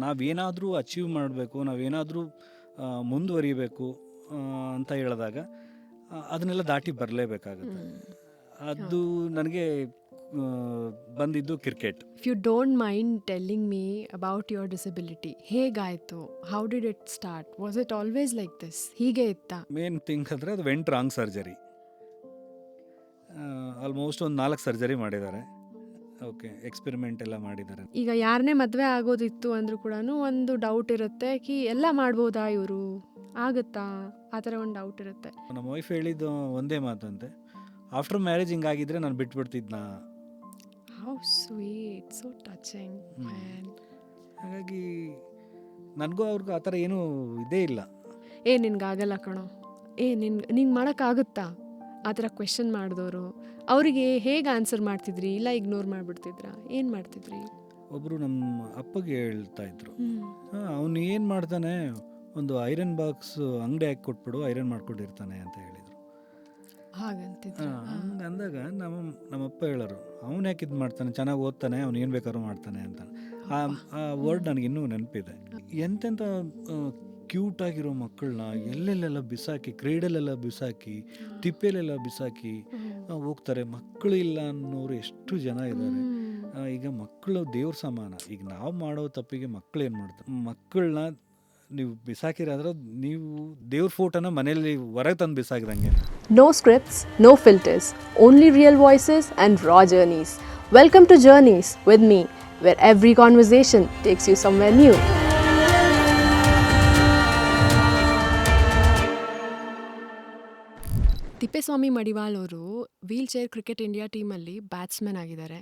ನಾವೇನಾದರೂ ಅಚೀವ್ ಮಾಡಬೇಕು, ನಾವೇನಾದರೂ ಮುಂದುವರಿಬೇಕು ಅಂತ ಹೇಳಿದಾಗ ಅದನ್ನೆಲ್ಲ ದಾಟಿ ಬರಲೇಬೇಕಾಗುತ್ತೆ. ಅದು ನನಗೆ ಬಂದಿದ್ದು cricket. If you don't mind telling me about your disability, ಹೇಗಾಯಿತು? How did it start? Was it always like this? ಹೀಗೆ ಇತ್ತಾ? ಮೇನ್ ಥಿಂಗ್ ಅಂದರೆ ಅದು ವೆಂಟ್ ರಾಂಗ್ ಸರ್ಜರಿ. ಆಲ್ಮೋಸ್ಟ್ ಒಂದು 4 ಸರ್ಜರಿ ಮಾಡಿದ್ದಾರೆ. ಓಕೆ, ಎಕ್ಸ್ಪೆರಿಮೆಂಟ್ ಎಲ್ಲ ಮಾಡಿದ್ದಾರೆ. ಈಗ ಯಾರನ್ನೇ ಮದುವೆ ಆಗೋದಿತ್ತು ಅಂದರೂ ಕೂಡ ಒಂದು ಡೌಟ್ ಇರುತ್ತೆ ಕಿ ಎಲ್ಲ ಮಾಡ್ಬೋದಾ ಇವರು, ಆಗುತ್ತಾ, ಆ ಥರ ಒಂದು ಡೌಟ್ ಇರುತ್ತೆ. ನಮ್ಮ ವೈಫ್ ಹೇಳಿದ್ದು ಒಂದೇ ಮಾತಂತೆ, ಆಫ್ಟರ್ ಮ್ಯಾರೇಜ್ ಹಿಂಗಾಗಿದ್ರೆ ನಾನು ಬಿಟ್ಬಿಡ್ತಿದ್ನ. How sweet, so touching man. ಹಾಗಾಗಿ ನನಗೂ ಅವ್ರಿಗೂ ಆ ಥರ ಏನೂ ಇದೇ ಇಲ್ಲ. ನಿನ್ಗಾಗಲ್ಲ ಕಣೋ, ನಿಂಗೆ ಮಾಡೋಕ್ಕಾಗುತ್ತಾ, ಆ ಥರ ಕ್ವೆಶನ್ ಮಾಡಿದವರು ಅವರಿಗೆ ಹೇಗೆ ಆನ್ಸರ್ ಮಾಡ್ತಿದ್ರಿ? ಇಲ್ಲ ಇಗ್ನೋರ್ ಮಾಡಿಬಿಡ್ತಿದ್ರಾ? ಏನು ಮಾಡ್ತಿದ್ರಿ? ಒಬ್ಬರು ನಮ್ಮ ಅಪ್ಪಗೆ ಹೇಳ್ತಾ ಇದ್ರು, ಅವನು ಏನು ಮಾಡ್ತಾನೆ, ಒಂದು ಐರನ್ ಬಾಕ್ಸ್ ಅಂಗಡಿ ಹಾಕಿ ಕೊಟ್ಬಿಡು, ಐರನ್ ಮಾಡ್ಕೊಂಡಿರ್ತಾನೆ ಅಂತ ಹೇಳಿದರು. ಹಾಗಂತಿದ್ರು. ಹಂಗೆ ಅಂದಾಗ ನಮ್ಮಪ್ಪ ಹೇಳೋರು, ಅವನು ಯಾಕೆ ಇದು ಮಾಡ್ತಾನೆ, ಚೆನ್ನಾಗಿ ಓದ್ತಾನೆ, ಅವ್ನು ಏನು ಬೇಕಾದ್ರೂ ಮಾಡ್ತಾನೆ ಅಂತ. ಆ ವರ್ಡ್ ನನಗಿನ್ನೂ ನೆನಪಿದೆ. ಎಂತೆಂಥ ಕ್ಯೂಟ್ ಆಗಿರೋ ಮಕ್ಕಳನ್ನ ಎಲ್ಲೆಲ್ಲೆಲ್ಲ ಬಿಸಾಕಿ, ಕ್ರೀಡೆಲೆಲ್ಲ ಬಿಸಾಕಿ, ತಿಪ್ಪೆಲೆಲ್ಲ ಬಿಸಾಕಿ ಹೋಗ್ತಾರೆ. ಮಕ್ಕಳು ಇಲ್ಲ ಅನ್ನೋರು ಎಷ್ಟು ಜನ ಇದ್ದಾರೆ. ಈಗ ಮಕ್ಕಳು ದೇವ್ರ ಸಮಾನ. ಈಗ ನಾವು ಮಾಡೋ ತಪ್ಪಿಗೆ ಮಕ್ಕಳು ಏನು ಮಾಡ್ತಾರೆ? ಮಕ್ಕಳನ್ನ ನೀವು ಬಿಸಾಕಿರಾದ್ರೆ ನೀವು ದೇವ್ರ ಫೋಟೋನ ಮನೆಯಲ್ಲಿ ಹೊರಗೆ ತಂದು ಬಿಸಾಕಿದಂಗೆ. No scripts, no filters, only real voices and raw journeys. Welcome to Journeys with me, where every conversation takes you somewhere new. Thippeswamy Madiwal ಅವರು ವೀಲ್ ಚೇರ್ ಕ್ರಿಕೆಟ್ ಇಂಡಿಯಾ ಟೀಮಲ್ಲಿ ಬ್ಯಾಟ್ಸ್ಮನ್ ಆಗಿದ್ದಾರೆ.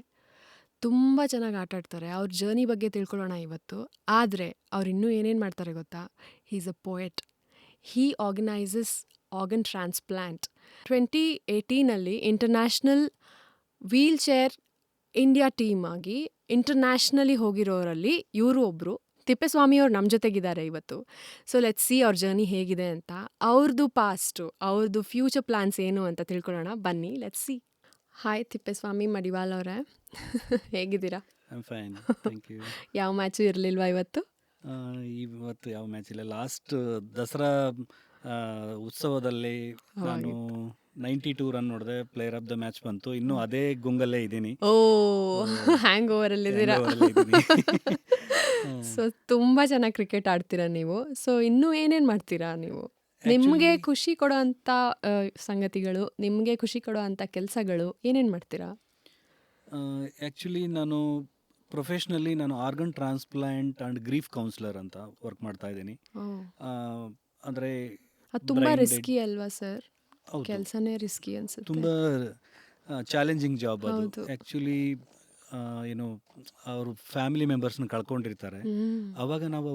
ತುಂಬ ಚೆನ್ನಾಗಿ ಆಟ ಆಡ್ತಾರೆ. ಅವ್ರ ಜರ್ನಿ ಬಗ್ಗೆ ತಿಳ್ಕೊಳ್ಳೋಣ ಇವತ್ತು. ಆದರೆ ಅವ್ರು ಇನ್ನೂ ಏನೇನು ಮಾಡ್ತಾರೆ ಗೊತ್ತಾ? He is a poet. Hi organisers organ transplant. 2018 international wheel chair India team ಆಗಿ ಇಂಟರ್ನ್ಯಾಷನಲಿ ಹೋಗಿರೋರಲ್ಲಿ ಇವರು ಒಬ್ಬರು. ತಿಪ್ಪೇಸ್ವಾಮಿಯವ್ರು ನಮ್ಮ ಜೊತೆಗಿದ್ದಾರೆ ಇವತ್ತು. ಸೊ ಲೆಟ್ಸ್ ಸಿ ಅವ್ರ ಜರ್ನಿ ಹೇಗಿದೆ ಅಂತ, ಅವ್ರದ್ದು ಪಾಸ್ಟು, ಅವ್ರದ್ದು ಫ್ಯೂಚರ್ ಪ್ಲ್ಯಾನ್ಸ್ ಏನು ಅಂತ ತಿಳ್ಕೊಳ್ಳೋಣ. ಬನ್ನಿ, let's see. Hi Thippeswamy Madiwal ಅವರೇ, ಹೇಗಿದ್ದೀರಾ? Fine, thank you. ಯಾವ ಮ್ಯಾಚು ಇರಲಿಲ್ವಾ ಇವತ್ತು? ಇವತ್ತು ಯಾವ ಮ್ಯಾಚ್ ಇಲ್ಲ. ಲಾಸ್ಟ್ ದಸರಾ ಉತ್ಸವದಲ್ಲಿ ನಾನು 92 ರನ್ ನೋಡಿದೆ, ಪ್ಲೇಯರ್ ಆಫ್ ದ ಮ್ಯಾಚ್ ಬಂತು. ಇನ್ನೂ ಅದೇ ಗುಂಗಲ್ಲೇ ಇದ್ದೀನಿ. ಓ, ಹ್ಯಾಂಗ್ ಓವರಲ್ಲಿದ್ದೀರಾ? ಸೊ ತುಂಬ ಚೆನ್ನಾಗಿ ಕ್ರಿಕೆಟ್ ಆಡ್ತೀರಾ ನೀವು. ಸೊ ಇನ್ನೂ ಏನೇನು ಮಾಡ್ತೀರಾ ನೀವು? ನಿಮಗೆ ಖುಷಿ ಕೊಡೋ ಅಂಥ ಸಂಗತಿಗಳು, ನಿಮಗೆ ಖುಷಿ ಕೊಡೋ ಅಂಥ ಕೆಲಸಗಳು ಏನೇನು ಮಾಡ್ತೀರಾ? ಆ್ಯಕ್ಚುಲಿ ನಾನು professionally organ transplant and grief counsellor ಅಂತ ವರ್ಕ್ ಮಾಡ್ತಾ ಇದ್ದೀನಿ. ಅಂದರೆ ಅದು ತುಂಬ ರಿಸ್ಕಿ ಅಲ್ವಾ ಸರ್? ಕೆಲಸನೇ ರಿಸ್ಕಿ ಅನ್ಸುತ್ತೆ. ತುಂಬ ಚಾಲೆಂಜಿಂಗ್ ಜಾಬ್ ಅದು. ಆ್ಯಕ್ಚುಲಿ ಏನು, ಅವರು ಫ್ಯಾಮಿಲಿ ಮೆಂಬರ್ಸ್ನ ಕಳ್ಕೊಂಡಿರ್ತಾರೆ. ಆವಾಗ ನಾವು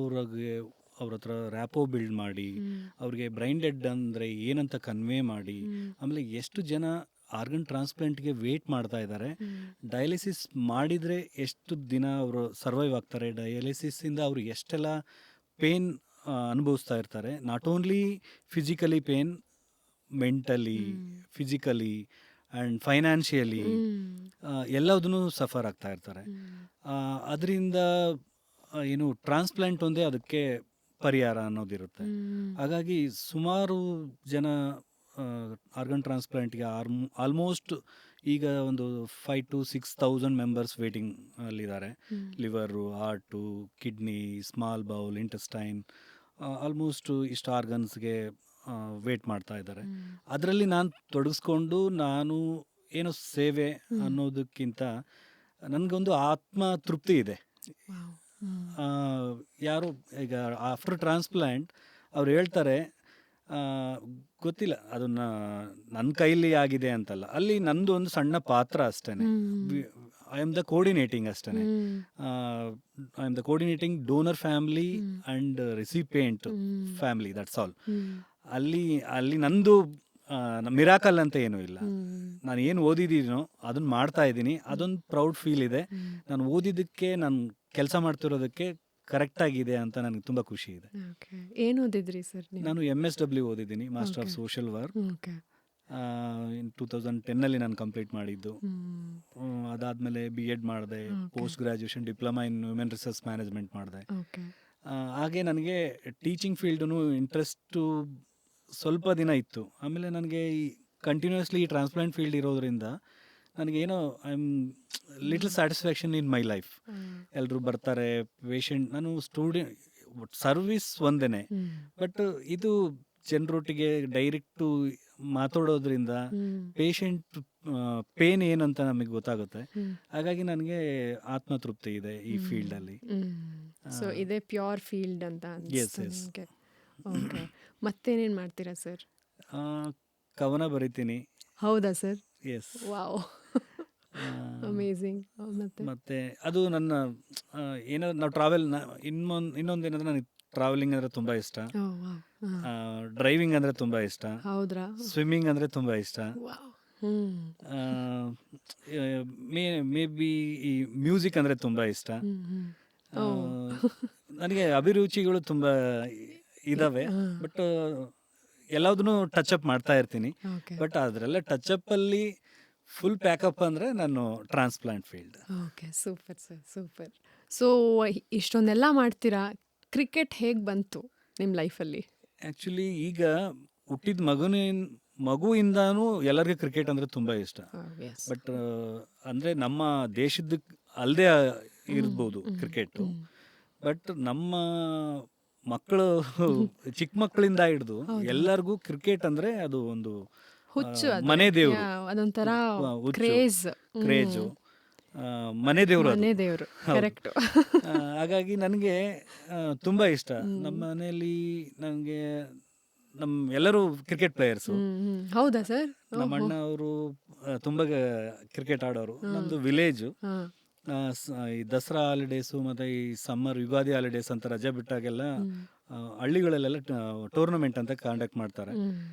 ಅವ್ರ ಹತ್ರ ರ್ಯಾಪೋ ಬಿಲ್ಡ್ ಮಾಡಿ, ಅವ್ರಿಗೆ ಬ್ರೈನ್ ಡೆಡ್ ಅಂದರೆ ಏನಂತ ಕನ್ವೆ ಮಾಡಿ, ಆಮೇಲೆ ಎಷ್ಟು ಜನ ಆರ್ಗನ್ ಟ್ರಾನ್ಸ್ಪ್ಲಾಂಟ್ಗೆ ವೇಟ್ ಮಾಡ್ತಾ ಇದ್ದಾರೆ, ಡಯಾಲಿಸಿಸ್ ಮಾಡಿದರೆ ಎಷ್ಟು ದಿನ ಅವರು ಸರ್ವೈವ್ ಆಗ್ತಾರೆ, ಡಯಾಲಿಸಿಸಿಂದ ಅವರು ಎಷ್ಟೆಲ್ಲ ಪೇನ್ ಅನುಭವಿಸ್ತಾ ಇರ್ತಾರೆ. Not only physically pain, mentally, physically and financially ಎಲ್ಲದನ್ನೂ ಸಫರ್ ಆಗ್ತಾ ಇರ್ತಾರೆ. ಅದರಿಂದ ಏನು ಟ್ರಾನ್ಸ್ಪ್ಲಾಂಟ್ ಒಂದೇ ಅದಕ್ಕೆ ಪರಿಹಾರ ಅನ್ನೋದಿರುತ್ತೆ. ಹಾಗಾಗಿ ಸುಮಾರು ಜನ ಆರ್ಗನ್ ಟ್ರಾನ್ಸ್ಪ್ಲಾಂಟ್ಗೆ ಆಲ್ಮೋಸ್ಟ್ ಈಗ ಒಂದು 5,000 to 6,000 ಮೆಂಬರ್ಸ್ ವೇಟಿಂಗ್ ಅಲ್ಲಿದ್ದಾರೆ. Liver, heart, kidney, small bowel, intestine, almost ಇಷ್ಟು ಆರ್ಗನ್ಸ್ಗೆ ವೇಟ್ ಮಾಡ್ತಾ ಇದ್ದಾರೆ. ಅದರಲ್ಲಿ ನಾನು ತೊಡಗಿಸ್ಕೊಂಡು ನಾನು ಏನೋ ಸೇವೆ ಅನ್ನೋದಕ್ಕಿಂತ ನನಗೊಂದು ಆತ್ಮ ತೃಪ್ತಿ ಇದೆ. ಯಾರು ಈಗ ಆಫ್ಟರ್ ಟ್ರಾನ್ಸ್ಪ್ಲಾಂಟ್ ಅವ್ರು ಹೇಳ್ತಾರೆ, ಗೊತ್ತಿಲ್ಲ ಅದನ್ನು ನನ್ನ ಕೈಲಿ ಆಗಿದೆ ಅಂತಲ್ಲ, ಅಲ್ಲಿ ನಂದು ಒಂದು ಸಣ್ಣ ಪಾತ್ರ ಅಷ್ಟೇ. ಐ ಆಮ್ ದ ಕೋರ್ಡಿನೇಟಿಂಗ್ ಅಷ್ಟೇ. I am the coordinating donor family and recipient family, that's all. ಅಲ್ಲಿ ನಂದು ಮಿರಾಕಲ್ ಅಂತ ಏನೂ ಇಲ್ಲ. ನಾನು ಏನು ಓದಿದ್ದೀನೋ ಅದನ್ನು ಮಾಡ್ತಾ ಇದ್ದೀನಿ, ಅದೊಂದು ಪ್ರೌಡ್ ಫೀಲ್ ಇದೆ. ನಾನು ಓದಿದ್ದಕ್ಕೆ, ನಾನು ಕೆಲಸ ಮಾಡ್ತಿರೋದಕ್ಕೆ ಕರೆಕ್ಟಾಗಿದೆ ಅಂತ ನನಗೆ ತುಂಬ ಖುಷಿ ಇದೆ. ಏನು ಓದಿದ್ರಿ ಸರ್? ನಾನು MSW ಓದಿದ್ದೀನಿ, ಮಾಸ್ಟರ್ ಆಫ್ ಸೋಷಿಯಲ್ ವರ್ಕ್. ಇನ್ 2010 ನಾನು ಕಂಪ್ಲೀಟ್ ಮಾಡಿದ್ದು. ಹ್ಮ್. ಅದಾದಮೇಲೆ BEd ಮಾಡಿದೆ, Okay. Post graduation diploma in human resource management ಮಾಡಿದೆ. ಓಕೆ. ಹಾಗೆ ನನಗೆ ಟೀಚಿಂಗ್ ಫೀಲ್ಡೂ ಇಂಟ್ರೆಸ್ಟು ಸ್ವಲ್ಪ ದಿನ ಇತ್ತು. ಆಮೇಲೆ ನನಗೆ ಈ ಕಂಟಿನ್ಯೂಸ್ಲಿ ಈ ಟ್ರಾನ್ಸ್ಪ್ಲಾಂಟ್ ಫೀಲ್ಡ್ ಇರೋದ್ರಿಂದ ನನಗೇನೋ I am little satisfaction in my life. ಎಲ್ಲರೂ ಬರ್ತಾರೆ, ಪೇಷಂಟ್, ನಾನು ಸ್ಟೂಡೆಂಟ್, ಸರ್ವಿಸ್ ಒಂದೇ, ಬಟ್ ಇದು ಜನರೊಟ್ಟಿಗೆ ಡೈರೆಕ್ಟು ಮಾತಾಡೋದ್ರಿಂದ ಪೇಷಂಟ್ ಪೇನ್ ಏನಂತ ನಮಗೆ ಗೊತ್ತಾಗುತ್ತೆ. ಹಾಗಾಗಿ ನನಗೆ ಆತ್ಮತೃಪ್ತಿ ಇದೆ ಈ ಫೀಲ್ಡಲ್ಲಿ. ಸೊ ಇದೇ ಪ್ಯೂರ್ ಫೀಲ್ಡ್ ಅಂತ Yes, ಅನಿಸ್ತು yes. ನಿಮಗೆ? ಓಕೆ. ಮತ್ತೇನೇನು ಮಾಡ್ತೀರಾ ಸರ್? ಕವನ ಬರಿತೀನಿ. ಹೌದಾ ಸರ್? ಎಸ್. Wow, amazing. ಮತ್ತೆ ಮತ್ತು ಅದು ನನ್ನ ಏನೋ ನಾವು ಟ್ರಾವೆಲ್, ಇನ್ನೊಂದೇನಂದ್ರೆ ನನಗೆ ಟ್ರಾವೆಲಿಂಗ್ ಅಂದರೆ ತುಂಬ ಇಷ್ಟ, ಓ ವಾವ್. ಡ್ರೈವಿಂಗ್ ಅಂದರೆ ತುಂಬ ಇಷ್ಟ, ಹೌದ್ರಾ? ಸ್ವಿಮ್ಮಿಂಗ್ ಅಂದರೆ ತುಂಬ ಇಷ್ಟ. ವಾವ್. ಮೇ ಬಿ ಈ ಮ್ಯೂಸಿಕ್ ಅಂದರೆ ತುಂಬ ಇಷ್ಟ. ಓ. ನನಗೆ ಅಭಿರುಚಿಗಳು ತುಂಬ ಇದ್ದಾವೆ, ಬಟ್ ಎಲ್ಲದನ್ನೂ ಟಚಪ್ ಮಾಡ್ತಾ ಇರ್ತೀನಿ. ಓಕೆ. ಬಟ್ ಅದರೆಲ್ಲ ಟಚಪ್ಪಲ್ಲಿ ಫುಲ್ ಪ್ಯಾಕಪ್ ಅಂದರೆ ನಾನು transplant field. Okay, super sir, super. So ಇಷ್ಟೊಂದೆಲ್ಲ ಮಾಡ್ತೀರಾ, ಕ್ರಿಕೆಟ್ ಹೇಗೆ ಬಂತು ನಿಮ್ಮ ಲೈಫಲ್ಲಿ? ಆ್ಯಕ್ಚುಲಿ ಈಗ ಹುಟ್ಟಿದ ಮಗುವಿಂದನೂ ಎಲ್ಲರಿಗೂ ಕ್ರಿಕೆಟ್ ಅಂದರೆ ತುಂಬ ಇಷ್ಟ. ಬಟ್ ಅಂದರೆ ನಮ್ಮ ದೇಶದ ಅಲ್ಲದೆ ಇರ್ಬೋದು ಕ್ರಿಕೆಟು, ಬಟ್ ನಮ್ಮ ಮಕ್ಕಳು ಚಿಕ್ಕ ಮಕ್ಕಳಿಂದ ಹಿಡಿದು ಎಲ್ಲರಿಗೂ ಕ್ರಿಕೆಟ್ ಅಂದರೆ ಅದು ಒಂದು ಹುಚ್ಚು ಅದು. ಮನೆ ದೇವರು, ಅದೊಂಥರ ಹುಚ್ಚು, ಕ್ರೇಜು, ಮನೆ ದೇವರು, ಮನೆ ದೇವರು. ಕರೆಕ್ಟು. ಹಾಗಾಗಿ ನನಗೆ ತುಂಬ ಇಷ್ಟ. ನಮ್ಮ ಮನೆಯಲ್ಲಿ ನನಗೆ ಎಲ್ಲರೂ ಕ್ರಿಕೆಟ್ ಪ್ಲೇಯರ್ಸು. ಹೌದಾ ಸರ್? ನಮ್ಮ ಅಣ್ಣ ಅವರು ತುಂಬ ಕ್ರಿಕೆಟ್ ಆಡೋರು. ನಮ್ಮದು ವಿಲೇಜು. ಈ ದಸರಾ ಹಾಲಿಡೇಸು ಮತ್ತು ಈ ಸಮ್ಮರ್ ಯುಗಾದಿ ಹಾಲಿಡೇಸ್ ಅಂತ ರಜೆ ಬಿಟ್ಟಾಗೆಲ್ಲ ಹಳ್ಳಿಗಳಲ್ಲೆಲ್ಲ ಟೂರ್ನಮೆಂಟ್ ಅಂತ ಕಾಂಡಕ್ಟ್ ಮಾಡ್ತಾರೆ.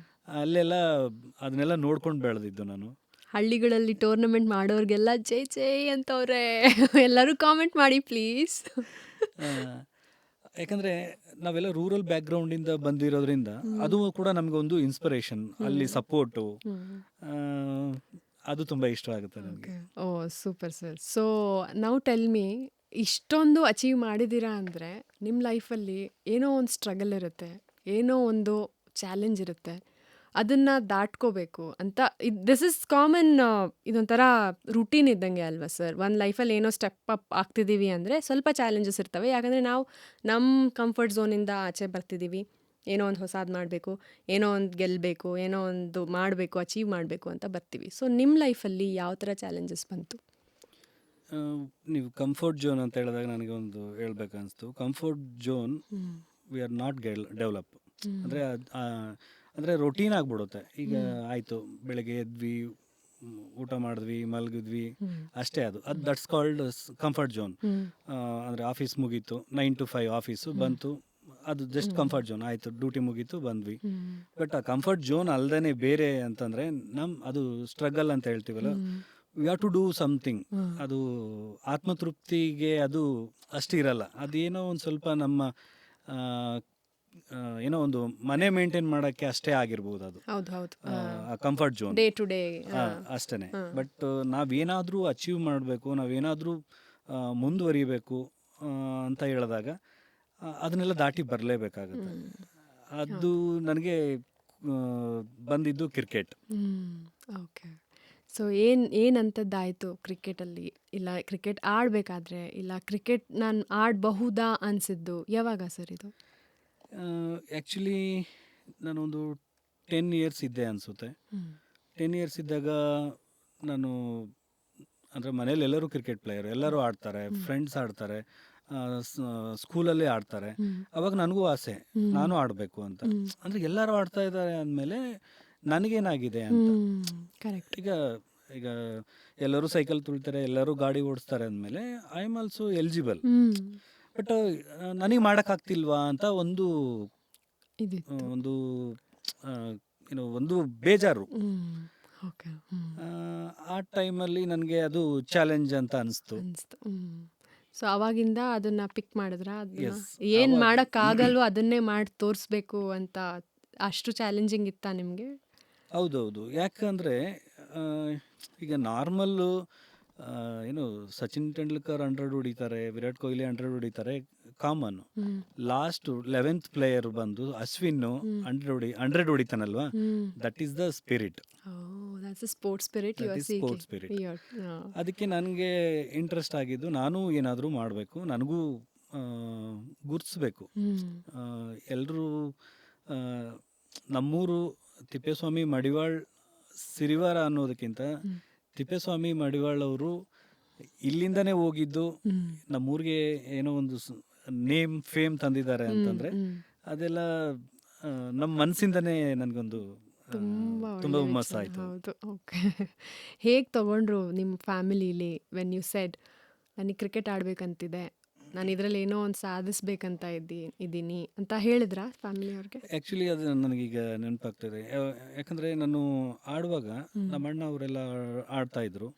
ಅಲ್ಲೆಲ್ಲ ಅದನ್ನೆಲ್ಲ ನೋಡ್ಕೊಂಡು ಬೆಳೆದಿದ್ದು ನಾನು. ಹಳ್ಳಿಗಳಲ್ಲಿ ಟೂರ್ನಮೆಂಟ್ ಮಾಡೋರಿಗೆಲ್ಲ ಜೈ ಜೈ ಅಂತವ್ರೆ. ಎಲ್ಲರೂ ಕಾಮೆಂಟ್ ಮಾಡಿ ಪ್ಲೀಸ್. ಯಾಕಂದರೆ ನಾವೆಲ್ಲ ರೂರಲ್ ಬ್ಯಾಕ್ಗ್ರೌಂಡಿಂದ ಬಂದಿರೋದ್ರಿಂದ ಅದು ಕೂಡ ನಮಗೊಂದು ಇನ್ಸ್ಪಿರೇಷನ್, ಅಲ್ಲಿ ಸಪೋರ್ಟು, ಅದು ತುಂಬ ಇಷ್ಟ ಆಗುತ್ತೆ ನನಗೆ. Oh super sir. So now tell me, ಇಷ್ಟೊಂದು ಅಚೀವ್ ಮಾಡಿದ್ದೀರಾ ಅಂದರೆ ನಿಮ್ಮ ಲೈಫಲ್ಲಿ ಏನೋ ಒಂದು ಸ್ಟ್ರಗಲ್ ಇರುತ್ತೆ, ಏನೋ ಒಂದು ಚಾಲೆಂಜ್ ಇರುತ್ತೆ, ಅದನ್ನು ದಾಟ್ಕೋಬೇಕು ಅಂತ. ದಿಸ್ ಇಸ್ ಕಾಮನ್, ಇದೊಂಥರ ರೂಟೀನ್ ಇದ್ದಂಗೆ ಅಲ್ವಾ ಸರ್? ಒಂದು ಲೈಫಲ್ಲಿ ಏನೋ ಸ್ಟೆಪ್ ಅಪ್ ಆಗ್ತಿದ್ದೀವಿ ಅಂದರೆ ಸ್ವಲ್ಪ ಚಾಲೆಂಜಸ್ ಇರ್ತವೆ. ಯಾಕಂದರೆ ನಾವು ನಮ್ಮ ಕಂಫರ್ಟ್ ಝೋನಿಂದ ಆಚೆ ಬರ್ತಿದ್ದೀವಿ, ಏನೋ ಒಂದು ಹೊಸದು ಮಾಡಬೇಕು, ಏನೋ ಒಂದು ಗೆಲ್ಲಬೇಕು, ಏನೋ ಒಂದು ಮಾಡಬೇಕು, ಅಚೀವ್ ಮಾಡಬೇಕು ಅಂತ ಬರ್ತೀವಿ. ಸೊ ನಿಮ್ಮ ಲೈಫಲ್ಲಿ ಯಾವ ಥರ ಚಾಲೆಂಜಸ್ ಬಂತು? ನೀವು ಕಂಫರ್ಟ್ ಝೋನ್ ಅಂತ ಹೇಳಿದಾಗ ನನಗೆ ಒಂದು ಹೇಳ್ಬೇಕನ್ನಿಸ್ತು. Comfort zone we are not develop ಅಂದರೆ ರೊಟೀನ್ ಆಗಿಬಿಡುತ್ತೆ. ಈಗ ಆಯಿತು, ಬೆಳಗ್ಗೆ ಎದ್ವಿ, ಊಟ ಮಾಡಿದ್ವಿ, ಮಲಗಿದ್ವಿ, ಅಷ್ಟೇ. ಅದು ದಟ್ಸ್ ಕಾಲ್ಡ್ ಕಂಫರ್ಟ್ ಝೋನ್. ಅಂದರೆ ಆಫೀಸ್ ಮುಗೀತು, 9 to 5 ಆಫೀಸು ಬಂತು, ಅದು ಜಸ್ಟ್ ಕಂಫರ್ಟ್ ಝೋನ್ ಆಯಿತು, ಡ್ಯೂಟಿ ಮುಗೀತು, ಬಂದ್ವಿ. ಬಟ್ ಆ ಕಂಫರ್ಟ್ ಝೋನ್ ಅಲ್ಲದೇ ಬೇರೆ ಅಂತಂದರೆ ಅದು ಸ್ಟ್ರಗಲ್ ಅಂತ ಹೇಳ್ತೀವಲ್ಲ, we have to do something. ಅದು ಆತ್ಮತೃಪ್ತಿಗೆ ಅದು ಅಷ್ಟಿರಲ್ಲ. ಅದೇನೋ ಒಂದು ಸ್ವಲ್ಪ ನಮ್ಮ ಏನೋ ಒಂದು ಮನೆ ಮೇಂಟೈನ್ ಮಾಡೋಕ್ಕೆ ಅಷ್ಟೇ ಆಗಿರ್ಬೋದು ಅದು. ಹೌದು ಹೌದು. Comfort zone day to day ಅಷ್ಟೇ. ಬಟ್ ನಾವೇನಾದರೂ ಅಚೀವ್ ಮಾಡಬೇಕು, ನಾವೇನಾದರೂ ಮುಂದುವರಿಬೇಕು ಅಂತ ಹೇಳಿದಾಗ ಅದನ್ನೆಲ್ಲ ದಾಟಿ ಬರಲೇಬೇಕಾಗುತ್ತೆ. ಅದು ನನಗೆ ಬಂದಿದ್ದು ಕ್ರಿಕೆಟ್. ಓಕೆ. ಸೊ ಏನಂತದ್ದಾಯಿತು ಕ್ರಿಕೆಟಲ್ಲಿ? ಇಲ್ಲ ಕ್ರಿಕೆಟ್ ಆಡಬೇಕಾದ್ರೆ, ಇಲ್ಲ ಕ್ರಿಕೆಟ್ ನಾನು ಆಡಬಹುದಾ ಅನಿಸಿದ್ದು ಯಾವಾಗ ಸರ್ ಇದು? ಆ್ಯಕ್ಚುಲಿ ನಾನೊಂದು 10 years ಇದ್ದೆ ಅನಿಸುತ್ತೆ. 10 years ಇದ್ದಾಗ ನಾನು, ಅಂದರೆ ಮನೇಲಿ ಎಲ್ಲರೂ ಕ್ರಿಕೆಟ್ ಪ್ಲೇಯರ್, ಎಲ್ಲರೂ ಆಡ್ತಾರೆ, ಫ್ರೆಂಡ್ಸ್ ಆಡ್ತಾರೆ, ಸ್ಕೂಲಲ್ಲೇ ಆಡ್ತಾರೆ. ಅವಾಗ ನನಗೂ ಆಸೆ, ನಾನು ಆಡಬೇಕು ಅಂತ. ಅಂದರೆ ಎಲ್ಲರೂ ಆಡ್ತಾ ಇದ್ದಾರೆ ಅಂದಮೇಲೆ ನನಗೇನಾಗಿದೆ ಅಂತ. ಕರೆಕ್ಟ್. ಈಗ ಎಲ್ಲರೂ ಸೈಕಲ್ ತುಳಿತಾರೆ, ಎಲ್ಲರೂ ಗಾಡಿ ಓಡಿಸ್ತಾರೆ ಅಂದಮೇಲೆ I am also eligible. But ನನಗೆ ಮಾಡೋಕ್ಕಾಗ್ತಿಲ್ವಾ ಅಂತ ಒಂದು ಒಂದು ಬೇಜಾರು. ಆ ಟೈಮಲ್ಲಿ ನನಗೆ ಅದು ಚಾಲೆಂಜ್ ಅಂತ ಅನಿಸ್ತು. ಸೊ ಅವಾಗಿಂದ ಅದನ್ನ ಪಿಕ್ ಮಾಡಿದ್ರ? ಏನು ಮಾಡೋಕ್ಕಾಗಲ್ವೋ ಅದನ್ನೇ ಮಾಡಿ ತೋರಿಸ್ಬೇಕು ಅಂತ ಅಷ್ಟು ಚಾಲೆಂಜಿಂಗ್ ಇತ್ತಾ ನಿಮಗೆ? ಹೌದೌದು. ಯಾಕಂದರೆ ಈಗ ನಾರ್ಮಲ್ಲು ಏನು ಸಚಿನ್ ತೆಂಡೂಲ್ಕರ್ 100 ಹೊಡಿತಾರೆ, ವಿರಾಟ್ ಕೊಹ್ಲಿ 100 ಹೊಡಿತಾರೆ, ಕಾಮನ್ನು. ಲಾಸ್ಟು 11th ಪ್ಲೇಯರ್ ಬಂದು ಅಶ್ವಿನ್ 100 ಹೊಡಿತಾನಲ್ವಾ, that is the spirit. that's a sports spirit you that are is seeking. Sports spirit. Yeah. ಅದಕ್ಕೆ ನನಗೆ ಇಂಟ್ರೆಸ್ಟ್ ಆಗಿದ್ದು, ನಾನು ಏನಾದರೂ ಮಾಡಬೇಕು, ನನಗೂ ಗುರ್ತಿಸ್ಬೇಕು. ಎಲ್ಲರೂ ನಮ್ಮೂರು ತಿಪ್ಪೇಸ್ವಾಮಿ ಮಡಿವಾಳ್ ಸಿರಿವಾರ ಅನ್ನೋದಕ್ಕಿಂತ ತಿಪ್ಪೇಸ್ವಾಮಿ ಮಡಿವಾಳ್ ಅವರು ಇಲ್ಲಿಂದನೇ ಹೋಗಿದ್ದು ನಮ್ಮೂರಿಗೆ ಏನೋ ಒಂದು ನೇಮ್ ಫೇಮ್ ತಂದಿದ್ದಾರೆ ಅಂತಂದರೆ ಅದೆಲ್ಲ ನಮ್ಮ ಮನಸ್ಸಿಂದನೇ ನನಗೊಂದು ತುಂಬ ಹುಮ್ಮಸ್ಸಾಯಿತು. ಹೌದು. ಓಕೆ. ಹೇಗೆ ತಗೊಂಡ್ರು ನಿಮ್ಮ ಫ್ಯಾಮಿಲಿಲಿ ವೆನ್ ಯು ಸೆಡ್ ನನಗೆ ಕ್ರಿಕೆಟ್ ಆಡ್ಬೇಕಂತಿದೆ, ನಾನು ಇದರಲ್ಲಿ ಏನೋ ಒಂದು ಸಾಧಿಸ್ಬೇಕಂತ ಇದ್ದೀನಿ ಅಂತ ಹೇಳಿದ್ರಾ ಫ್ಯಾಮಿಲಿಯವ್ರಿಗೆ? ಆ್ಯಕ್ಚುಲಿ ಅದು ನನಗೀಗ ನೆನಪಾಗ್ತದೆ. ಯಾಕಂದರೆ ನಾನು ಆಡುವಾಗ ನಮ್ಮ ಅಣ್ಣ ಅವರೆಲ್ಲ ಆಡ್ತಾಯಿದ್ರು.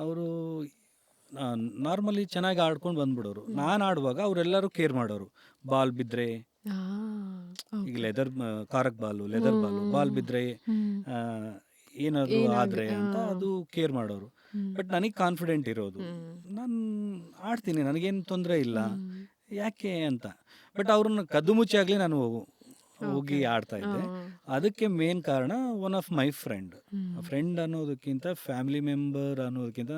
ಅವರು ನಾರ್ಮಲಿ ಚೆನ್ನಾಗಿ ಆಡ್ಕೊಂಡು ಬಂದ್ಬಿಡೋರು. ನಾನು ಆಡುವಾಗ ಅವರೆಲ್ಲರೂ ಕೇರ್ ಮಾಡೋರು. ಬಾಲ್ ಬಿದ್ದರೆ, ಈಗ ಲೆದರ್ ಬಾಲ್ ಬಿದ್ದರೆ ಏನಾದರೂ ಆದರೆ ಅಂತ ಅದು ಕೇರ್ ಮಾಡೋರು. ಬಟ್ ನನಗೆ ಕಾನ್ಫಿಡೆಂಟ್ ಇರೋದು, ನಾನು ಆಡ್ತೀನಿ, ನನಗೇನು ತೊಂದರೆ ಇಲ್ಲ, ಯಾಕೆ ಅಂತ. ಬಟ್ ಅವ್ರನ್ನ ಕದ್ದು ಮುಚ್ಚಿ ಆಗಲಿ ನಾನು ಹೋಗಿ ಆಡ್ತಾ ಇದ್ದೆ. ಅದಕ್ಕೆ ಮೇನ್ ಕಾರಣ ಒನ್ ಆಫ್ ಮೈ ಫ್ರೆಂಡ್ ಅನ್ನೋದಕ್ಕಿಂತ ಫ್ಯಾಮಿಲಿ ಮೆಂಬರ್ ಅನ್ನೋದಕ್ಕಿಂತ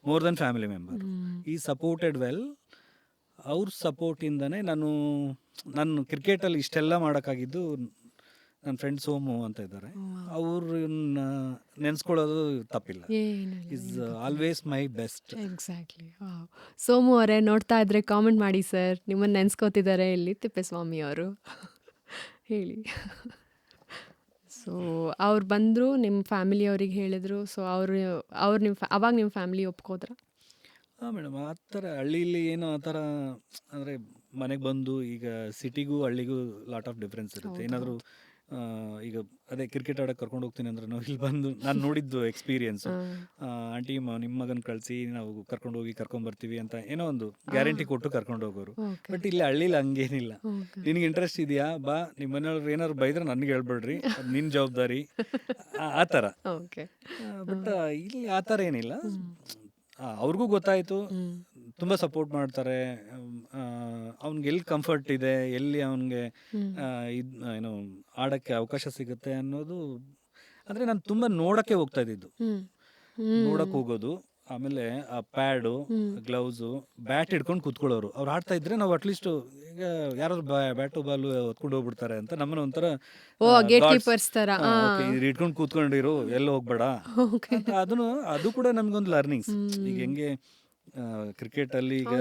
ಮೋರ್ ದೆನ್ ಫ್ಯಾಮಿಲಿ ಮೆಂಬರ್. ಈ ಸಪೋರ್ಟೆಡ್ ವೆಲ್. ಅವ್ರ ಸಪೋರ್ಟಿಂದನೇ ನಾನು ಕ್ರಿಕೆಟಲ್ಲಿ ಇಷ್ಟೆಲ್ಲ ಮಾಡೋಕ್ಕಾಗಿದ್ದು. ನನ್ನ ಫ್ರೆಂಡ್ ಸೋಮು ಅಂತ ಇದ್ದಾರೆ, ಅವ್ರನ್ನ ನೆನೆಸ್ಕೊಳ್ಳೋದು ತಪ್ಪಿಲ್ಲ. Is always my best. Exactly. Somu ಅವರೇ, ನೋಡ್ತಾ ಇದ್ರೆ ಕಾಮೆಂಟ್ ಮಾಡಿ ಸರ್, ನಿಮ್ಮನ್ನು ನೆನೆಸ್ಕೋತಿದ್ದಾರೆ ಇಲ್ಲಿ ತಿಪ್ಪೇಸ್ವಾಮಿ ಅವರು. ಹೇಳಿ. ಸೊ ಅವ್ರು ಬಂದರು, ನಿಮ್ಮ ಫ್ಯಾಮಿಲಿಯವ್ರಿಗೆ ಹೇಳಿದರು. ಸೊ ಅವ್ರು ಅವಾಗ ನಿಮ್ಮ ಫ್ಯಾಮಿಲಿ ಒಪ್ಕೋದ್ರ? ಹಾಂ ಮೇಡಮ್, ಆ ಥರ ಹಳ್ಳಿಲಿ ಏನೋ ಆ ಥರ ಅಂದರೆ ಮನೆಗೆ ಬಂದು, ಈಗ ಸಿಟಿಗೂ ಹಳ್ಳಿಗೂ ಲಾಟ್ ಆಫ್ ಡಿಫ್ರೆನ್ಸ್ ಇರುತ್ತೆ. ಏನಾದರೂ ಈಗ ಅದೇ ಕ್ರಿಕೆಟ್ ಆಡೋಕ್ಕೆ ಕರ್ಕೊಂಡು ಹೋಗ್ತೀನಿ ಅಂದ್ರೆ ನಾವು ಇಲ್ಲಿ ಬಂದು ನಾನು ನೋಡಿದ್ದು ಎಕ್ಸ್ಪೀರಿಯೆನ್ಸು. ಆಂಟಿ ನಿಮ್ಮ ಮಗನ ಕಳಿಸಿ ನಾವು ಕರ್ಕೊಂಬರ್ತೀವಿ ಅಂತ ಏನೋ ಒಂದು ಗ್ಯಾರಂಟಿ ಕೊಟ್ಟು ಕರ್ಕೊಂಡು ಹೋಗೋರು. ಬಟ್ ಇಲ್ಲಿ ಹಳ್ಳಿಲಿ ಹಂಗೇನಿಲ್ಲ. ನಿನಗೆ ಇಂಟ್ರೆಸ್ಟ್ ಇದೆಯಾ, ಬಾ, ನಿಮ್ಮ ಮನೆಯವ್ರು ಏನಾದ್ರು ಬೈದ್ರೆ ನನಗೆ ಹೇಳ್ಬೇಡ್ರಿ, ಅದು ನಿನ್ನ ಜವಾಬ್ದಾರಿ, ಆ ಥರ. ಬಟ್ ಇಲ್ಲಿ ಆ ಥರ ಏನಿಲ್ಲ. ಅವ್ರಿಗೂ ಗೊತ್ತಾಯಿತು, ತುಂಬ ಸಪೋರ್ಟ್ ಮಾಡ್ತಾರೆ. ಅವ್ನಿಗೆ ಎಲ್ಲಿ ಕಂಫರ್ಟ್ ಇದೆ, ಎಲ್ಲಿ ಅವನಿಗೆ ಏನು ಆಡೋಕ್ಕೆ ಅವಕಾಶ ಸಿಗುತ್ತೆ ಅನ್ನೋದು. ಅಂದರೆ ನಾನು ತುಂಬ ನೋಡೋಕ್ಕೆ ಹೋಗ್ತಾ ಇದ್ದಿದ್ದು, ನೋಡೋಕ್ಕೆ ಹೋಗೋದು. ಆಮೇಲೆ ಆ ಪ್ಯಾಡು, ಗ್ಲೌಸು, ಬ್ಯಾಟ್ ಹಿಡ್ಕೊಂಡು ಕೂತ್ಕೊಳ್ಳೋರು. ಅವ್ರು ಆಡ್ತಾ ಇದ್ರೆ ನಾವು ಅಟ್ಲೀಸ್ಟ್, ಈಗ ಯಾರಾದ್ರು ಬ್ಯಾಟು ಬಾಲು ಹೊತ್ಕೊಂಡು ಹೋಗ್ಬಿಡ್ತಾರೆ ಅಂತ ನಮ್ಮನ್ನ ಒಂಥರ ಇಟ್ಕೊಂಡು ಕೂತ್ಕೊಂಡಿರು, ಎಲ್ಲ ಹೋಗ್ಬೇಡ. ಅದು ಕೂಡ ನಮ್ಗೊಂದು ಲರ್ನಿಂಗ್ಸ್. ಈಗ ಹೆಂಗೆ ಕ್ರಿಕೆಟಲ್ಲಿ ಈಗ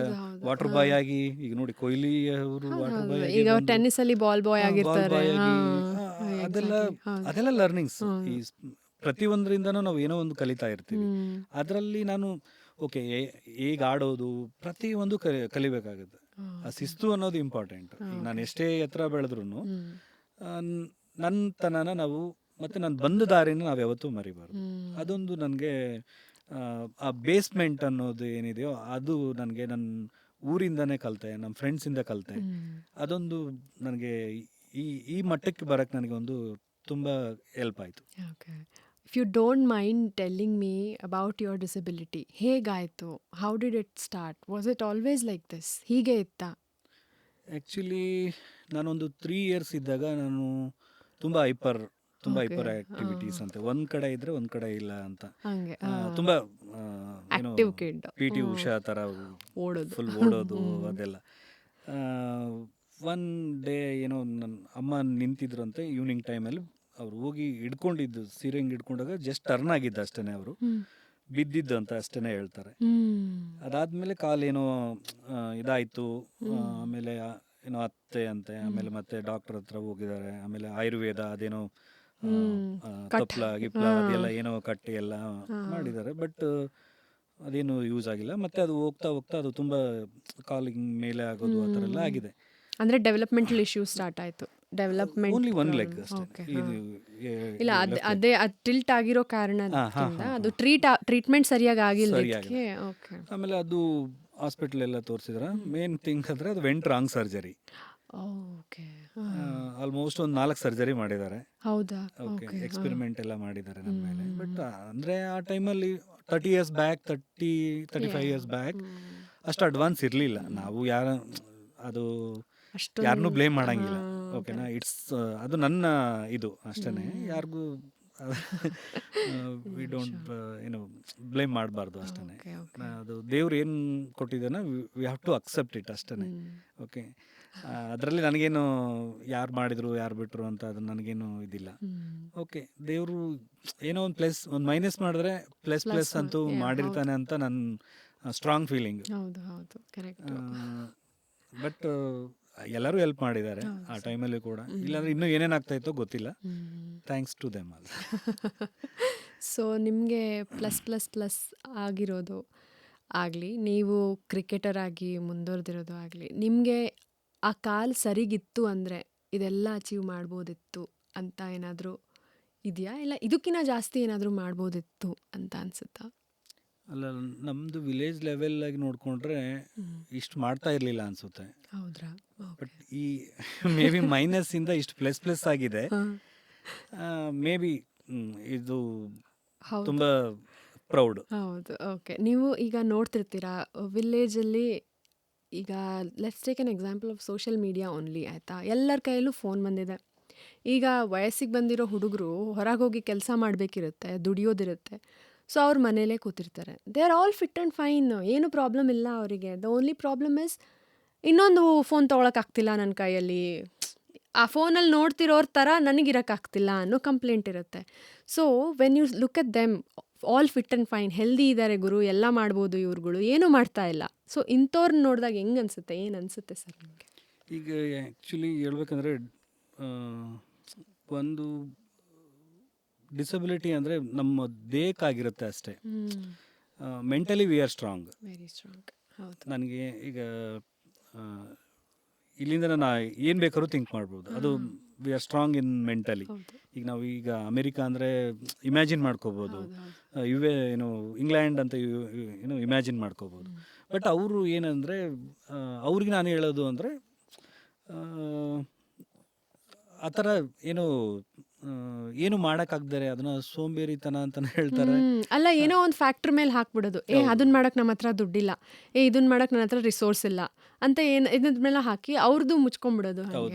ವಾಟರ್ ಬಾಯ್ ಆಗಿ, ಈಗ ನೋಡಿ ಕೊಹ್ಲಿ ಅವರು ವಾಟರ್ ಬಾಯ್ ಆಗಿ, ಈಗ ಟೆನ್ನಿಸ್ ಅಲ್ಲಿ ಬಾಲ್ ಬಾಯ್ ಆಗಿರ್ತಾರೆ. ಅದೆಲ್ಲ ಲರ್ನಿಂಗ್ಸ್. ಈ ಪ್ರತಿಯೊಂದರಿಂದನೂ ನಾವು ಏನೋ ಒಂದು ಕಲಿತಾ ಇರ್ತೀವಿ. ಅದರಲ್ಲಿ ನಾನು ಓಕೆ, ಹೇಗೆ ಆಡೋದು ಪ್ರತಿಯೊಂದು ಕಲಿಬೇಕಾಗುತ್ತೆ. ಆ ಶಿಸ್ತು ಅನ್ನೋದು ಇಂಪಾರ್ಟೆಂಟ್. ನಾನು ಎಷ್ಟೇ ಎತ್ತರ ಬೆಳೆದ್ರೂ ನನ್ನ ತನನ ನಾವು ಮತ್ತು ನಾನು ಬಂದ ದಾರಿನ ನಾವು ಯಾವತ್ತೂ ಮರಿಬಾರ್ದು. ಅದೊಂದು ನನಗೆ ಆ ಬೇಸ್ಮೆಂಟ್ ಅನ್ನೋದು ಏನಿದೆಯೋ ಅದು ನನಗೆ ನನ್ನ ಊರಿಂದನೇ ಕಲಿತೆ, ನಮ್ಮ ಫ್ರೆಂಡ್ಸಿಂದ ಕಲಿತೆ. ಅದೊಂದು ನನಗೆ ಈ ಮಟ್ಟಕ್ಕೆ ಬರೋಕ್ಕೆ ನನಗೆ ಒಂದು ತುಂಬ ಹೆಲ್ಪ್ ಆಯಿತು. If you don't mind telling me about your disability, ಹೇಗಾಯಿತು? How did it start? Was it always like this? ಹೀಗೆ ಇತ್ತಾ? ಆ್ಯಕ್ಚುಲಿ ನಾನೊಂದು 3 years ಇದ್ದಾಗ ನಾನು ತುಂಬ ಹೈಪರ್ ಆಕ್ಟಿವಿಟೀಸ್ ಅಂತ, ಒಂದ್ ಕಡೆ ಇದ್ರೆ ಒಂದ್ ಕಡೆ ಇಲ್ಲ ಅಂತ, ತುಂಬಾ ಏನೋ PT ಉಷಾ ತರ ಫುಲ್ ಓಡೋದು ಅದೆಲ್ಲ. ಒನ್ ಡೇ ಏನೋ ನನ್ನ ಅಮ್ಮ ನಿಂತಿದ್ರು ಅಂತ ಈವ್ನಿಂಗ್ ಟೈಮಲ್ಲಿ. ಅವ್ರು ಹೋಗಿ ಹಿಡ್ಕೊಂಡಿದ್ದು, ಸೀರೆ ಹಿಂಗೆ ಹಿಡ್ಕೊಂಡಾಗ ಜಸ್ಟ್ ಟರ್ನ್ ಆಗಿದ್ದು ಅಷ್ಟೇ, ಅವರು ಬಿದ್ದಿದ್ದು ಅಂತ ಅಷ್ಟೇ ಹೇಳ್ತಾರೆ. ಅದಾದ್ಮೇಲೆ ಕಾಲೇನೋ ಇದಾಯಿತು. ಆಮೇಲೆ ಏನೋ ಅತ್ತೆ ಅಂತೆ, ಆಮೇಲೆ ಮತ್ತೆ ಡಾಕ್ಟರ್ ಹತ್ರ ಹೋಗಿದ್ದಾರೆ. ಆಮೇಲೆ ಆಯುರ್ವೇದ ಅದೇನೋ ತಪ್ಲ ಗಿಪ್ಲ ಅದೆಲ್ಲ ಏನೋ ಕಟ್ಟಿ ಎಲ್ಲ ಮಾಡಿದ್ದಾರೆ. ಬಟ್ ಅದೇನು ಯೂಸ್ ಆಗಿಲ್ಲ. ಮತ್ತೆ ಅದು ಹೋಗ್ತಾ ಹೋಗ್ತಾ ಅದು ತುಂಬ ಕಾಲಿಂಗ್ ಮೇಲೆ ಆಗೋದು ಆ ಥರ ಎಲ್ಲ ಆಗಿದೆ. ಅಂದರೆ ಡೆವಲಪ್ಮೆಂಟಲ್ ಇಶ್ಯೂ ಸ್ಟಾರ್ಟ್ ಆಯಿತು. ಡೆವಲಪ್ಮೆಂಟ್ ಓನ್ಲಿ ಒನ್ ಲೆಗ್ ಅಷ್ಟೇ. ಇಲ್ಲ, ಅದೇ ಅದು ಟಿಲ್ಟ್ ಆಗಿರೋ ಕಾರಣದಿಂದ ಅದು ಟ್ರೀಟ್ಮೆಂಟ್ ಸರಿಯಾಗಿ ಆಗಿಲ್ಲದಕ್ಕೆ. ಆಮೇಲೆ ಅದು ಹಾಸ್ಪಿಟಲ್ ಎಲ್ಲ ತೋರಿಸಿದ್ರ. ಮೇನ್ ಥಿಂಗ್ ಅಂದರೆ ಅದು went wrong surgery. Okay. Almost ಒಂದು 4 ಸರ್ಜರಿ ಮಾಡಿದ್ದಾರೆ. ಹೌದಾ? Okay, okay. ಎಕ್ಸ್ಪೆರಿಮೆಂಟ್ ಎಲ್ಲ ಮಾಡಿದ್ದಾರೆ ನನ್ನ ಮೇಲೆ. ಬಟ್ ಅಂದರೆ ಆ ಟೈಮಲ್ಲಿ 30 ಇಯರ್ಸ್ ಬ್ಯಾಕ್, 35 ಇಯರ್ಸ್ ಬ್ಯಾಕ್ ಅಷ್ಟು ಅಡ್ವಾನ್ಸ್ ಇರಲಿಲ್ಲ. ನಾವು ಅದು ಅಷ್ಟೊಂದು ಯಾರನ್ನೂ ಬ್ಲೇಮ್ ಮಾಡಂಗಿಲ್ಲ. ಓಕೆನಾ, ಅದು ನನ್ನ ಇದು ಅಷ್ಟೇ. ಯಾರಿಗೂ ವಿ ಡೋಂಟ್ ಬ್ಲೇಮ್ ಮಾಡಬಾರ್ದು ಅಷ್ಟೇ. Okay, okay. ಅದು ದೇವ್ರು ಏನು ಕೊಟ್ಟಿದ್ದಾನೆ, we have to accept it ಅಷ್ಟೇ. ಓಕೆ, ಅದರಲ್ಲಿ ನನಗೇನು ಯಾರು ಮಾಡಿದ್ರು ಯಾರು ಬಿಟ್ಟರು ಅಂತ ಅದು ನನಗೇನು ಇದಿಲ್ಲ. ಓಕೆ, ದೇವರು ಏನೋ ಒಂದು ಮೈನಸ್ ಮಾಡಿದ್ರೆ ಪ್ಲಸ್ ಅಂತೂ ಮಾಡಿರ್ತಾನೆ ಅಂತ ನನ್ನ ಸ್ಟ್ರಾಂಗ್ ಫೀಲಿಂಗ್. ಹೌದು, ಹೌದು, ಕರೆಕ್ಟ್. ಬಟ್ ಎಲ್ಲರೂ ಹೆಲ್ಪ್ ಮಾಡಿದ್ದಾರೆ ಆ ಟೈಮಲ್ಲಿ ಕೂಡ. ಇಲ್ಲಾಂದ್ರೆ ಇನ್ನೂ ಏನೇನಾಗ್ತಾ ಇತ್ತೋ ಗೊತ್ತಿಲ್ಲ. Thanks to them all. So ನಿಮಗೆ ಪ್ಲಸ್ ಆಗಿರೋದು ಆಗಲಿ, ನೀವು ಕ್ರಿಕೆಟರ್ ಆಗಿ ಮುಂದುವರೆದಿರೋದು ಆಗಲಿ, ನಿಮಗೆ ಆ ಕಾಲು ಸರಿಗಿತ್ತು ಅಂದರೆ ಇದೆಲ್ಲ ಅಚೀವ್ ಮಾಡ್ಬೋದಿತ್ತು ಅಂತ ಏನಾದರೂ ಇದೆಯಾ? ಇಲ್ಲ ಇದಕ್ಕಿಂತ ಜಾಸ್ತಿ ಏನಾದರೂ ಮಾಡ್ಬೋದಿತ್ತು ಅಂತ ಅನಿಸುತ್ತಾ? ಅಲ್ಲ, ನಮ್ಮದು ವಿಲೇಜ್ ಲೆವೆಲ್ ಆಗಿ ನೋಡಿಕೊಂಡ್ರೆ ಇಷ್ಟು ಮಾಡ್ತಾ ಇರಲಿಲ್ಲ ಅನಿಸುತ್ತೆ. ಹೌದ್ರಾ? ಬಟ್ ಈ ಮೇ ಬಿ ಮೈನಸ್ಸಿಂದ ಇಷ್ಟು ಪ್ಲಸ್ ಆಗಿದೆ. ಮೇ ಬಿ ಇದು ಹೌದು, ತುಂಬ ಪ್ರೌಡ್. ಹೌದು. ಓಕೆ, ನೀವು ಈಗ ನೋಡ್ತಿರ್ತೀರಾ ವಿಲೇಜಲ್ಲಿ. ಈಗ let's take an example of social media only, ಆಯಿತಾ? ಎಲ್ಲರ ಕೈಯಲ್ಲೂ ಫೋನ್ ಬಂದಿದೆ. ಈಗ ವಯಸ್ಸಿಗೆ ಬಂದಿರೋ ಹುಡುಗರು ಹೊರಗೆ ಹೋಗಿ ಕೆಲಸ ಮಾಡಬೇಕಿರುತ್ತೆ, ದುಡಿಯೋದಿರುತ್ತೆ. ಸೊ ಅವ್ರ ಮನೇಲೇ ಕೂತಿರ್ತಾರೆ. They are all fit and fine, ಏನು ಪ್ರಾಬ್ಲಮ್ ಇಲ್ಲ ಅವರಿಗೆ. ದ ಓನ್ಲಿ ಪ್ರಾಬ್ಲಮ್ ಇಸ್ ಇನ್ನೊಂದು ಫೋನ್ ತೊಗೊಳಕ್ಕಾಗ್ತಿಲ್ಲ ನನ್ನ ಕೈಯಲ್ಲಿ, ಆ ಫೋನಲ್ಲಿ ನೋಡ್ತಿರೋರ ಥರ ನನಗಿರೋಕ್ಕಾಗ್ತಿಲ್ಲ ಅನ್ನೋ ಕಂಪ್ಲೇಂಟ್ ಇರುತ್ತೆ. So when you look at them, all fit and fine, healthy ಇದ್ದಾರೆ ಗುರು, ಎಲ್ಲ ಮಾಡ್ಬೋದು ಇವ್ರುಗಳು, ಏನೂ ಮಾಡ್ತಾ ಇಲ್ಲ. ಸೊ ಇಂಥವ್ರನ್ನ ನೋಡಿದಾಗ ಹೆಂಗೆ ಅನಿಸುತ್ತೆ, ಏನು ಅನಿಸುತ್ತೆ ಸರ್ ನಿಮಗೆ? ಈಗ ಆ್ಯಕ್ಚುಲಿ ಹೇಳ್ಬೇಕಂದ್ರೆ ಒಂದು ಡಿಸಬಿಲಿಟಿ ಅಂದರೆ ನಮ್ಮ ದೇಹಕ್ಕಾಗಿರುತ್ತೆ ಅಷ್ಟೇ. Mentally we are strong. Very strong. ಹೌದು. ನನಗೆ ಈಗ ಇಲ್ಲಿಂದ ನಾನು ಏನು ಬೇಕಾದ್ರೂ ಥಿಂಕ್ ಮಾಡ್ಬೋದು. ಅದು we are strong in mentally. ಹೌದು. ಈಗ ಅಮೇರಿಕಾ ಅಂದರೆ ಇಮ್ಯಾಜಿನ್ ಮಾಡ್ಕೋಬೋದು, ಇಂಗ್ಲೆಂಡ್ ಅಂತ ಇಮ್ಯಾಜಿನ್ ಮಾಡ್ಕೋಬೋದು. ಬಟ್ ಅವರು ಏನಂದರೆ ಅವ್ರಿಗೆ ನಾನು ಹೇಳೋದು ಅಂದರೆ ಆ ಥರ ಏನು ಮಾಡೋಕ್ಕಾಗ್ದರೆ ಅದನ್ನು ಸೋಂಬೇರಿತನ ಅಂತಲೇ ಹೇಳ್ತಾರೆ. ಅಲ್ಲ, ಏನೋ ಒಂದು ಫ್ಯಾಕ್ಟ್ರಿ ಮೇಲೆ ಹಾಕ್ಬಿಡೋದು, ಅದನ್ನ ಮಾಡಕ್ಕೆ ನಮ್ಮ ಹತ್ರ ದುಡ್ಡಿಲ್ಲ, ಇದನ್ನ ಮಾಡಕ್ಕೆ ನನ್ನ ಹತ್ರ ರಿಸೋರ್ಸ್ ಇಲ್ಲ ಅಂತ ಇದ್ರ ಮೇಲೆ ಹಾಕಿ ಅವ್ರದ್ದು ಮುಚ್ಕೊಂಡ್ಬಿಡೋದು.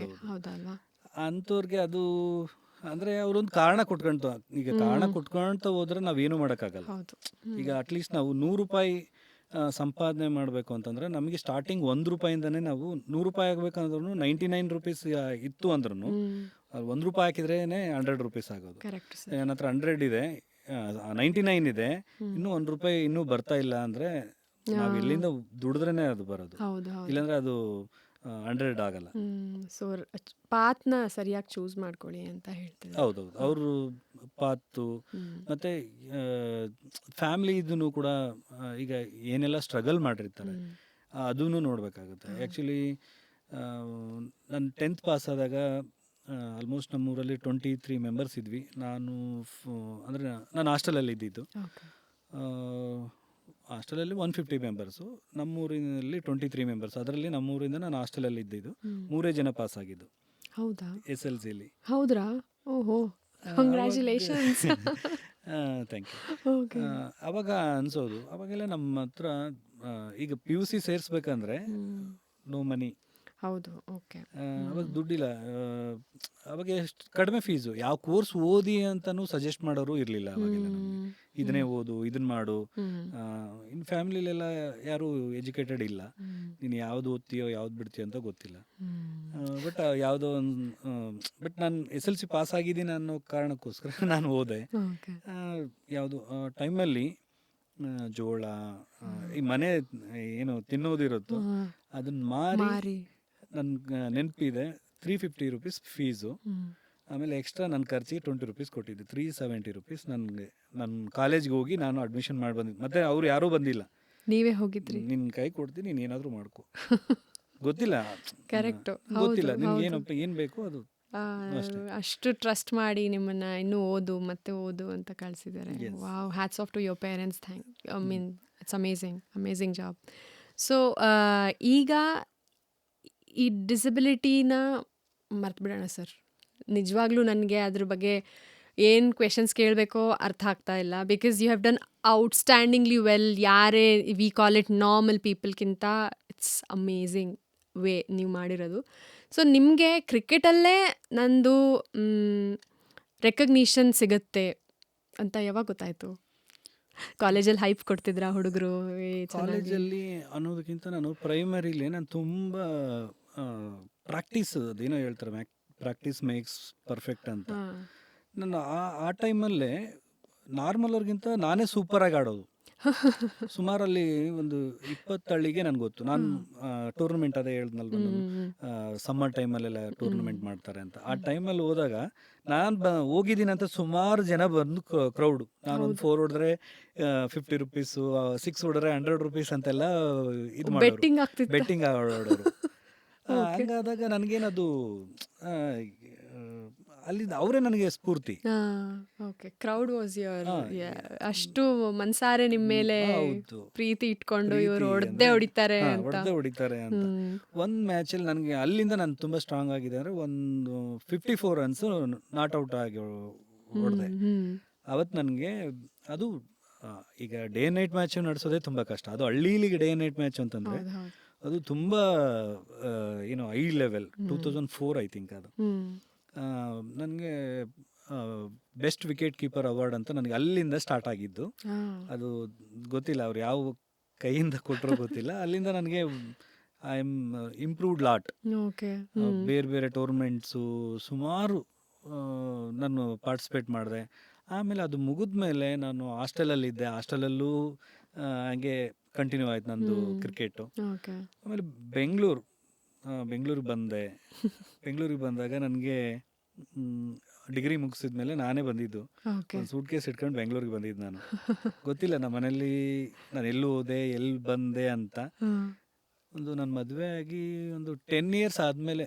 ಹೌದಲ್ವಾ? ಅಂಥವ್ರಿಗೆ ಅದು ಅಂದರೆ ಅವರೊಂದು ಕಾರಣ ಕೊಟ್ಕೊಳ್ತಾ, ಈಗ ಕಾರಣ ಕೊಟ್ಕೊಳ್ತಾ ಹೋದ್ರೆ ನಾವೇನು ಮಾಡೋಕ್ಕಾಗಲ್ಲ. ಹೌದು. ಈಗ ಅಟ್ಲೀಸ್ಟ್ ನಾವು 100 ರೂಪಾಯಿ ಸಂಪಾದನೆ ಮಾಡಬೇಕು ಅಂತಂದರೆ ನಮಗೆ ಸ್ಟಾರ್ಟಿಂಗ್ 1 ರೂಪಾಯಿಂದನೇ ನಾವು 100 ರೂಪಾಯಿ ಆಗಬೇಕಂದ್ರೂ 99 ರುಪೀಸ್ ಇತ್ತು ಅಂದ್ರೂ ₹1 ಹಾಕಿದ್ರೇ 100 ರೂಪೀಸ್ ಆಗೋದು. ಕರೆಕ್ಟ್. ನನ್ನ ಹತ್ರ 100 ಇದೆ, 99 ಇದೆ, ಇನ್ನೂ ₹1 ಇನ್ನೂ ಬರ್ತಾ ಇಲ್ಲ ಅಂದರೆ ನಾವು ಎಲ್ಲಿಂದ ದುಡಿದ್ರೇ ಅದು ಬರೋದು. ಹೌದು, ಹೌದು. ಇಲ್ಲಾಂದರೆ ಅದು 100 ಆಗಲ್ಲ. ಸೊ ಪಾತ್ನ ಸರಿಯಾಗಿ ಚೂಸ್ ಮಾಡ್ಕೊಳ್ಳಿ ಅಂತ ಹೇಳ್ತೀನಿ. ಹೌದೌದು, ಅವರು ಪಾತು ಮತ್ತು ಫ್ಯಾಮಿಲಿ ಇದನ್ನು ಕೂಡ ಈಗ ಏನೆಲ್ಲ ಸ್ಟ್ರಗಲ್ ಮಾಡಿರ್ತಾರೆ ಅದೂ ನೋಡಬೇಕಾಗುತ್ತೆ. ಆ್ಯಕ್ಚುಲಿ ನಾನು 10th ಪಾಸ್ ಆದಾಗ ಆಲ್ಮೋಸ್ಟ್ ನಮ್ಮೂರಲ್ಲಿ 23 ಮೆಂಬರ್ಸ್ ಇದ್ವಿ. ನಾನು ಹಾಸ್ಟೆಲಲ್ಲಿ ಇದ್ದಿದ್ದು. ಹಾಸ್ಟೆಲಲ್ಲಿ 150 ಮೆಂಬರ್ಸು, ನಮ್ಮೂರಿನಲ್ಲಿ 23 ಮೆಂಬರ್ಸ್. ಅದರಲ್ಲಿ ನಮ್ಮೂರಿಂದ ನಾನು ಹಾಸ್ಟೆಲಲ್ಲಿ ಇದ್ದಿದ್ದು 3 ಜನ ಪಾಸ್ ಆಗಿದ್ದು. ಹೌದಾ? SLCಲಿ. ಹೌದ್ರಾ? ಓಹೋ, ಕಂಗ್ರ್ಯಾಚುಲೇಷನ್ಸ್. Thank you. ಅವಾಗ ಅನಿಸೋದು, ಅವಾಗೆಲ್ಲ ನಮ್ಮ ಹತ್ರ ಈಗ PUC ಸೇರಿಸ್ಬೇಕಂದ್ರೆ ನೋ ಮನಿ. ಹೌದು. ಓಕೆ. ಅವಾಗ ದುಡ್ಡಿಲ್ಲ. ಅವಾಗ ಎಷ್ಟು ಕಡಿಮೆ ಫೀಸು, ಯಾವ ಕೋರ್ಸ್ ಓದಿ ಅಂತಲೂ ಸಜೆಸ್ಟ್ ಮಾಡೋರು ಇರಲಿಲ್ಲ ಅವಾಗೆಲ್ಲ ನಮಗೆ. ಇದನ್ನೇ ಓದು, ಇದನ್ನ ಮಾಡು. ಇನ್ನು ಫ್ಯಾಮಿಲಿಲೆಲ್ಲ ಯಾರೂ ಎಜುಕೇಟೆಡ್ ಇಲ್ಲ. ನೀನು ಯಾವುದು ಓದ್ತೀಯೋ ಯಾವ್ದು ಬಿಡ್ತೀಯೋ ಅಂತ ಗೊತ್ತಿಲ್ಲ. ಬಟ್ ನಾನು SLC ಪಾಸ್ ಆಗಿದ್ದೀನಿ ಅನ್ನೋ ಕಾರಣಕ್ಕೋಸ್ಕರ ನಾನು ಓದೆ. ಯಾವುದು ಟೈಮಲ್ಲಿ ಜೋಳ, ಈ ಮನೆ ಏನು ತಿನ್ನೋದಿರುತ್ತೋ ಅದನ್ನ ಮಾರಿ ನನ್ಗೆ ನೆನಪಿದೆ 350 ರೂಪೀಸ್ ಫೀಸು. ಆಮೇಲೆ ಎಕ್ಸ್ಟ್ರಾ ನನ್ನ ಖರ್ಚಿಗೆ 20 ರೂಪೀಸ್ ಕೊಟ್ಟಿದ್ದೆ. 370 ರೂಪೀಸ್ ನನಗೆ ನನ್ನ ಕಾಲೇಜ್ಗೆ ಹೋಗಿ ನಾನು ಅಡ್ಮಿಷನ್ ಮಾಡಿ ಬಂದಿದ್ದೆ. ಮತ್ತೆ ಅವ್ರು ಯಾರೂ ಬಂದಿಲ್ಲ, ನೀವೇ ಹೋಗಿದ್ರಿ. ನಿನ್ನ ಕೈ ಕೊಡ್ತೀನಿ, ನೀನು ಏನಾದರೂ ಮಾಡ್ಕೊ. ಗೊತ್ತಿಲ್ಲ, ಕರೆಕ್ಟು, ಗೊತ್ತಿಲ್ಲ ನಿನ್ಗೆ ಏನು ಬೇಕು ಅದು. ಅಷ್ಟು ಟ್ರಸ್ಟ್ ಮಾಡಿ ನಿಮ್ಮನ್ನ ಇನ್ನೂ ಓದು ಅಂತ ಕಳಿಸಿದ್ದಾರೆ. Wow, hats off to your parents. It's amazing job. So ಈಗ ಈ ಡಿಸಬಿಲಿಟಿನ ಮರ್ತ್ಬಿಡೋಣ ಸರ್. ನಿಜವಾಗ್ಲೂ ನನಗೆ ಅದ್ರ ಬಗ್ಗೆ ಏನು ಕ್ವೆಶನ್ಸ್ ಕೇಳಬೇಕೋ ಅರ್ಥ ಆಗ್ತಾ ಇಲ್ಲ. Because you have done outstandingly well. ಯಾರೇ ವಿ ಕಾಲ್ ಇಟ್ ನಾರ್ಮಲ್ ಪೀಪಲ್ಗಿಂತ ಇಟ್ಸ್ ಅಮೇಝಿಂಗ್ ವೇ ನೀವು ಮಾಡಿರೋದು. ಸೊ ನಿಮಗೆ ಕ್ರಿಕೆಟಲ್ಲೇ ನಂದು ರೆಕಗ್ನಿಷನ್ ಸಿಗುತ್ತೆ ಅಂತ ಯಾವಾಗ ಗೊತ್ತಾಯಿತು? ಕಾಲೇಜಲ್ಲಿ ಹೈಪ್ ಕೊಡ್ತಿದ್ರಾ ಹುಡುಗರು? ಕಾಲೇಜಲ್ಲಿ ಅನ್ನೋದಕ್ಕಿಂತ ನಾನು ಪ್ರೈಮರಿಲಿ ನಾನು ತುಂಬ ಪ್ರಾಕ್ಟೀಸ್, ಅದೇನೋ ಹೇಳ್ತಾರೆ ಪ್ರಾಕ್ಟೀಸ್ ಮೇಕ್ಸ್ ಪರ್ಫೆಕ್ಟ್ ಅಂತ. ನಾನು ಆ ಟೈಮಲ್ಲೇ ನಾರ್ಮಲ್ ಅವ್ರಿಗಿಂತ ನಾನೇ ಸೂಪರಾಗಿ ಆಡೋದು. ಸುಮಾರಲ್ಲಿ ಒಂದು 20 ಹಳ್ಳಿಗೆ ನನಗೆ ಗೊತ್ತು. ನಾನು ಟೂರ್ನಮೆಂಟ್ ಅದೇ ಹೇಳ್ದನಲ್ವ, ಸಮ್ಮರ್ ಟೈಮಲ್ಲೆಲ್ಲ ಟೂರ್ನಮೆಂಟ್ ಮಾಡ್ತಾರೆ ಅಂತ. ಆ ಟೈಮಲ್ಲಿ ಹೋದಾಗ ನಾನು ಹೋಗಿದ್ದೀನಿ ಅಂತ ಸುಮಾರು ಜನ ಬಂದು ಕ್ರೌಡು. ನಾನೊಂದು 4 ಹೊಡೆದ್ರೆ 50 ರುಪೀಸು, 6 ಹೊಡೆದ್ರೆ 100 ರುಪೀಸ್ ಅಂತೆಲ್ಲ ಇದು ಮಾಡೋರು, ಬೆಟ್ಟಿಂಗ್ ಆಡೋರು. ಹಂಗಾದಾಗ ನನಗೇನದು ಅಲ್ಲಿ ಅವರೇ ನನಗೆ ಸ್ಫೂರ್ತಿ. ಓಕೆ, ಕ್ರೌಡ್ ವಾಸ್ ಯುವರ್, ಅಷ್ಟು ಮನ್ಸಾರೆ ನಿಮ್ಮ ಮೇಲೆ ಪ್ರೀತಿ ಇಟ್ಕೊಂಡು ಇವರು ಹೊಡಿತಾರೆ ಅಂತ. ಒಂದು ಮ್ಯಾಚಲ್ಲಿ ನನಗೆ ಅಲ್ಲಿಂದ ನಾನು ತುಂಬ ಸ್ಟ್ರಾಂಗ್ ಆಗಿದೆ ಅಂದರೆ ಒಂದು 54 ರನ್ಸು ನಾಟ್ ಔಟ್ ಆಗಿ ಹೊಡೆದೆ. ಅವತ್ತು ನನಗೆ ಅದು ಈಗ ಡೇ ನೈಟ್ ಮ್ಯಾಚ್ ನಡೆಸೋದೇ ತುಂಬ ಕಷ್ಟ. ಅದು ಹಳ್ಳಿಲಿಗೆ ಡೇ ನೈಟ್ ಮ್ಯಾಚ್ ಅಂತಂದರೆ ಅದು ತುಂಬ ಏನೋ ಹೈ ಲೆವೆಲ್. 2004 ಐ ಥಿಂಕ್ ಅದು. ನನಗೆ ಬೆಸ್ಟ್ ವಿಕೆಟ್ ಕೀಪರ್ ಅವಾರ್ಡ್ ಅಂತ ನನಗೆ ಅಲ್ಲಿಂದ ಸ್ಟಾರ್ಟ್ ಆಗಿದ್ದು. ಅದು ಗೊತ್ತಿಲ್ಲ ಅವ್ರು ಯಾವ ಕೈಯಿಂದ ಕೊಟ್ಟರೋ ಗೊತ್ತಿಲ್ಲ. ಅಲ್ಲಿಂದ ನನಗೆ ಐ ಆಮ್ ಇಂಪ್ರೂವ್ಡ್ ಲಾಟ್. ಬೇರೆ ಬೇರೆ ಟೂರ್ನಮೆಂಟ್ಸು ಸುಮಾರು ನಾನು ಪಾರ್ಟಿಸಿಪೇಟ್ ಮಾಡಿದೆ. ಆಮೇಲೆ ಅದು ಮುಗಿದ ಮೇಲೆ ನಾನು ಹಾಸ್ಟೆಲಲ್ಲಿದ್ದೆ. ಹಾಸ್ಟೆಲಲ್ಲೂ ಹಾಗೆ ಕಂಟಿನ್ಯೂ ಆಯ್ತು ನಂದು ಕ್ರಿಕೆಟು. ಆಮೇಲೆ ಬೆಂಗಳೂರಿಗೆ ಬಂದೆ. ಬೆಂಗಳೂರಿಗೆ ಬಂದಾಗ ನನಗೆ ಡಿಗ್ರಿ ಮುಗಿಸಿದ್ಮೇಲೆ ನಾನೇ ಬಂದಿದ್ದು. ಒಂದು ಸೂಟ್ ಕೇಸ್ ಇಟ್ಕೊಂಡು ಬೆಂಗಳೂರಿಗೆ ಬಂದಿದ್ದು ನಾನು. ಗೊತ್ತಿಲ್ಲ ನಮ್ಮ ಮನೇಲಿ ನಾನು ಎಲ್ಲಿ ಹೋದೆ ಎಲ್ಲಿ ಬಂದೆ ಅಂತ. ಒಂದು ನನ್ನ ಮದುವೆ ಆಗಿ ಒಂದು 10 ಇಯರ್ಸ್ ಆದಮೇಲೆ,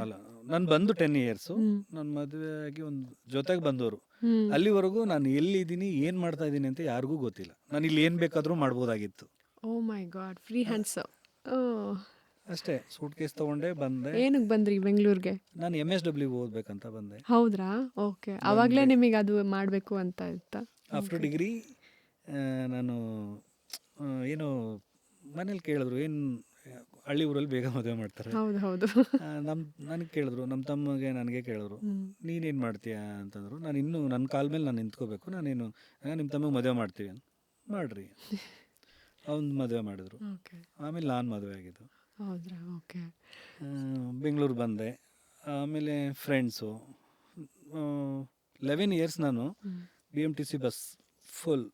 ಅಲ್ಲ ನಾನು ಬಂದು 10 ಇಯರ್ಸು, ನನ್ನ ಮದುವೆ ಆಗಿ ಒಂದು ಜೊತೆಗೆ ಬಂದವರು. ಅಲ್ಲಿವರೆಗೂ ನಾನು ಎಲ್ಲಿದ್ದೀನಿ ಏನು ಮಾಡ್ತಾ ಇದ್ದೀನಿ ಅಂತ ಯಾರಿಗೂ ಗೊತ್ತಿಲ್ಲ. ನಾನು ಇಲ್ಲಿ ಏನು ಬೇಕಾದರೂ ಮಾಡ್ಬೋದಾಗಿತ್ತು. ಓ ಮೈ ಗಾಡ್, ಫ್ರೀ ಹ್ಯಾಂಡ್ಸ್. ಅಷ್ಟೇ, ಸೂಟ್ ಕೇಸ್ ತೊಗೊಂಡೆ ಬಂದೆ. ಏನಕ್ಕೆ ಬಂದ್ರಿ ಬೆಂಗಳೂರಿಗೆ? ನಾನು MSW ಓದಬೇಕಂತ ಬಂದೆ. ಹೌದ್ರಾ? ಓಕೆ, ಅವಾಗಲೇ ನಿಮಗೆ ಅದು ಮಾಡಬೇಕು ಅಂತ ಇತ್ತಾ? ಆಫ್ಟರ್ ಡಿಗ್ರಿ ನಾನು ಏನು ಮನೇಲಿ ಕೇಳಿದ್ರು, ಏನು ಹಳ್ಳಿ ಊರಲ್ಲಿ ಬೇಗ ಮದುವೆ ಮಾಡ್ತಾರೆ. ಹೌದು. ನನಗೆ ಕೇಳಿದ್ರು, ನಮ್ಮ ತಮ್ಮಗೆ ನನಗೆ ಕೇಳಿದ್ರು, ನೀನೇನು ಮಾಡ್ತೀಯಾ ಅಂತಂದರು. ನಾನು ಇನ್ನೂ ನನ್ನ ಕಾಲ ಮೇಲೆ ನಾನು ನಿಂತ್ಕೋಬೇಕು, ನಾನೇನು ನಿಮ್ಮ ತಮ್ಮಗೆ ಮದುವೆ ಮಾಡ್ತೀವಿ ಅಂತ. ಮಾಡಿರಿ ಅವ್ನು ಮದುವೆ ಮಾಡಿದ್ರು. ಆಮೇಲೆ ನಾನು ಮದುವೆ ಆಗಿದ್ದು. ಹೌದ್ರಾ? ಓಕೆ. ಬೆಂಗಳೂರು ಬಂದೆ. ಆಮೇಲೆ ಫ್ರೆಂಡ್ಸು 11 ಇಯರ್ಸ್ ನಾನು BMTC ಬಸ್ ಫುಲ್.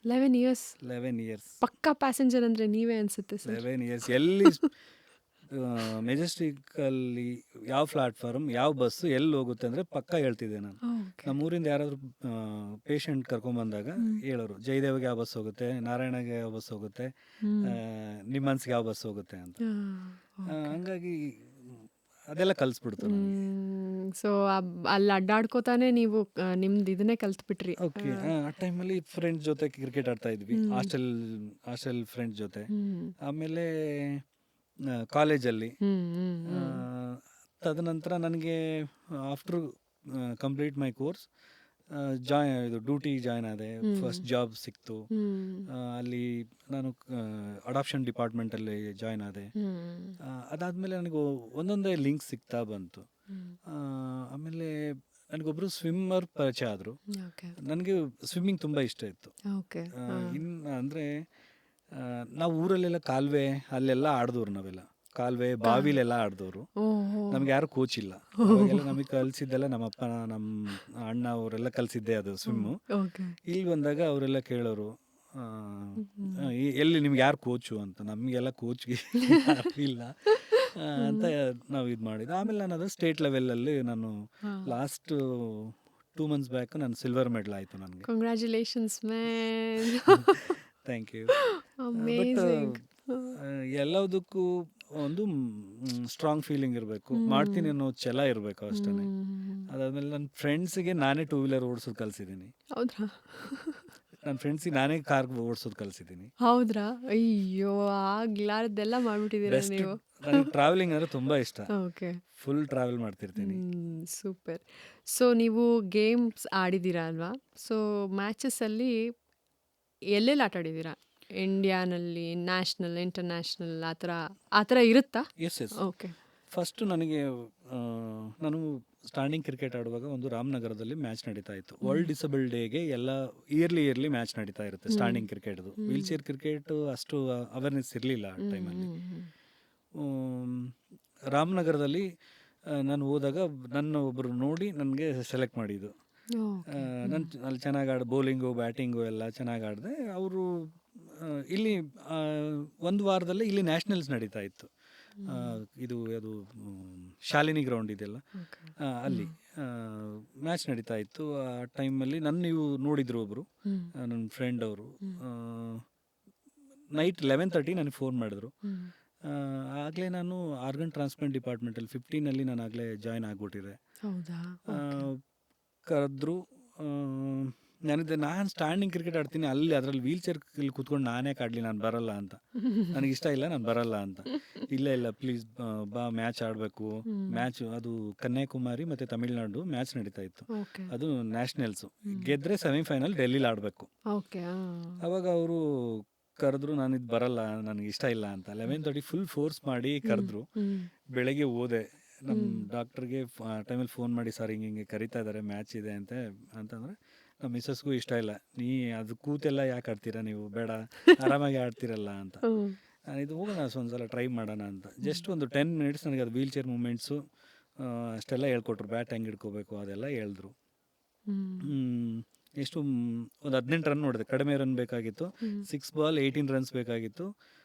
11 ಇಯರ್ಸ್ ಪಕ್ಕಾ ಪ್ಯಾಸೆಂಜರ್ ಅಂದರೆ ನೀವೇ ಅನಿಸುತ್ತೆ ಸರ್. 11 ಇಯರ್ಸ್ ಎಲ್ಲಿ ಮೆಜೆಸ್ಟಿಕಲ್ಲಿ ಯಾವ ಪ್ಲಾಟ್ಫಾರ್ಮ್ ಯಾವ ಬಸ್ಸು ಎಲ್ಲಿ ಹೋಗುತ್ತೆ ಅಂದರೆ ಪಕ್ಕ ಹೇಳ್ತಿದ್ದೆ ನಾನು. ನಮ್ಮೂರಿಂದ ಯಾರಾದರೂ ಪೇಷಂಟ್ ಕರ್ಕೊಂಬಂದಾಗ ಹೇಳೋರು, ಜಯದೇವ್ಗೆ ಯಾವ ಬಸ್ ಹೋಗುತ್ತೆ, ನಾರಾಯಣಗೆ ಯಾವ ಬಸ್ ಹೋಗುತ್ತೆ, ನಿಮ್ಮನ್ಸ್ಗೆ ಯಾವ ಬಸ್ ಹೋಗುತ್ತೆ ಅಂತ. ಹಂಗಾಗಿ ಅದೆಲ್ಲ ಕಲಿಸ್ಬಿಡ್ತು. ಸೊ ಅಲ್ಲಿ ಅಡ್ಡಾಡ್ಕೋತಾನೆ ನೀವು ನಿಮ್ದು ಇದನ್ನೇ ಕಲ್ತ್ಬಿಟ್ರಿ. ಓಕೆ. ಆ ಟೈಮಲ್ಲಿ ಫ್ರೆಂಡ್ಸ್ ಜೊತೆ ಕ್ರಿಕೆಟ್ ಆಡ್ತಾ ಇದ್ವಿ, ಹಾಸ್ಟೆಲ್ ಫ್ರೆಂಡ್ಸ್ ಜೊತೆ. ಆಮೇಲೆ ಕಾಲೇಜಲ್ಲಿ ತದನಂತರ ನನಗೆ ಆಫ್ಟರ್ ಕಂಪ್ಲೀಟ್ ಮೈ ಕೋರ್ಸ್ ಇದು ಡ್ಯೂಟಿಗೆ ಜಾಯ್ನ್ ಆದೆ. ಫಸ್ಟ್ ಜಾಬ್ ಸಿಕ್ತು. ಅಲ್ಲಿ ನಾನು ಅಡಾಪ್ಷನ್ ಡಿಪಾರ್ಟ್ಮೆಂಟಲ್ಲಿ ಜಾಯ್ನ್ ಆದೆ. ಅದಾದಮೇಲೆ ನನಗೆ ಒಂದೊಂದೇ ಲಿಂಕ್ ಸಿಗ್ತಾ ಬಂತು. ಆಮೇಲೆ ನನಗೊಬ್ಬರು ಸ್ವಿಮ್ಮರ್ ಪರಿಚಯ ಆದರು. ನನಗೆ ಸ್ವಿಮ್ಮಿಂಗ್ ತುಂಬ ಇಷ್ಟ ಇತ್ತು. ಇನ್ನು ಅಂದರೆ ನಾವು ಊರಲ್ಲೆಲ್ಲ ಕಾಲುವೆ ಅಲ್ಲೆಲ್ಲ ಆಡಿದವ್ರು, ನಾವೆಲ್ಲ ಕಾಲುವೆ ಬಾವಿಲೆಲ್ಲ ಆಡಿದವರು. ನಮ್ಗೆ ಯಾರು ಕೋಚ್ ಇಲ್ಲ. ಅವಾಗೆಲ್ಲ ನಮಗೆ ಕಲಿಸಿದ್ದೆಲ್ಲ ನಮ್ಮಪ್ಪ ನಮ್ಮ ಅಣ್ಣ ಅವರೆಲ್ಲ ಕಲಿಸಿದ್ದೆ ಅದು ಸ್ವಿಮ್ಮು. ಇಲ್ಲಿ ಬಂದಾಗ ಅವರೆಲ್ಲ ಕೇಳೋರು, ಎಲ್ಲಿ ನಿಮ್ಗೆ ಯಾರು ಕೋಚು ಅಂತ. ನಮಗೆಲ್ಲ ಕೋಚ್ಗೆ ಇಲ್ಲ ಅಂತ ನಾವು ಇದು ಮಾಡಿದ್ದು. ಆಮೇಲೆ ನಾನು ಅದು ಸ್ಟೇಟ್ ಲೆವೆಲಲ್ಲಿ ನಾನು ಲಾಸ್ಟ್ 2 months ಬ್ಯಾಕ್ ನಾನು ಸಿಲ್ವರ್ ಮೆಡಲ್ ಆಯಿತು ನನಗೆ. Congratulations man. Thank you. But ಎಲ್ಲದಕ್ಕೂ ಒಂದು ಸ್ಟ್ರಾಂಗ್ ಫೀಲಿಂಗ್ ಇರಬೇಕು, ಮಾಡ್ತೀನಿ ಅನ್ನೋ ಛಲ ಇರಬೇಕು ಅಷ್ಟೇ. ಅದಾದಮೇಲೆ ನನ್ನ ಫ್ರೆಂಡ್ಸಿಗೆ ನಾನೇ 2 ವೀಲರ್ ಓಡಿಸೋದು ಕಲಿಸಿದ್ದೀನಿ. ಹೌದಾ? ನನ್ನ ಫ್ರೆಂಡ್ಸಿಗೆ ನಾನೇ ಕಾರ್ ಓಡಿಸೋದು ಕಲಿಸಿದ್ದೀನಿ. ಹೌದ್ರಾ? ಅಯ್ಯೋ! ಆಗ್ಲಾರ್ದೆಲ್ಲ ಮಾಡ್ಬಿಟ್ಟಿದ್ದೀರಾ ಬೆಸ್ಟ್. ನೀವು. ನನಗೆ ಟ್ರಾವೆಲಿಂಗ್ ಅಂದರೆ ತುಂಬ ಇಷ್ಟ. ಓಕೆ. ಫುಲ್ ಟ್ರಾವೆಲ್ ಮಾಡ್ತಿರ್ತೀನಿ. ಸೂಪರ್. ಸೊ ನೀವು ಗೇಮ್ಸ್ ಆಡಿದ್ದೀರಾ ಅಲ್ವಾ? ಸೊ ಮ್ಯಾಚಸ್ಸಲ್ಲಿ ಎಲ್ಲೆಲ್ಲಿ ಆಟ ಆಡಿದ್ದೀರಾ? ಇಂಡಿಯಾನಲ್ಲಿ, ನ್ಯಾಷನಲ್, ಇಂಟರ್ನ್ಯಾಷನಲ್ ಆ ಥರ ಇರುತ್ತಾ? S S. ಓಕೆ. ಫಸ್ಟು ನನಗೆ ನಾನು ಸ್ಟ್ಯಾಂಡಿಂಗ್ ಕ್ರಿಕೆಟ್ ಆಡುವಾಗ ಒಂದು ರಾಮನಗರದಲ್ಲಿ ಮ್ಯಾಚ್ ನಡೀತಾ ಇತ್ತು. ವರ್ಲ್ಡ್ ಡಿಸಬಲ್ ಡೇಗೆ ಎಲ್ಲ ಇಯರ್ಲಿ ಮ್ಯಾಚ್ ನಡೀತಾ ಇರುತ್ತೆ ಸ್ಟ್ಯಾಂಡಿಂಗ್ ಕ್ರಿಕೆಟ್ದು. ವೀಲ್ ಚೇರ್ ಕ್ರಿಕೆಟ್ ಅಷ್ಟು ಅವೇರ್ನೆಸ್ ಇರಲಿಲ್ಲ ಆ ಟೈಮಲ್ಲಿ. ರಾಮನಗರದಲ್ಲಿ ನಾನು ಹೋದಾಗ ನನ್ನ ಒಬ್ಬರು ನೋಡಿ ನನಗೆ ಸೆಲೆಕ್ಟ್ ಮಾಡಿದ್ದು. ನಾನು ಅಲ್ಲಿ ಚೆನ್ನಾಗಿ ಬೌಲಿಂಗು ಬ್ಯಾಟಿಂಗು ಎಲ್ಲ ಚೆನ್ನಾಗಿ ಆಡಿದೆ. ಅವರು ಇಲ್ಲಿ ಒಂದು ವಾರದಲ್ಲೇ ಇಲ್ಲಿ ನ್ಯಾಷನಲ್ಸ್ ನಡೀತಾ ಇತ್ತು. ಇದು ಅದು ಶಾಲಿನಿ ಗ್ರೌಂಡ್ ಇದೆಯಲ್ಲ, ಅಲ್ಲಿ ಮ್ಯಾಚ್ ನಡೀತಾ ಇತ್ತು. ಆ ಟೈಮಲ್ಲಿ ನೀವು ನೋಡಿದ್ರು ಒಬ್ಬರು ನನ್ನ ಫ್ರೆಂಡ್ ಅವರು. ನೈಟ್ 11:30 ನನಗೆ ಫೋನ್ ಮಾಡಿದ್ರು. ಆಗಲೇ ನಾನು ಆರ್ಗನ್ ಟ್ರಾನ್ಸ್ಪ್ಲಾಂಟ್ ಡಿಪಾರ್ಟ್ಮೆಂಟಲ್ಲಿ 15 ನಾನು ಆಗಲೇ ಜಾಯ್ನ್ ಆಗಿಬಿಟ್ಟಿದೆ. ಹೌದಾ? ಕರೆದ್ರು. ನಾನು ಸ್ಟ್ಯಾಂಡಿಂಗ್ ಕ್ರಿಕೆಟ್ ಆಡ್ತೀನಿ, ಅದರಲ್ಲಿ ವೀಲ್ ಚೇರ್ ಕೂತ್ಕೊಂಡು ನಾನೇ ಆಡಲಿ, ನಾನು ಬರಲ್ಲ ಅಂತ. ನನಗೆ ಇಷ್ಟ ಇಲ್ಲ, ನಾನು ಬರಲ್ಲ ಅಂತ. ಇಲ್ಲ ಪ್ಲೀಸ್ ಬಾ, ಮ್ಯಾಚ್ ಆಡಬೇಕು. ಮ್ಯಾಚ್ ಅದು ಕನ್ಯಾಕುಮಾರಿ ಮತ್ತು ತಮಿಳ್ನಾಡು ಮ್ಯಾಚ್ ನಡೀತಾ ಇತ್ತು. ಅದು ನ್ಯಾಷನಲ್ಸು. ಗೆದ್ದರೆ ಸೆಮಿಫೈನಲ್ ಡೆಲ್ಲಿಲಿ ಆಡಬೇಕು. ಅವಾಗ ಅವರು ಕರೆದ್ರು. ನಾನಿದು ಬರಲ್ಲ, ನನಗೆ ಇಷ್ಟ ಇಲ್ಲ ಅಂತ. 11:30 ಫುಲ್ ಫೋರ್ಸ್ ಮಾಡಿ ಕರೆದ್ರು. ಬೆಳಗ್ಗೆ ಹೋದೆ. ನಮ್ಮ ಡಾಕ್ಟ್ರಿಗೆ ಟೈಮಲ್ಲಿ ಫೋನ್ ಮಾಡಿ, ಸರ್ ಹಿಂಗೆ ಕರಿತಾ ಇದ್ದಾರೆ, ಮ್ಯಾಚ್ ಇದೆ ಅಂತಂದರೆ ನಮ್ಮ ಮಿಸ್ಸಸ್ಗೂ ಇಷ್ಟ ಇಲ್ಲ. ಅದು ಕೂತೆಲ್ಲ ಯಾಕೆ ಆಡ್ತೀರಾ ನೀವು, ಬೇಡ ಆರಾಮಾಗಿ ಆಡ್ತಿರಲ್ಲ ಅಂತ. ಇದು ಹೋಗೋಣ ಒಂದ್ಸಲ ಟ್ರೈ ಮಾಡೋಣ ಅಂತ. ಜಸ್ಟ್ ಒಂದು 10 ಮಿನಿಟ್ಸ್ ನನಗೆ ಅದು ವೀಲ್ ಚೇರ್ ಮೂಮೆಂಟ್ಸು ಅಷ್ಟೆಲ್ಲ ಹೇಳ್ಕೊಟ್ರು. ಬ್ಯಾಟ್ ಹೆಂಗೆ ಹಿಡ್ಕೋಬೇಕು ಅದೆಲ್ಲ ಹೇಳಿದ್ರು. ಎಷ್ಟು ಒಂದು 18 ರನ್ ಹೊಡೆದೆ. ಕಡಿಮೆ ರನ್ ಬೇಕಾಗಿತ್ತು. 6 ಬಾಲ್ 18 ರನ್ಸ್ ಬೇಕಾಗಿತ್ತು.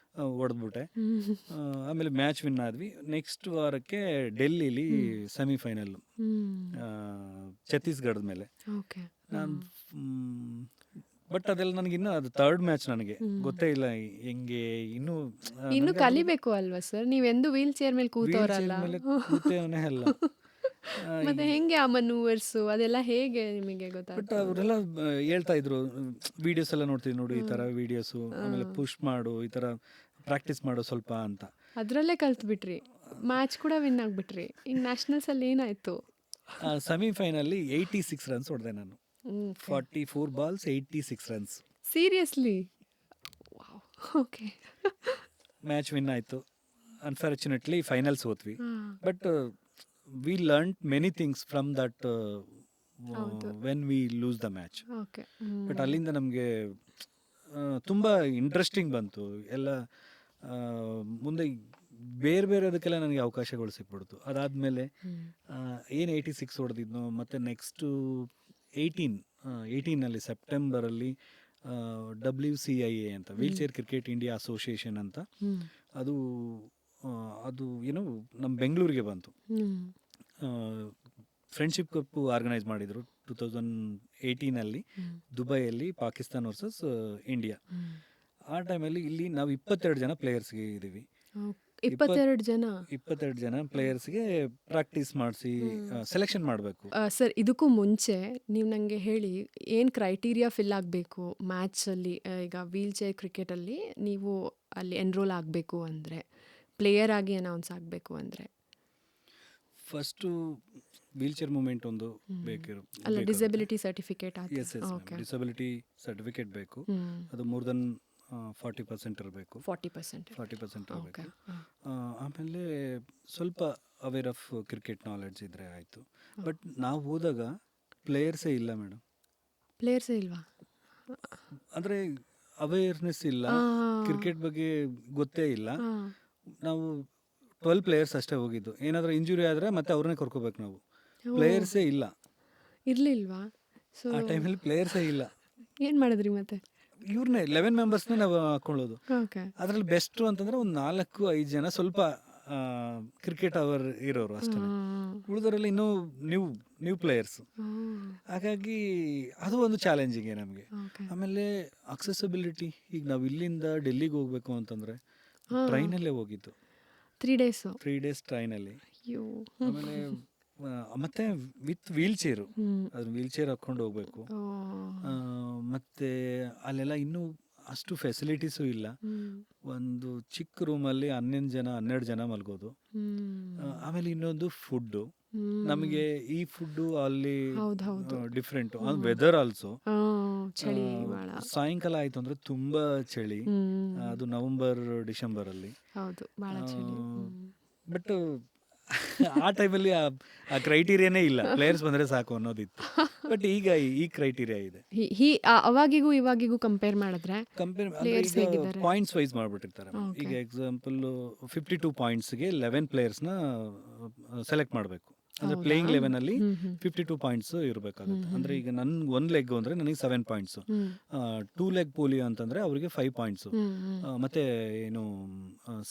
ಹೊಡೆದ್ಬಿಟ್ಟೆ. ಆಮೇಲೆ ಮ್ಯಾಚ್ ವಿನ್ ಆದ್ವಿ. ನೆಕ್ಸ್ಟ್ ವಾರಕ್ಕೆ ಡೆಲ್ಲಿಲಿ ಸೆಮಿಫೈನಲ್ಲು ಛತ್ತೀಸ್ಗಢದ ಮೇಲೆ. ನಾನು ಬಟ್ ಅದೆಲ್ಲ ನನಗೆ ಇನ್ನೂ ಅದು ಥರ್ಡ್ ಮ್ಯಾಚ್, ನನಗೆ ಗೊತ್ತೇ ಇಲ್ಲ ಹೆಂಗೆ. ಇನ್ನು ಕಲಿಬೇಕು ಅಲ್ವಾ ಸರ್? ನೀವೆಂದು ವೀಲ್ ಚೇರ್ ಮೇಲೆ ಕೂತವರಲ್ಲ. ಕೂತೇವನೇ ಅಲ್ಲ. ಮತ್ತೆ ಹೆಂಗೆ ಆ ಮನೂವರ್ಸು ಅದೆಲ್ಲ ಹೇಗೆ ನಿಮಗೆ ಗೊತ್ತಾಗುತ್ತೆ? ಬಟ್ ಅವರೆಲ್ಲ ಹೇಳ್ತಾ ಇದ್ರು, ವಿಡಿಯೋಸ್ ಎಲ್ಲ ನೋಡ್ತೀವಿ ನೋಡು, ಈ ಥರ ವಿಡಿಯೋಸು, ಆಮೇಲೆ ಪುಷ್ ಮಾಡು, ಈ ಥರ ಪ್ರಾಕ್ಟೀಸ್ ಮಾಡು ಸ್ವಲ್ಪ ಅಂತ. ಅದರಲ್ಲೇ ಕಲ್ತ್ಬಿಟ್ರಿ, ಮ್ಯಾಚ್ ಕೂಡ ವಿನ್ ಆಗಿಬಿಟ್ರಿ. ಈಗ ನ್ಯಾಷನಲ್ಸಲ್ಲಿ ಏನಾಯಿತು? ಸೆಮಿಫೈನಲ್ಲಿ 86 ರನ್ಸ್ ಹೊಡೆದೆ ನಾನು. 44 balls 86 runs. Seriously? Okay. Match win ಆಯಿತು. ಅನ್ಫಾರ್ಚುನೇಟ್ಲಿ ಫೈನಲ್ಸ್ ಹೋದ್ವಿ. But we learned many things from that when we lose the match. But ಅಲ್ಲಿಂದ ನಮಗೆ ತುಂಬ ಇಂಟ್ರೆಸ್ಟಿಂಗ್ ಬಂತು ಎಲ್ಲ. ಮುಂದೆ ಬೇರೆ ಅದಕ್ಕೆಲ್ಲ ನನಗೆ ಅವಕಾಶಗಳು ಸಿಕ್ಬಿಡ್ತು. ಅದಾದಮೇಲೆ ಏನು 86 ಹೊಡೆದಿದ್ನೋ, ಮತ್ತು ನೆಕ್ಸ್ಟು 18ನಲ್ಲಿ ಸೆಪ್ಟೆಂಬರಲ್ಲಿ WCIA ಅಂತ, wheel chair cricket India association ಅಂತ, ಅದು ಏನೋ ನಮ್ಮ ಬೆಂಗಳೂರಿಗೆ ಬಂತು. ಫ್ರೆಂಡ್ಶಿಪ್ ಕಪ್ ಆರ್ಗನೈಸ್ ಮಾಡಿದರು 2018ನಲ್ಲಿ ದುಬೈಯಲ್ಲಿ, ಪಾಕಿಸ್ತಾನ್ ವರ್ಸಸ್ ಇಂಡಿಯಾ. ಆ ಟೈಮಲ್ಲಿ ಇಲ್ಲಿ ನಾವು 22 ಜನ ಪ್ಲೇಯರ್ಸ್ಗೆ ಇದ್ದೀವಿ. 22 ಜನ ಪ್ಲೇಯರ್ಸ್ಗೆ ಪ್ರಾಕ್ಟೀಸ್ ಮಾಡಿಸಿ ಸೆಲೆಕ್ಷನ್ ಮಾಡಬೇಕು. ಸರ್, ಇದಕ್ಕೂ ಮುಂಚೆ ನೀವು ನನಗೆ ಹೇಳಿ, ಏನು ಕ್ರೈಟೀರಿಯಾ ಫಿಲ್ ಆಗಬೇಕು ಮ್ಯಾಚಲ್ಲಿ? ಈಗ ವೀಲ್ ಚೇರ್ ಕ್ರಿಕೆಟಲ್ಲಿ ನೀವು ಅಲ್ಲಿ ಎನ್ರೋಲ್ ಆಗಬೇಕು ಅಂದರೆ, ಪ್ಲೇಯರ್ ಆಗಿ ಅನೌನ್ಸ್ ಆಗಬೇಕು ಅಂದರೆ? ಫಸ್ಟು ವೀಲ್ ಚೇರ್ ಮೂಮೆಂಟ್ ಒಂದು ಅಲ್ಲ, ಡಿಸಬಿಲಿಟಿ ಸರ್ಟಿಫಿಕೇಟ್. ಡಿಸಬಿಲಿಟಿ ಸರ್ಟಿಫಿಕೇಟ್ ಬೇಕು. ಅದು ಮೋರ್ ದೆನ್ 40% ಇರಬೇಕು. 40% ಇರಬೇಕು. ಆಮೇಲೆ ಸ್ವಲ್ಪ ಅವೇರ್ ಆಫ್ ಕ್ರಿಕೆಟ್ ನಾಲೆಡ್ಜ್ ಇದ್ದರೆ ಆಯಿತು. ಬಟ್ ನಾವು ಹೋದಾಗ ಪ್ಲೇಯರ್ಸೇ ಇಲ್ಲ ಮೇಡಮ್. ಪ್ಲೇಯರ್ಸೇ ಇಲ್ವಾ? ಅಂದರೆ ಅವೇರ್ನೆಸ್ ಇಲ್ಲ, ಕ್ರಿಕೆಟ್ ಬಗ್ಗೆ ಗೊತ್ತೇ ಇಲ್ಲ. ನಾವು 12 ಪ್ಲೇಯರ್ಸ್ ಅಷ್ಟೇ ಹೋಗಿದ್ದು. ಏನಾದರೂ ಇಂಜುರಿ ಆದರೆ ಮತ್ತೆ ಅವ್ರನ್ನೇ ಕರ್ಕೋಬೇಕು ನಾವು. ಪ್ಲೇಯರ್ಸೇ ಇರಲಿಲ್ವಾ? ಸೊ ಆ ಟೈಮಲ್ಲಿ ಪ್ಲೇಯರ್ಸೇ ಇಲ್ಲ. ಏನು ಮಾಡಿದ್ರಿ ಮತ್ತೆ? ಇವ್ರನ್ನೇ 11 ಮೆಂಬರ್ಸ್ನೇ ನಾವು ಹಾಕೊಳ್ಳೋದು. ಅದರಲ್ಲಿ ಬೆಸ್ಟು ಅಂತಂದರೆ ಒಂದು 4-5 ಜನ ಸ್ವಲ್ಪ ಕ್ರಿಕೆಟ್ ಅವರ್ ಇರೋರು ಅಷ್ಟೇ. ಉಳಿದವರಲ್ಲಿ ಇನ್ನೂ ನ್ಯೂ ಪ್ಲೇಯರ್ಸು. ಹಾಗಾಗಿ ಅದು ಒಂದು ಚಾಲೆಂಜಿಂಗೇ ನಮಗೆ. ಆಮೇಲೆ ಅಕ್ಸೆಸಿಬಿಲಿಟಿ, ಈಗ ನಾವು ಇಲ್ಲಿಂದ ಡೆಲ್ಲಿಗೆ ಹೋಗಬೇಕು ಅಂತಂದರೆ ಟ್ರೈನಲ್ಲೇ ಹೋಗಿದ್ದು. 3 ಡೇಸ್ ಟ್ರೈನಲ್ಲಿ. ಆಮೇಲೆ ಮತ್ತೆ ವಿತ್ ವೀಲ್ ಚೇರು, ಹ್ಮ್. ಅದನ್ನ ವೀಲ್ ಚೇರ್ ಹಾಕೊಂಡು ಹೋಗ್ಬೇಕು. ಓ. ಮತ್ತೆ ಅಲ್ಲೆಲ್ಲ ಇನ್ನೂ ಅಷ್ಟು ಫೆಸಿಲಿಟೀಸು ಇಲ್ಲ. ಹ್ಮ್. ಒಂದು ಚಿಕ್ಕ ರೂಮಲ್ಲಿ 12 ಜನ ಮಲ್ಗೋದು. ಹ್ಮ್. ಆಮೇಲೆ ಇನ್ನೊಂದು ಫುಡ್ಡು. ಹ್ಮ್. ನಮಗೆ ಈ ಫುಡ್ಡು ಅಲ್ಲಿ ಹೌದು. ಡಿಫ್ರೆಂಟು. ವೆದರ್ ಆಲ್ಸೋ ಆ, ಚಳಿ ಭಾಳ. ಸಾಯಂಕಾಲ ಆಯಿತು ಅಂದರೆ ತುಂಬ ಚಳಿ. ಹ್ಮ್. ಅದು ನವಂಬರ್ ಡಿಸೆಂಬರಲ್ಲಿ. ಹೌದು, ಭಾಳ ಚಳಿ. ಬಟ್ ಆ ಟೈಮಲ್ಲಿ ಆ ಕ್ರೈಟೀರಿಯಾನೇ ಇಲ್ಲ, ಪ್ಲೇಯರ್ಸ್ ಬಂದರೆ ಸಾಕು ಅನ್ನೋದಿತ್ತು. ಬಟ್ ಈಗ ಈ ಕ್ರೈಟೀರಿಯಾ ಇದೆ. ಅವಾಗಿಗೂ ಇವಾಗಿಗೂ ಕಂಪೇರ್ ಮಾಡಿದ್ರೆ ಕಂಪೇರ್ Players ಈಗ ಹೇಗಿದ್ದಾರೆ? ಪಾಯಿಂಟ್ಸ್ ವೈಸ್ ಮಾಡಿಬಿಟ್ಟಿರ್ತಾರೆ. Okay. ಈಗ ಎಕ್ಸಾಂಪಲ್ 52 ಪಾಯಿಂಟ್ಸ್ಗೆ 11 ಪ್ಲೇಯರ್ಸ್ನ ಸೆಲೆಕ್ಟ್ ಮಾಡಬೇಕು. ಅಂದರೆ ಹೌದಾ? ಪ್ಲೇಯಿಂಗ್ 11 ಅಲ್ಲಿ ಹ್ಮ್, ಹ್ಮ್. 52 ಪಾಯಿಂಟ್ಸ್ ಇರಬೇಕಾಗುತ್ತೆ. ಅಂದರೆ ಈಗ ನನ್ಗೆ 1 ಲೆಗ್ ಅಂದರೆ ನನಗೆ 7 ಪಾಯಿಂಟ್ಸು, ಹ್ಮ್. 2 ಲೆಗ್ ಪೋಲಿಯೋ ಅಂತಂದರೆ ಅವರಿಗೆ 5 ಪಾಯಿಂಟ್ಸು, ಹ್ಮ್, ಹ್ಮ್. ಮತ್ತು ಏನು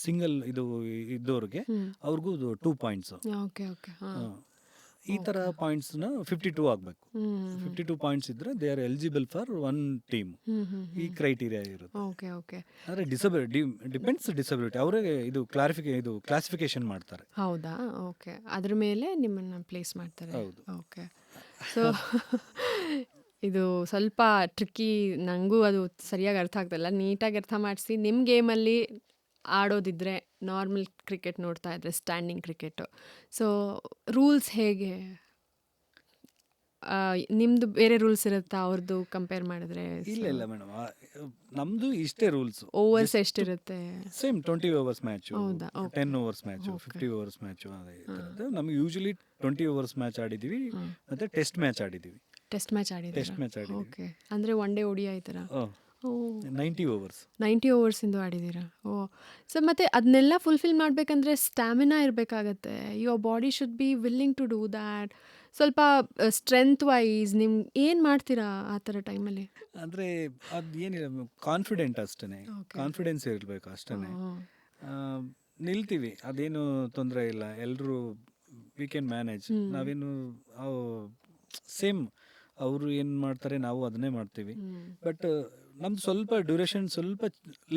ಸಿಂಗಲ್ ಇದು ಇದ್ದವ್ರಿಗೆ ಹ್ಮ್. ಅವ್ರಿಗೂ 2 ಪಾಯಿಂಟ್ಸು. ಓಕೆ. ಹಾ. ಈ ಥರ ಪಾಯಿಂಟ್ಸ್ನ 52 ಆಗಬೇಕು. ಹ್ಮ್. 52 ಪಾಯಿಂಟ್ಸ್ ಇದ್ದರೆ they are eligible for 1 team. ಈ ಕ್ರೈಟೀರಿಯಾ ಇರುತ್ತೆ. ಓಕೆ. ಅಂದರೆ ಡಿಪೆಂಡ್ಸ್ ಡಿಸಬಿಲಿಟಿ, ಅವರೇ ಇದು ಕ್ಲಾಸಿಫಿಕೇಶನ್ ಮಾಡ್ತಾರೆ. ಹೌದಾ? ಓಕೆ. ಅದ್ರ ಮೇಲೆ ನಿಮ್ಮನ್ನ ಪ್ಲೇಸ್ ಮಾಡ್ತಾರೆ. ಹೌದು. ಓಕೆ. ಸೊ ಇದು ಸ್ವಲ್ಪ ಟ್ರಿಕ್ಕಿ, ನನಗೂ ಅದು ಸರಿಯಾಗಿ ಅರ್ಥ ಆಗ್ತಿಲ್ಲ. ನೀಟಾಗಿ ಅರ್ಥ ಮಾಡಿಸಿ. ನಿಮ್ಮ ಗೇಮಲ್ಲಿ ಆಡೋದಿದ್ರೆ ನಾರ್ಮಲ್ ಕ್ರಿಕೆಟ್ ನೋಡ್ತಾ ಇದ್ರೆ ಸ್ಟ್ಯಾಂಡಿಂಗ್ ಕ್ರಿಕೆಟು, ಸೊ ರೂಲ್ಸ್ ಹೇಗೆ? ನಿಮ್ಮದು ಬೇರೆ ರೂಲ್ಸ್ ಇರುತ್ತಾ ಅವ್ರದ್ದು ಕಂಪೇರ್ ಮಾಡಿದ್ರೆ? ಇಲ್ಲ ಮೇಡಮ್, ನಮ್ಮದು ಇಷ್ಟೇ ರೂಲ್ಸ್. ಓವರ್ಸ್ ಎಷ್ಟಿರುತ್ತೆ? ಸೇಮ್ 20 ಓವರ್ಸ್ ಮ್ಯಾಚು, ಹೌದಾ? Okay. 10 overs match, 50 overs match. ನಮಗೆ ಯೂಶಲಿ 20 ಓವರ್ಸ್ ಮ್ಯಾಚ್ ಆಡಿದ್ದೀವಿ, ಮತ್ತು ಟೆಸ್ಟ್ ಮ್ಯಾಚ್ ಆಡಿದ್ದೀವಿ. ಟೆಸ್ಟ್ ಮ್ಯಾಚ್ ಆಡಿದ್ದೀರಾ? ಆಡಿದ್ದೀವಿ. ಓಕೆ. ಅಂದರೆ ಒನ್ ಡೇ ODI ಈ ಥರ? ಓ, 90 ಓವರ್ಸ್. 90 ಓವರ್ಸಿಂದು ಆಡಿದ್ದೀರಾ? ಓ, ಸೊ ಮತ್ತು ಅದನ್ನೆಲ್ಲ ಫುಲ್ಫಿಲ್ ಮಾಡಬೇಕಂದ್ರೆ ಸ್ಟ್ಯಾಮಿನಾ ಇರಬೇಕಾಗತ್ತೆ. Your body should be willing to do that. ಸ್ವಲ್ಪ ಸ್ಟ್ರೆಂತ್ ವೈಸ್ ನಿಮ್ಗೆ ಏನು ಮಾಡ್ತೀರಾ ಆ ಥರ ಟೈಮಲ್ಲಿ? ಅಂದರೆ ಅದು ಏನಿಲ್ಲ, ಕಾನ್ಫಿಡೆಂಟ್ ಅಷ್ಟೇ, Okay. ಕಾನ್ಫಿಡೆನ್ಸ್ ಇರಬೇಕು ಅಷ್ಟೇ. ನಿಲ್ತೀವಿ, ಅದೇನು ತೊಂದರೆ ಇಲ್ಲ. ಎಲ್ಲರೂ ವಿ ಕ್ಯಾನ್ ಮ್ಯಾನೇಜ್. ನಾವೇನು ಸೇಮ್ ಅವರು ಏನು ಮಾಡ್ತಾರೆ ನಾವು ಅದನ್ನೇ ಮಾಡ್ತೀವಿ. ಬಟ್ ನಮ್ದು ಸ್ವಲ್ಪ ಡ್ಯೂರೇಷನ್ ಸ್ವಲ್ಪ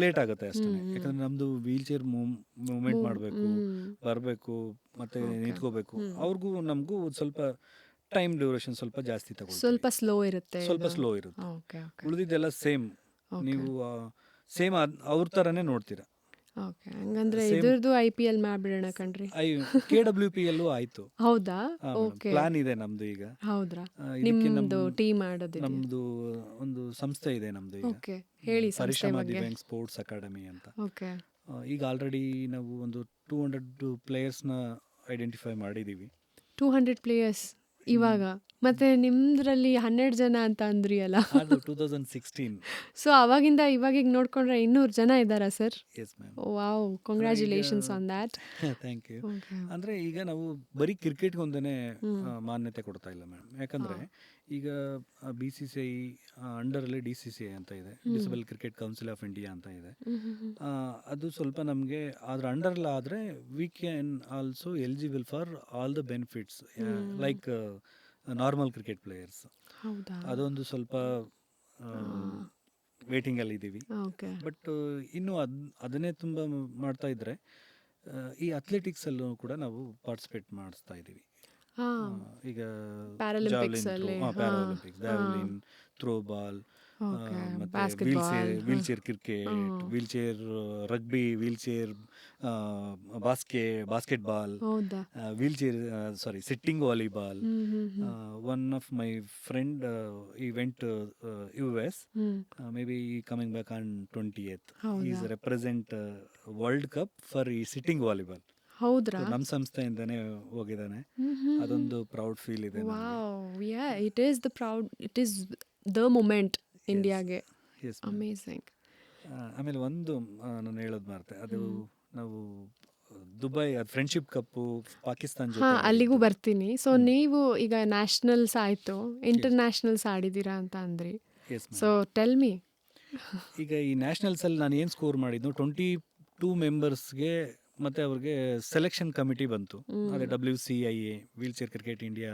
ಲೇಟ್ ಆಗುತ್ತೆ ಅಷ್ಟೇ. ಯಾಕಂದರೆ ನಮ್ಮದು ವೀಲ್ ಚೇರ್ ಮೂವ್ಮೆಂಟ್ ಮಾಡಬೇಕು, ಬರಬೇಕು, ಮತ್ತು ನಿಂತ್ಕೋಬೇಕು. ಅವ್ರಿಗೂ ನಮಗೂ ಸ್ವಲ್ಪ ಟೈಮ್ ಡ್ಯೂರೇಷನ್ ಸ್ವಲ್ಪ ಜಾಸ್ತಿ ತಗೊಳ್ತೀವಿ. ಸ್ವಲ್ಪ ಸ್ಲೋ ಇರುತ್ತೆ. ಸ್ವಲ್ಪ ಸ್ಲೋ ಇರುತ್ತೆ. ಓಕೆ. ಉಳಿದಿದ್ದೆಲ್ಲ ಸೇಮ್. ನೀವು ಸೇಮ್ ಅವ್ರ ಥರನೇ ನೋಡ್ತೀರಾ. ಓಕೆ. ಹಂಗಂದ್ರೆ ಇದ್ರದ್ದು IPL ಮಾಡ್ಬಿಡೋಣ ಕಣ್ರಿ. KWPL ಆಯ್ತು. ಹೌದಾ? ಓಕೆ. ಪ್ಲಾನ್ ಇದೆ ನಮ್ದು ಈಗ. ಹೌದ್ರಾ? ಇದಕ್ಕೆ ನಿಮ್ಮದು ಟೀಮ್ ಆಡೋದಿದೆ? ನಮ್ದು ಒಂದು ಸಂಸ್ಥೆ ಇದೆ ನಮ್ದು ಈಗ, ಓಕೆ. ಹೇಳಿ ಸಂಸ್ಥೆ ಪರಿಶ್ರಮ ಬಗ್ಗೆ. ದಿವ್ಯಾಂಗ್ ಸ್ಪೋರ್ಟ್ಸ್ ಅಕಾಡೆಮಿ ಅಂತ. ಓಕೆ. ಈಗ ಆಲ್ರೆಡಿ ನಾವು ಒಂದು 200 ಪ್ಲೇಯರ್ಸ್ನ ಐಡೆಂಟಿಫೈ ಮಾಡಿದ್ದೀವಿ. 200 ಪ್ಲೇಯರ್ಸ್ ಇವಾಗ? ಮತ್ತೆ ನಿಮ್ದ್ರಲ್ಲಿ 12 ಜನ ಅಂತ ಅಂದ್ರಿ ಅಲ್ಲ? ಅದು 2016. ಸೊ ಅವಾಗಿಂದ ಇವಾಗಿಗೆ ನೋಡ್ಕೊಂಡ್ರೆ 200 ಜನ ಇದ್ದಾರಾ sir? Yes ma'am. Wow, congratulations on that. Thank you. Okay. ಅಂದರೆ ಈಗ ನಾವು ಬರೀ ಕ್ರಿಕೆಟ್ಗೆ ಒಂದೇ ಮಾನ್ಯತೆ ಕೊಡ್ತಾ ಇಲ್ಲ ಮೇಡಮ್. ಯಾಕಂದರೆ ಈಗ BCCI ಅಂಡರಲ್ಲಿ DCCI ಅಂತ ಇದೆ, disabled cricket council of India ಅಂತ ಇದೆ. ಅದು ಸ್ವಲ್ಪ ನಮಗೆ ಅದರ ಅಂಡರ್ಲ್ಲ ಆದರೆ we can also eligible for all the benefits like normal cricket players. ಹೌದಾ? ಅದೊಂದು ಸ್ವಲ್ಪ ವೇಟಿಂಗಲ್ಲಿ ಇದ್ದೀವಿ. ಓಕೆ. ಬಟ್ ಇನ್ನೂ ಅದನ್ನೇ ತುಂಬ ಮಾಡ್ತಾ ಇದ್ದರೆ ಈ ಅಥ್ಲೆಟಿಕ್ಸಲ್ಲೂ ಕೂಡ ನಾವು ಪಾರ್ಟಿಸಿಪೇಟ್ ಮಾಡಿಸ್ತಾ ಇದ್ದೀವಿ. ಈಗ ಪ್ಯಾರಾಲಿಂಪಿಕ್ಸ್ ಅಲ್ಲಿ? Paralympics, javelin, throw ball, okay. ಮತ್ತು basketball, wheel chair cricket, wheel chair rugby, wheel chair basketball, ಹೌದಾ? Wheel chair sitting volleyball. One of my friend ಈ went US, maybe coming back on 20th. He is represent world cup for ಈ sitting volleyball. ಹೌದ್ರಾ? ನಮ್ಮ ಸಂಸ್ಥೆಯಿಂದನೇ ಹೋಗಿದ್ದಾನೆ. ಅದೊಂದು proud feel ಇದೆ. Wow, ya, it is the moment ಇಂಡಿಯಾಗೆ. Yes. Amazing. ಆಮೇಲೆ ಒಂದು ನಾನು ಹೇಳೋದು ಮಾರ್ತೆ, ಅದು ನಾವು ದುಬೈ ಫ್ರೆಂಡ್ಶಿಪ್ ಕಪ್ಪು ಪಾಕಿಸ್ತಾನ ಜೊತೆ ಅಲ್ಲಿಗೂ ಬರ್ತೀನಿ. ಸೊ ನೀವು ಈಗ ನ್ಯಾಷನಲ್ಸ್ ಆಯಿತು, ಇಂಟರ್ನ್ಯಾಷನಲ್ಸ್ ಆಡಿದ್ದೀರಾ ಅಂತ ಅಂದ್ರಿ. So tell me. ಈಗ ಈ ನ್ಯಾಷನಲ್ಸಲ್ಲಿ ನಾನು ಏನು ಸ್ಕೋರ್ ಮಾಡಿದ್ದು, 22 ಮೆಂಬರ್ಸ್ಗೆ ಮತ್ತು ಅವ್ರಿಗೆ ಸೆಲೆಕ್ಷನ್ ಕಮಿಟಿ ಬಂತು. ಅದೇ WCIA, wheel chair cricket India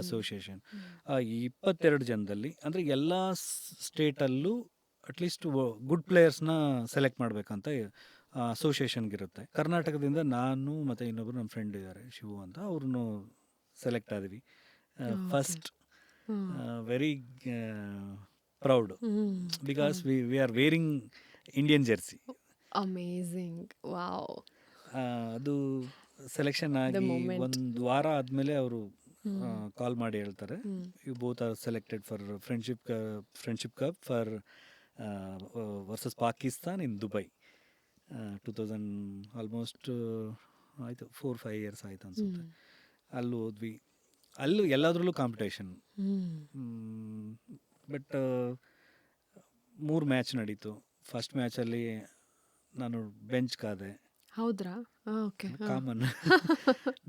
association. 22 ಜನದಲ್ಲಿ ಅಂದರೆ ಎಲ್ಲ ಸ್ಟೇಟಲ್ಲೂ ಅಟ್ಲೀಸ್ಟ್ ಗುಡ್ ಪ್ಲೇಯರ್ಸ್ನ ಸೆಲೆಕ್ಟ್ ಮಾಡಬೇಕಂತ ಅಸೋಸಿಯೇಷನ್ಗಿರುತ್ತೆ. ಕರ್ನಾಟಕದಿಂದ ನಾನು ಮತ್ತು ಇನ್ನೊಬ್ಬರು ನಮ್ಮ ಫ್ರೆಂಡ್ ಇದ್ದಾರೆ ಶಿವು ಅಂತ, ಅವ್ರನ್ನು ಸೆಲೆಕ್ಟ್ ಆದ್ವಿ. Okay. First hmm. Very proud because we are wearing Indian jersey. Amazing, wow. ಅದು ಸೆಲೆಕ್ಷನ್ ಆಗಿ moment. ಒಂದು ವಾರ ಆದಮೇಲೆ ಅವರು ಕಾಲ್ ಮಾಡಿ ಹೇಳ್ತಾರೆ, you both are selected for friendship cup for versus Pakistan in Dubai. 2000 almost ಆಯಿತು, 4-5 ಇಯರ್ಸ್ ಆಯಿತು ಅನಿಸುತ್ತೆ. ಅಲ್ಲಿ ಹೋದ್ವಿ. ಅಲ್ಲೂ ಎಲ್ಲದರಲ್ಲೂ ಕಾಂಪಿಟೇಷನ್. ಬಟ್ 3 ಮ್ಯಾಚ್ ನಡೀತು. ಫಸ್ಟ್ ಮ್ಯಾಚಲ್ಲಿ ನಾನು ಬೆಂಚ್ ಕಾದೆ, ಹೌದ್ರಾ? ಓಕೆ. ಕಾಮನ್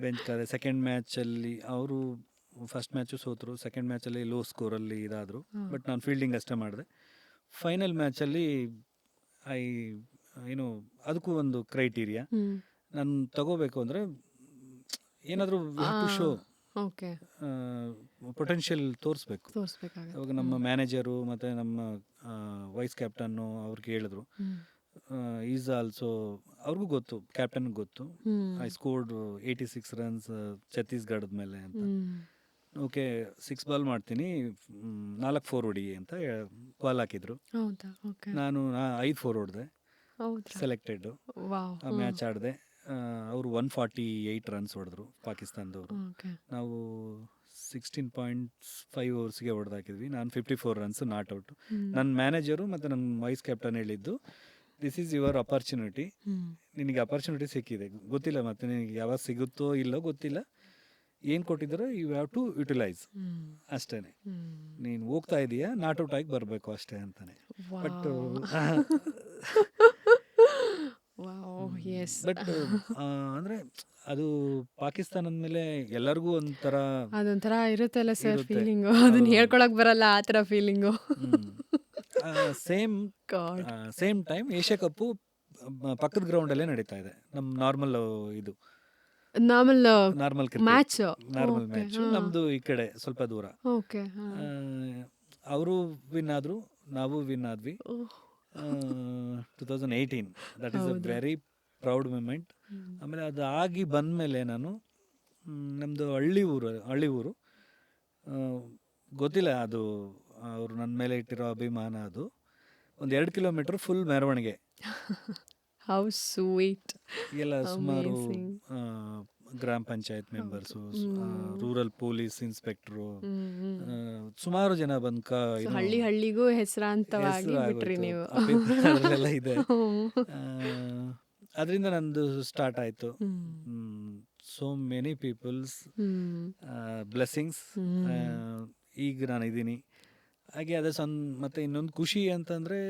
ಬೆಂಚ್ ಕಾದೆ. ಸೆಕೆಂಡ್ ಮ್ಯಾಚಲ್ಲಿ ಅವರು ಫಸ್ಟ್ ಮ್ಯಾಚು ಸೋತರು, ಸೆಕೆಂಡ್ ಮ್ಯಾಚಲ್ಲಿ ಲೋ ಸ್ಕೋರಲ್ಲಿ ಇದಾದರು. ಬಟ್ ನಾನು ಫೀಲ್ಡಿಂಗ್ ಅಷ್ಟೇ ಮಾಡಿದೆ. ಫೈನಲ್ ಮ್ಯಾಚಲ್ಲಿ ಏನು ಅದಕ್ಕೂ ಒಂದು ಕ್ರೈಟೀರಿಯಾ, ನಾನು ತಗೋಬೇಕು ಅಂದರೆ ಏನಾದರೂ ಟು ಶೋ ಓಕೆ, ಪೊಟೆನ್ಷಿಯಲ್ ತೋರಿಸ್ಬೇಕು. ತೋರಿಸ್ಬೇಕಾಗತ್ತೆ. ಇವಾಗ ನಮ್ಮ ಮ್ಯಾನೇಜರು ಮತ್ತು ನಮ್ಮ ವೈಸ್ ಕ್ಯಾಪ್ಟನ್ನು ಅವ್ರಿಗೆ ಹೇಳಿದ್ರು, ಈಸ್ ಆಲ್ಸೋ ಅವ್ರಿಗೂ ಗೊತ್ತು, ಕ್ಯಾಪ್ಟನ್ಗೆ ಗೊತ್ತು, ಐ ಸ್ಕೋರ್ಡ್ 86 ರನ್ಸ್ ಛತ್ತೀಸ್ಗಢದ ಮೇಲೆ ಅಂತ. ಓಕೆ, 6 ಬಾಲ್ ಮಾಡ್ತೀನಿ, 4 4 ಹೊಡಿ ಅಂತ ಕಾಲ್ ಹಾಕಿದ್ರು. ಹೌದಾ? ಓಕೆ. ನಾನು 5 4 ಹೊಡೆದೆ, ಹೌದ್ರಾ? ಸೆಲೆಕ್ಟೆಡ್. ವಾವ್. ಆ ಮ್ಯಾಚ್ ಆಡಿದೆ. ಅವರು 148 ರನ್ಸ್ ಹೊಡೆದ್ರು ಪಾಕಿಸ್ತಾನದವರು. ಓಕೆ. ನಾವು 16.5 ಓವರ್ಸ್ಗೆ ಹೊಡೆದಾಕಿದ್ವಿ. ನಾನು 54 ರನ್ಸ್ ನಾಟ್ ಔಟ್. ನನ್ನ ಮ್ಯಾನೇಜರು ಮತ್ತು ನನ್ನ ವೈಸ್ ಕ್ಯಾಪ್ಟನ್ ಹೇಳಿದ್ದು, ದಿಸ್ ಈಸ್ ಯುವರ್ ಅಪರ್ಚುನಿಟಿ, ನಿನಗೆ ಅಪರ್ಚುನಿಟಿ ಸಿಕ್ಕಿದೆ, ಗೊತ್ತಿಲ್ಲ ಮತ್ತೆ ನಿನಗೆ ಯಾವಾಗ ಸಿಗುತ್ತೋ ಇಲ್ಲೋ ಗೊತ್ತಿಲ್ಲ, ಏನು ಕೊಟ್ಟಿದ್ದಾರೋ ಯು ಹ್ಯಾವ್ ಟು ಯುಟಿಲೈಸ್ ಅಷ್ಟೇ. ನೀನು ಹೋಗ್ತಾ ಇದೀಯಾ, ನಾಟ್ ಔಟ್ ಆಗಿ ಬರಬೇಕು ಅಷ್ಟೇ ಅಂತಾನೆ. ಬಟ್ ಬಟ್ ಅಂದರೆ ಅದು ಪಾಕಿಸ್ತಾನ ಅಂದಮೇಲೆ ಎಲ್ಲರಿಗೂ ಒಂಥರ ಅದೊಂಥರ ಇರುತ್ತಲ್ಲ ಸರ್ ಇರುತ್ತೆ. ಫೀಲಿಂಗು, ಅದನ್ನ ಹೇಳ್ಕೊಳಕ್ ಬರಲ್ಲ ಆ ಥರ ಫೀಲಿಂಗು. ಸೇಮ್ ಟೈಮ್ ಏಷ್ಯಾ ಕಪ್ಪು ಪಕ್ಕದ ಗ್ರೌಂಡಲ್ಲೇ ನಡೀತಾ ಇದೆ. ನಮ್ಮ ನಾರ್ಮಲ್ ಇದು normal normal match. Normal match. ನಮ್ಮದು ಈ ಕಡೆ ಸ್ವಲ್ಪ ದೂರ. ಓಕೆ. ಅವರು ವಿನ್ ಆದರು, ನಾವು ವಿನ್ ಆದ್ವಿ. 2018 that is a very proud moment. ಆಮೇಲೆ ಅದು ಆಗಿ ಬಂದಮೇಲೆ ನಾನು ನಮ್ಮದು ಹಳ್ಳಿ ಊರು ಗೊತ್ತಿಲ್ಲ, ಅದು ಅವರು ನನ್ನ ಮೇಲೆ ಇಟ್ಟಿರೋ ಅಭಿಮಾನ, ಅದು ಒಂದು 2 ಕಿಲೋಮೀಟ್ರ್ ಫುಲ್ ಮೆರವಣಿಗೆ. How sweet. ಎಲ್ಲ ಸುಮಾರು ಗ್ರಾಮ panchayat members, rural police inspector, ಸುಮಾರು ಜನ ಬಂದು ಹಳ್ಳಿಗೂ ಹೆಸರಾಂತವಾಗಿ ಬಿಟ್ರಿ ನೀವು. ಅದರಲ್ಲೆಲ್ಲ ಇದೆ. ಅದರಿಂದ ನಂದು ಸ್ಟಾರ್ಟ್ ಆಯಿತು. ಸೋ ಮೆನಿ ಪೀಪಲ್ಸ್ ಬ್ಲೆಸ್ಸಿಂಗ್ಸ್, ಈಗ ನಾನು ಇದ್ದೀನಿ. ಹಾಗೆ ಅದೇ ಮತ್ತು ಇನ್ನೊಂದು ಖುಷಿ ಅಂತಂದರೆ,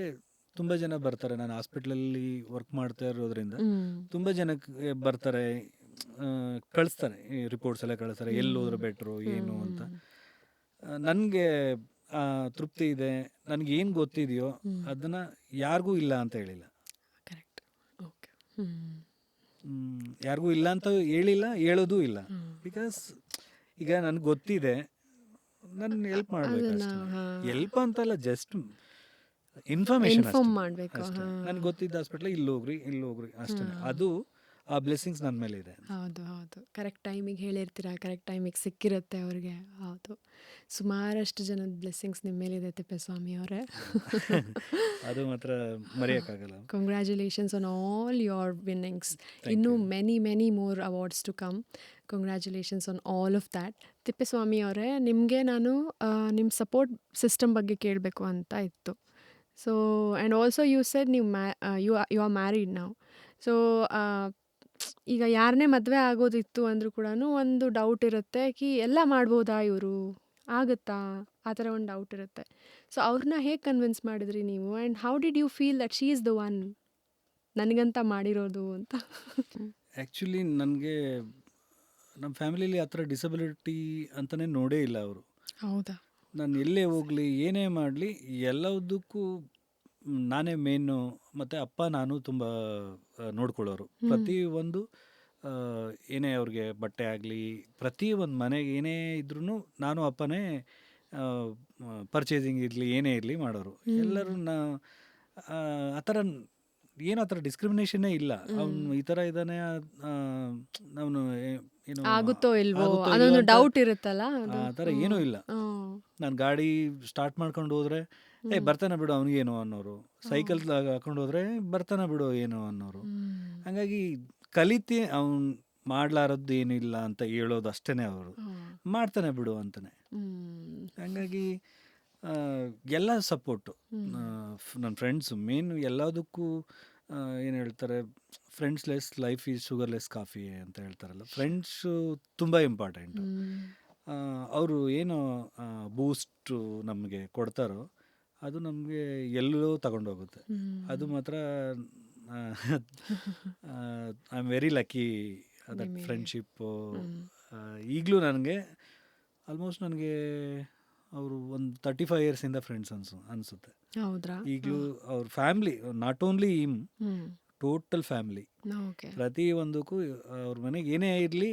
ತುಂಬ ಜನ ಬರ್ತಾರೆ. ನಾನು ಹಾಸ್ಪಿಟ್ಲಲ್ಲಿ ವರ್ಕ್ ಮಾಡ್ತಾ ಇರೋದ್ರಿಂದ ತುಂಬ ಜನಕ್ಕೆ ಬರ್ತಾರೆ, ಕಳಿಸ್ತಾರೆ, ರಿಪೋರ್ಟ್ಸ್ ಎಲ್ಲ ಕಳಿಸ್ತಾರೆ, ಎಲ್ಲಿ ಹೋದ್ರೆ ಬೆಟ್ರು ಏನು ಅಂತ. ನನಗೆ ತೃಪ್ತಿ ಇದೆ, ನನಗೇನು ಗೊತ್ತಿದೆಯೋ ಅದನ್ನು ಯಾರಿಗೂ ಇಲ್ಲ ಅಂತ ಹೇಳಿಲ್ಲ. ಕರೆಕ್ಟ್. ಓಕೆ. ಯಾರಿಗೂ ಇಲ್ಲ ಅಂತ ಹೇಳಿಲ್ಲ, ಹೇಳೋದೂ ಇಲ್ಲ. ಬಿಕಾಸ್ ಈಗ ನನಗೆ ಗೊತ್ತಿದೆ, ನಾನು ಹೆಲ್ಪ್ ಮಾಡಬೇಕು ಅಷ್ಟೇ. ಹೆಲ್ಪ್ ಅಂತಲ್ಲ, ಜಸ್ಟ್ ಇನ್ಫಾರ್ಮೇಶನ್ ಮಾಡಬೇಕು. ನನಗೆ ಗೊತ್ತಿದ್ದ ಹಾಸ್ಪಿಟ್ಲ್ ಇಲ್ಲಿ ಹೋಗ್ರಿ ಅಷ್ಟೇ. ಅದು ಆ ಬ್ಲೆಸ್ಸಿಂಗ್ಸ್ ನನ್ನ ಮೇಲೆ ಇದೆ. ಹೌದು, ಕರೆಕ್ಟ್ ಟೈಮಿಗೆ ಹೇಳಿರ್ತೀರ, ಕರೆಕ್ಟ್ ಟೈಮಿಗೆ ಸಿಕ್ಕಿರುತ್ತೆ ಅವ್ರಿಗೆ. ಹೌದು, ಸುಮಾರಷ್ಟು ಜನದ ಬ್ಲೆಸ್ಸಿಂಗ್ಸ್ ನಿಮ್ಮ ಮೇಲಿದೆ ತಿಪ್ಪೇಸ್ವಾಮಿ ಅವರೇ. ಅದು ಮಾತ್ರ ಮರೆಯೋಕ್ಕಾಗಲ್ಲ. Congratulations on all your winnings. ಇನ್ನೂ many more awards to come. Congratulations on all of that. Thippeswamy ಅವರೇ, ನಿಮಗೆ ನಾನು ನಿಮ್ಮ ಸಪೋರ್ಟ್ ಸಿಸ್ಟಮ್ ಬಗ್ಗೆ ಕೇಳಬೇಕು ಅಂತ ಇತ್ತು. So and also you said ನೀವು you are married now. So ಈಗ ಯಾರನ್ನೇ ಮದುವೆ ಆಗೋದಿತ್ತು ಅಂದರೂ ಕೂಡ ಒಂದು ಡೌಟ್ ಇರುತ್ತೆ, ಎಲ್ಲ ಮಾಡ್ಬೋದಾ ಇವರು, ಆಗುತ್ತಾ, ಆ ಥರ ಒಂದು ಡೌಟ್ ಇರುತ್ತೆ. ಸೊ ಅವ್ರನ್ನ ಹೇಗೆ ಕನ್ವಿನ್ಸ್ ಮಾಡಿದ್ರಿ ನೀವು? And how did you feel that she is the one ನನಗಂತ ಮಾಡಿರೋದು ಅಂತ? ಆ್ಯಕ್ಚುಲಿ ನನಗೆ ನಮ್ಮ ಫ್ಯಾಮಿಲಿಲಿ ಆ ಥರ ಡಿಸಬಿಲಿಟಿ ಅಂತಲೇ ನೋಡೇ ಇಲ್ಲ ಅವರು. ಹೌದಾ? ನಾನು ಎಲ್ಲೇ ಹೋಗಲಿ, ಏನೇ ಮಾಡಲಿ, ಎಲ್ಲದಕ್ಕೂ ನಾನೇ ಮೇನು. ಮತ್ತು ಅಪ್ಪ ನಾನು ತುಂಬ ನೋಡ್ಕೊಳ್ಳೋರು. ಪ್ರತಿಯೊಂದು ಏನೇ ಅವ್ರಿಗೆ ಬಟ್ಟೆ ಆಗಲಿ, ಪ್ರತಿಯೊಂದು ಮನೆಗೆ ಏನೇ ಇದ್ರೂ ನಾನು ಅಪ್ಪನೇ ಪರ್ಚೇಸಿಂಗ್ ಇರಲಿ, ಏನೇ ಇರಲಿ ಮಾಡೋರು. ಎಲ್ಲರೂ ಆ ಥರ ಏನೋ ಆ ಥರ ಡಿಸ್ಕ್ರಿಮಿನೇಷನ್ನೇ ಇಲ್ಲ. ಅವನು ಈ ಥರ ಇದ್ದಾನೆ, ಅವನು ಏನೋ ಆಗುತ್ತೋ ಇಲ್ವೋ ಆಗುತ್ತೋ ಇಲ್ವೋ ಅದೊಂದು ಅಂತ ಡೌಟ್ ಇರುತ್ತಲ್ಲ ಅದು. ಆ ಥರ ಏನೂ ಇಲ್ಲ. ನಾನು ಗಾಡಿ ಸ್ಟಾರ್ಟ್ ಮಾಡ್ಕೊಂಡು ಹೋದರೆ ಬರ್ತಾನೆ ಬಿಡು ಅವ್ನಿಗೇನು ಅನ್ನೋರು, ಸೈಕಲ್ ಹಾಕೊಂಡು ಹೋದರೆ ಬರ್ತಾನೆ ಬಿಡು ಏನು ಅನ್ನೋರು. ಹಾಗಾಗಿ ಕಲಿತಿ ಅವ್ನು ಮಾಡ್ಲಾರದ್ದು ಏನಿಲ್ಲ ಅಂತ ಹೇಳೋದು ಅಷ್ಟೇ, ಅವರು ಮಾಡ್ತಾನೆ ಬಿಡು ಅಂತಾನೆ. ಹಾಗಾಗಿ ಎಲ್ಲ ಸಪೋರ್ಟು. ನನ್ನ ಫ್ರೆಂಡ್ಸು ಮೇನ್ ಎಲ್ಲದಕ್ಕೂ ಏನು ಹೇಳ್ತಾರೆ, ಫ್ರೆಂಡ್ಸ್ಲೆಸ್ ಲೈಫ್ ಈಸ್ ಶುಗರ್ಲೆಸ್ ಕಾಫಿ ಅಂತ ಹೇಳ್ತಾರಲ್ಲ, ಫ್ರೆಂಡ್ಸು ತುಂಬ ಇಂಪಾರ್ಟೆಂಟು. ಅವರು ಏನು ಬೂಸ್ಟು ನಮಗೆ ಕೊಡ್ತಾರೋ ಅದು ನಮಗೆ ಎಲ್ಲೋ ತಗೊಂಡೋಗುತ್ತೆ. ಅದು ಮಾತ್ರ I am very lucky that friendship. ಈಗಲೂ ನನಗೆ ಆಲ್ಮೋಸ್ಟ್ ನನಗೆ ಅವರು ಒಂದು 35 ಇಯರ್ಸಿಂದ ಫ್ರೆಂಡ್ಸ್ ಅನಿಸುತ್ತೆ. ಹೌದ್ರಾ? ಈಗಲೂ ಅವ್ರ family, not only him, total family, okay. ಪ್ರತಿ ಒಂದಕ್ಕೂ ಅವ್ರ ಮನೆಗೆ ಏನೇ ಇರಲಿ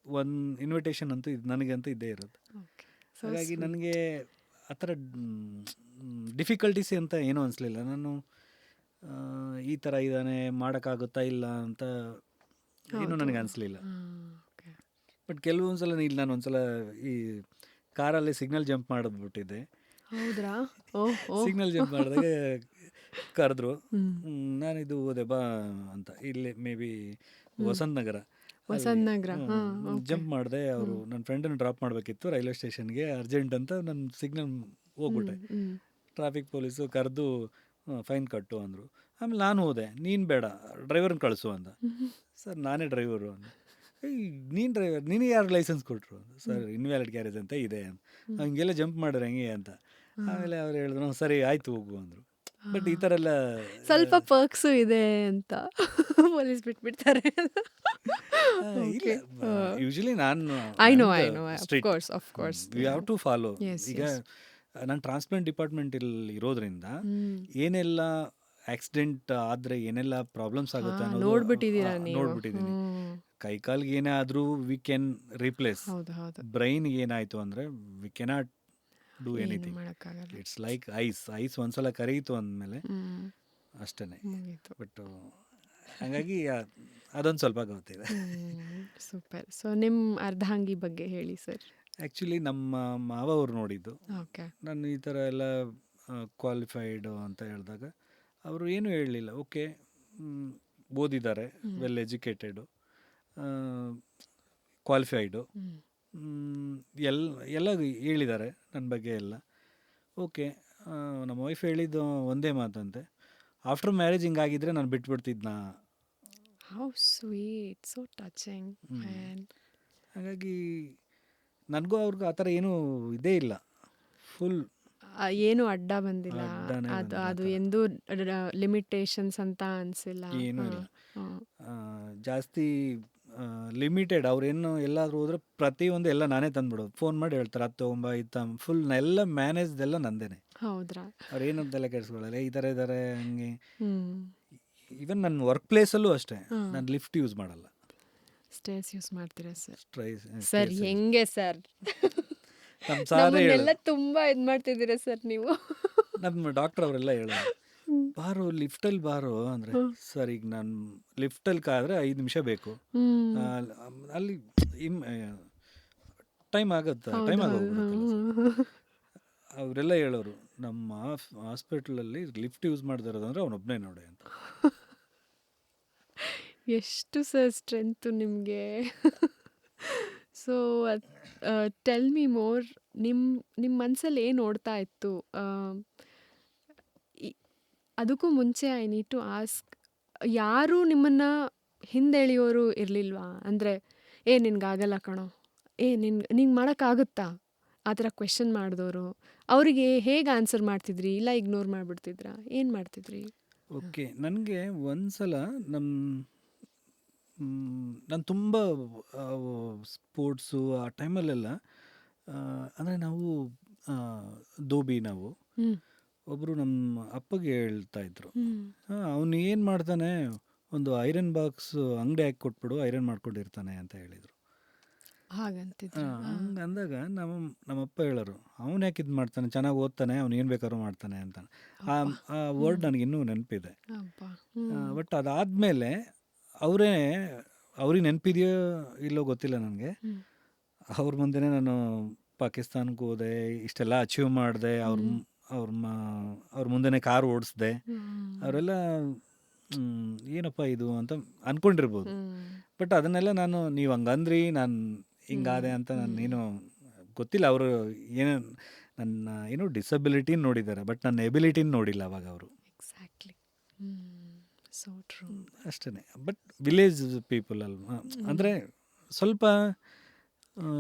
ಒಂದು ಇನ್ವಿಟೇಷನ್ ಅಂತೂ ನನಗಂತೂ ಇದ್ದೇ ಇರುತ್ತೆ. ಹಾಗಾಗಿ ನನಗೆ ಆ ಥರ ಡಿಫಿಕಲ್ಟೀಸ್ ಅಂತ ಏನೂ ಅನಿಸ್ಲಿಲ್ಲ. ನಾನು ಈ ಥರ ಇದ್ದಾನೆ ಮಾಡೋಕ್ಕಾಗುತ್ತಾ ಇಲ್ಲ ಅಂತ ಏನೂ ನನಗೆ ಅನಿಸ್ಲಿಲ್ಲ. ಬಟ್ ಕೆಲವೊಂದು ಸಲ ಇಲ್ಲಿ ನಾನು ಒಂದ್ಸಲ ಈ ಕಾರಲ್ಲಿ ಸಿಗ್ನಲ್ ಜಂಪ್ ಮಾಡಿದ್ಬಿಟ್ಟಿದ್ದೆ. ಹೌದ್ರಾ? ಸಿಗ್ನಲ್ ಜಂಪ್ ಮಾಡಿದಾಗ ಕರೆದ್ರು, ನಾನಿದು ಹೋದೆ ಬಾ ಅಂತ, ಇಲ್ಲಿ maybe Vasanth Nagar jump ಮಾಡಿದೆ. ಅವರು ನನ್ನ ಫ್ರೆಂಡನ್ನು ಡ್ರಾಪ್ ಮಾಡಬೇಕಿತ್ತು ರೈಲ್ವೆ ಸ್ಟೇಷನ್ಗೆ ಅರ್ಜೆಂಟ್ ಅಂತ, ನನ್ನ ಸಿಗ್ನಲ್ ಹೋಗ್ಬಿಟ್ಟೆ. ಟ್ರಾಫಿಕ್ ಪೊಲೀಸು ಕರೆದು ಫೈನ್ ಕಟ್ಟು ಅಂದರು. ಆಮೇಲೆ ನಾನು ಹೋದೆ, ನೀನು ಬೇಡ ಡ್ರೈವರ್ನ ಕಳಿಸು ಅಂದ. ಸರ್ ನಾನೇ ಡ್ರೈವರು ಅಂದ. ನೀನು ಡ್ರೈವರ್, ನಿನಗೆ ಯಾರು ಲೈಸೆನ್ಸ್ ಕೊಟ್ಟರು? ಸರ್ ಇನ್ವ್ಯಾಲಿಡ್ ಕ್ಯಾರೇಜ್ ಅಂತ ಇದೆ ಅಂತ. ಹಂಗೆಲ್ಲ ಜಂಪ್ ಮಾಡಿದ್ರೆ ಹೆಂಗೆ ಅಂತ. ಆಮೇಲೆ ಅವ್ರು ಹೇಳಿದ್ರು ಸರಿ ಆಯಿತು ಹೋಗು ಅಂದರು. ಬಟ್ ಈ ಥರ ಎಲ್ಲ ಸ್ವಲ್ಪ ಪರ್ಕ್ಸು ಇದೆ ಅಂತ ಪೊಲೀಸ್ ಬಿಟ್ಬಿಡ್ತಾರೆ. ಇಲ್ಲ, ಯೂಶಲಿ ನಾನು of course we have to follow. ಈಗ ನಾನು ಟ್ರಾನ್ಸ್ಪ್ಲಾಂಟ್ ಡಿಪಾರ್ಟ್ಮೆಂಟ್ ಇರೋದ್ರಿಂದ ಏನೆಲ್ಲ ಆಕ್ಸಿಡೆಂಟ್ ಆದರೆ ಏನೆಲ್ಲ ಪ್ರಾಬ್ಲಮ್ಸ್ ಆಗುತ್ತೆ ಅನ್ನೋದು ನೋಡ್ಬಿಟ್ಟಿದ್ದೀನಿ. ಕೈಕಾಲ್ಗೆ ಏನೇ ಆದರೂ ವಿ ಕ್ಯಾನ್ ರಿಪ್ಲೇಸ್. ಬ್ರೈನ್ಗೆ ಏನಾಯಿತು ಅಂದರೆ we cannot do anything. It's like ice ಒಂದ್ಸಲ ಕರೀತು ಅಂದಮೇಲೆ ಅಷ್ಟೇ. ಬಟ್ ಹಾಗಾಗಿ ಅದೊಂದು ಸ್ವಲ್ಪ ಗೊತ್ತಿದೆ. ಸೂಪರ್. ಸೊ ನಿಮ್ಮ ಅರ್ಧಾಂಗಿ ಬಗ್ಗೆ ಹೇಳಿ ಸರ್. ಆ್ಯಕ್ಚುಲಿ ನಮ್ಮ ಮಾವ ಅವರು ನೋಡಿದ್ದು, ನಾನು ಈ ಥರ ಎಲ್ಲ ಕ್ವಾಲಿಫೈಡು ಅಂತ ಹೇಳಿದಾಗ ಅವರು ಏನೂ ಹೇಳಲಿಲ್ಲ. ಓಕೆ, ಓದಿದ್ದಾರೆ, ವೆಲ್ ಎಜುಕೇಟೆಡು, ಕ್ವಾಲಿಫೈಡು, ಎಲ್ಲ ಹೇಳಿದ್ದಾರೆ ನನ್ನ ಬಗ್ಗೆ ಎಲ್ಲ. ಓಕೆ, ನಮ್ಮ ವೈಫ್ ಹೇಳಿದ್ದು ಒಂದೇ ಮಾತಂತೆ, ಆಫ್ಟರ್ ಮ್ಯಾರೇಜ್ ಹಿಂಗಾಗಿದ್ರೆ ನಾನು ಬಿಟ್ಬಿಡ್ತಿದ್ನಾ. How sweet, so touching. ಹಾಗಾಗಿ ನನಗೂ ಅವ್ರಿಗೂ ಆ ಥರ ಏನೂ ಇದೇ ಇಲ್ಲ, ಫುಲ್ ಏನು ಅಡ್ಡ ಬಂದಿಲ್ಲ. ಅದು ಎಂದು ಲಿಮಿಟೇಷನ್ಸ್ ಅಂತ ಅನಿಸಿಲ್ಲ. ಏನೂ ಇಲ್ಲ, ಜಾಸ್ತಿ ಲಿಮಿಟೆಡ್. ಅವ್ರೇನು ಎಲ್ಲಾದರೂ ಹೋದ್ರೆ ಪ್ರತಿಯೊಂದು ಎಲ್ಲ ನಾನೇ ತಂದುಬಿಡೋದು. ಫೋನ್ ಮಾಡಿ ಹೇಳ್ತಾರೆ ಅದು ತೊಗೊಂಬ ಇದು ಫುಲ್ ಎಲ್ಲ ಮ್ಯಾನೇಜ್ದೆಲ್ಲ ನಂದೇನೆ. ಹೌದ್ರಾ? ಅವ್ರೇನು ತಲೆ ಕೆಡಿಸ್ಕೊಳ್ಳಲ್ಲ, ಈ ಥರ ಇದ್ದಾರೆ ಹಂಗೆ. ಈವನ್ ನನ್ನ ವರ್ಕ್ ಪ್ಲೇಸಲ್ಲೂ ಅಷ್ಟೇ, ನಾನು ಲಿಫ್ಟ್ ಯೂಸ್ ಮಾಡಲ್ಲ, ಸ್ಟೇರ್ಸ್ ಯೂಸ್ ಮಾಡ್ತೀರಾ ಸರ್? ಸರ್ ಹೆಂಗೆ ಸರ್, ನಮ್ಮ ಸಾರೇ ತುಂಬಾ ಇದು ಮಾಡ್ತಿದ್ದೀರಾ ಸರ್ ನೀವು. ನಮ್ಮ ಡಾಕ್ಟರ್ ಅವರೆಲ್ಲ ಹೇಳೋದು, ಬಾರೋ ಲಿಫ್ಟಲ್ಲಿ ಬಾರೋ ಅಂದರೆ, ಸರ್ ಈಗ ನಾನು ಲಿಫ್ಟಲ್ಲಿ ಕಾದ್ರೆ 5 ನಿಮಿಷ ಬೇಕು, ಅಲ್ಲಿ ಟೈಮ್ ಆಗುತ್ತೆ, ಟೈಮ್ ಆಗೋಗ್ಬಿಡುತ್ತೆ. ಅವರೆಲ್ಲ ಹೇಳೋರು, ನಮ್ಮ ಹಾಸ್ಪಿಟ್ಲಲ್ಲಿ ಲಿಫ್ಟ್ ಯೂಸ್ ಮಾಡ್ದಿರೋದಂದ್ರೆ ಅವನೊಬ್ಬನೇ ನೋಡಿ ಅಂತ. ಎಷ್ಟು ಸರ್ ಸ್ಟ್ರೆಂತು ನಿಮಗೆ. ಸೊ ಟೆಲ್ ಮಿ ಮೋರ್, ನಿಮ್ಮ ಮನಸ್ಸಲ್ಲಿ ಏನು ಓಡ್ತಾ ಇತ್ತು? ಅದಕ್ಕೂ ಮುಂಚೆ ಐ ನೀಡ್ ಟು ಆಸ್ಕ್, ಯಾರೂ ನಿಮ್ಮನ್ನು ಹಿಂದೆಳೆಯೋರು ಇರಲಿಲ್ವಾ? ಅಂದರೆ ನಿನ್ಗಾಗಲ್ಲ ಕಣೋ, ನಿಂಗೆ ಮಾಡೋಕ್ಕಾಗುತ್ತಾ, ಆ ಥರ ಕ್ವೆಶನ್ ಮಾಡಿದವರು ಅವರಿಗೆ ಹೇಗೆ ಆನ್ಸರ್ ಮಾಡ್ತಿದ್ರಿ? ಇಲ್ಲ ಇಗ್ನೋರ್ ಮಾಡಿಬಿಡ್ತಿದ್ರಾ? ಏನು ಮಾಡ್ತಿದ್ರಿ? ಓಕೆ, ನನಗೆ ಒಂದು ಸಲ ನಾನು ತುಂಬ ಸ್ಪೋರ್ಟ್ಸು ಆ ಟೈಮಲ್ಲೆಲ್ಲ, ಅಂದರೆ ನಾವು ದೋಬಿ, ನಾವು ಒಬ್ಬರು ನಮ್ಮ ಅಪ್ಪಗೆ ಹೇಳ್ತಾಯಿದ್ರು, ಅವನು ಏನು ಮಾಡ್ತಾನೆ, ಒಂದು ಐರನ್ ಬಾಕ್ಸ್ ಅಂಗಡಿ ಹಾಕಿ ಕೊಟ್ಬಿಡು, ಐರನ್ ಮಾಡ್ಕೊಂಡಿರ್ತಾನೆ ಅಂತ ಹೇಳಿದರು. ಹಾಗಂತಿದ್ರು. ಹಂಗೆ ಅಂದಾಗ ನಮ್ಮಪ್ಪ ಹೇಳೋರು, ಅವನು ಯಾಕೆ ಇದು ಮಾಡ್ತಾನೆ, ಚೆನ್ನಾಗಿ ಓದ್ತಾನೆ, ಅವ್ನು ಏನು ಬೇಕಾದ್ರೂ ಮಾಡ್ತಾನೆ ಅಂತ. ಆ ವರ್ಡ್ ನನಗಿನ್ನೂ ನೆನಪಿದೆ. ಬಟ್ ಅದಾದಮೇಲೆ ಅವರೇ ಅವ್ರಿಗೆ ನೆನಪಿದೆಯೋ ಇಲ್ಲೋ ಗೊತ್ತಿಲ್ಲ ನನಗೆ. ಹ್ಮ್. ಅವ್ರ ಮುಂದೆನೇ ನಾನು ಪಾಕಿಸ್ತಾನಕ್ಕೆ ಹೋದೆ, ಇಷ್ಟೆಲ್ಲ ಅಚೀವ್ ಮಾಡಿದೆ, ಅವ್ರ ಮುಂದೆನೇ ಕಾರ್ ಓಡಿಸ್ದೆ. ಅವರೆಲ್ಲ ಏನಪ್ಪ ಇದು ಅಂತ ಅಂದ್ಕೊಂಡಿರ್ಬೋದು. ಬಟ್ ಅದನ್ನೆಲ್ಲ ನೀವು ಹಂಗಂದ್ರಿ, ನಾನು ಹಿಂಗಾದೆ ಅಂತ ನಾನೇನು ಗೊತ್ತಿಲ್ಲ. ಅವರು ಏನು ನನ್ನ ಡಿಸಬಿಲಿಟಿನ ನೋಡಿದ್ದಾರೆ, ಬಟ್ ನನ್ನ ಎಬಿಲಿಟಿನ ನೋಡಿಲ್ಲ ಅವಾಗ ಅವರು. ಎಕ್ಸಾಕ್ಟ್ಲಿ. So true. ಅಷ್ಟೇ. ಬಟ್ ವಿಲೇಜ್ ಪೀಪಲ್ ಅಲ್ವಾ, ಅಂದರೆ ಸ್ವಲ್ಪ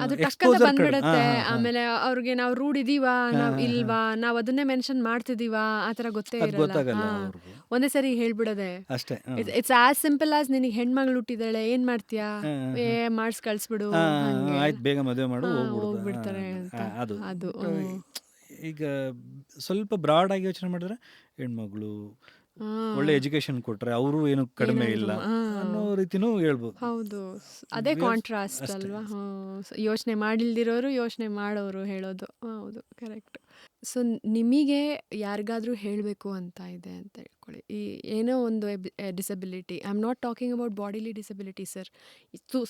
ಅದು ಟಕ್ಕಂತ ಬಂದ್ಬಿಡತ್ತೆ. ಆಮೇಲೆ ಅವ್ರಿಗೆ ನಾವು ರೂಢ್ ಇದೀವಾ ನಾವ್ ಇಲ್ವಾ, ನಾವ್ ಅದನ್ನೇ ಮೆನ್ಷನ್ ಮಾಡ್ತಿದೀವಾ ಆ ಥರ ಗೊತ್ತೇ ಇರಲ್ಲ. ಗೊತ್ತಾಗಲ್ಲ ಅವ್ರಿಗೂ. ಒಂದೇ ಸರಿ ಹೇಳ್ಬಿಡೋದೆ. ಅಷ್ಟೇ. ಇಟ್ಸ್ ಆಸ್ ಸಿಂಪಲ್ ಆಸ್ ನಿನಗೆ ಹೆಣ್ಮಗಳು ಹುಟ್ಟಿದಾಳೆ, ಏನ್ ಮಾಡ್ತೀಯಾ, ಮಾಡ್ಸ್ ಕಳ್ಸ್ಬಿಡು, ಆಯ್ತು ಬೇಗ ಮದುವೆ ಮಾಡು ಹೋಗ್ಬಿಡ್ತಾರೆ ಅಂತ. ಅದು ಈಗ ಸ್ವಲ್ಪ ಬ್ರಾಡ್ ಆಗಿ ಯೋಚನೆ ಮಾಡಿದ್ರೆ ಹೆಣ್ಮಗಳು ಒಳ್ಳೆ ಎಜುಕೇಶನ್ ಕೊಟ್ರೆ ಅವರು ಏನು ಕಡಿಮೆ ಇಲ್ಲ ಅನ್ನೋ ರೀತಿನೂ ಹೇಳ್ಬೋದು. ಹೌದು, ಅದೇ ಕಾಂಟ್ರಾಸ್ಟ್ ಅಲ್ವಾ. ಯೋಚನೆ ಮಾಡಿಲ್ದಿರೋರು ಯೋಚನೆ ಮಾಡೋರು ಹೇಳೋದು. ಹೌದು, ಕರೆಕ್ಟ್. ಸೊ ನಿಮಗೆ ಯಾರಿಗಾದ್ರೂ ಹೇಳಬೇಕು ಅಂತ ಇದೆ ಅಂತ ಹೇಳ್ಕೊಳ್ಳಿ, ಈ ಏನೋ ಒಂದು disability. I am not talking about bodily disability sir.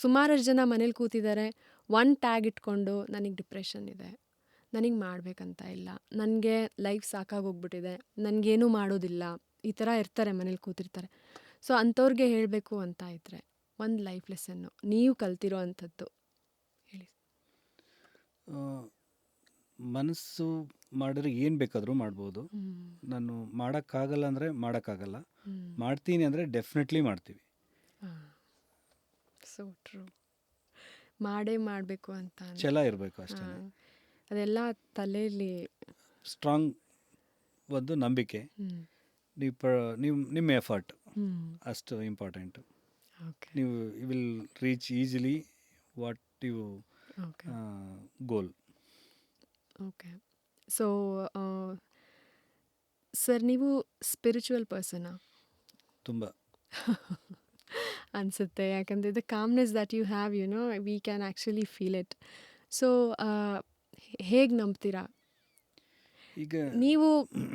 ಸುಮಾರಷ್ಟು ಜನ ಮನೇಲಿ ಕೂತಿದ್ದಾರೆ, ಒನ್ ಟ್ಯಾಗ್ ಇಟ್ಕೊಂಡು ನನಗೆ ಡಿಪ್ರೆಷನ್ ಇದೆ, ನನಗೆ ಮಾಡಬೇಕಂತ ಇಲ್ಲ, ನನಗೆ ಲೈಫ್ ಸಾಕಾಗೋಗ್ಬಿಟ್ಟಿದೆ, ನನಗೇನೂ ಮಾಡೋದಿಲ್ಲ, ಈ ಥರ ಇರ್ತಾರೆ, ಮನೇಲಿ ಕೂತಿರ್ತಾರೆ. ಸೊ ಅಂಥವ್ರಿಗೆ ಹೇಳಬೇಕು ಅಂತ ಇದ್ದರೆ ಒಂದು ಲೈಫ್ ಲೆಸನ್ನು ನೀವು ಕಲ್ತಿರೋ ಅಂಥದ್ದು ಹೇಳಿ. ಮನಸ್ಸು ಮಾಡಿದ್ರೆ ಏನು ಬೇಕಾದರೂ ಮಾಡ್ಬೋದು. ನಾನು ಮಾಡೋಕ್ಕಾಗಲ್ಲ ಅಂದರೆ ಮಾಡೋಕ್ಕಾಗಲ್ಲ, ಮಾಡ್ತೀನಿ ಅಂದರೆ ಡೆಫಿನೆಟ್ಲಿ ಮಾಡ್ತೀವಿ. So true. ಮಾಡಬೇಕು ಅಂತ ಛಲ ಇರಬೇಕು ಅಷ್ಟೇ. ಅದೆಲ್ಲ ತಲೆಯಲ್ಲಿ ಸ್ಟ್ರಾಂಗ್ ಒಂದು ನಂಬಿಕೆ, ನಿಮ್ಮ ಎಫರ್ಟ್ ಅಷ್ಟು ಇಂಪಾರ್ಟೆಂಟು. ನೀವು you will reach easily what you goal. Okay. So sir ನೀವು ಸ್ಪಿರಿಚುವಲ್ ಪರ್ಸನಾ? ತುಂಬ ಅನಿಸುತ್ತೆ, ಯಾಕಂದರೆ the calmness that you have, we can actually feel it. So ಹೇಗೆ ನಂಬ್ತೀರಾ? ಈಗ ನೀವು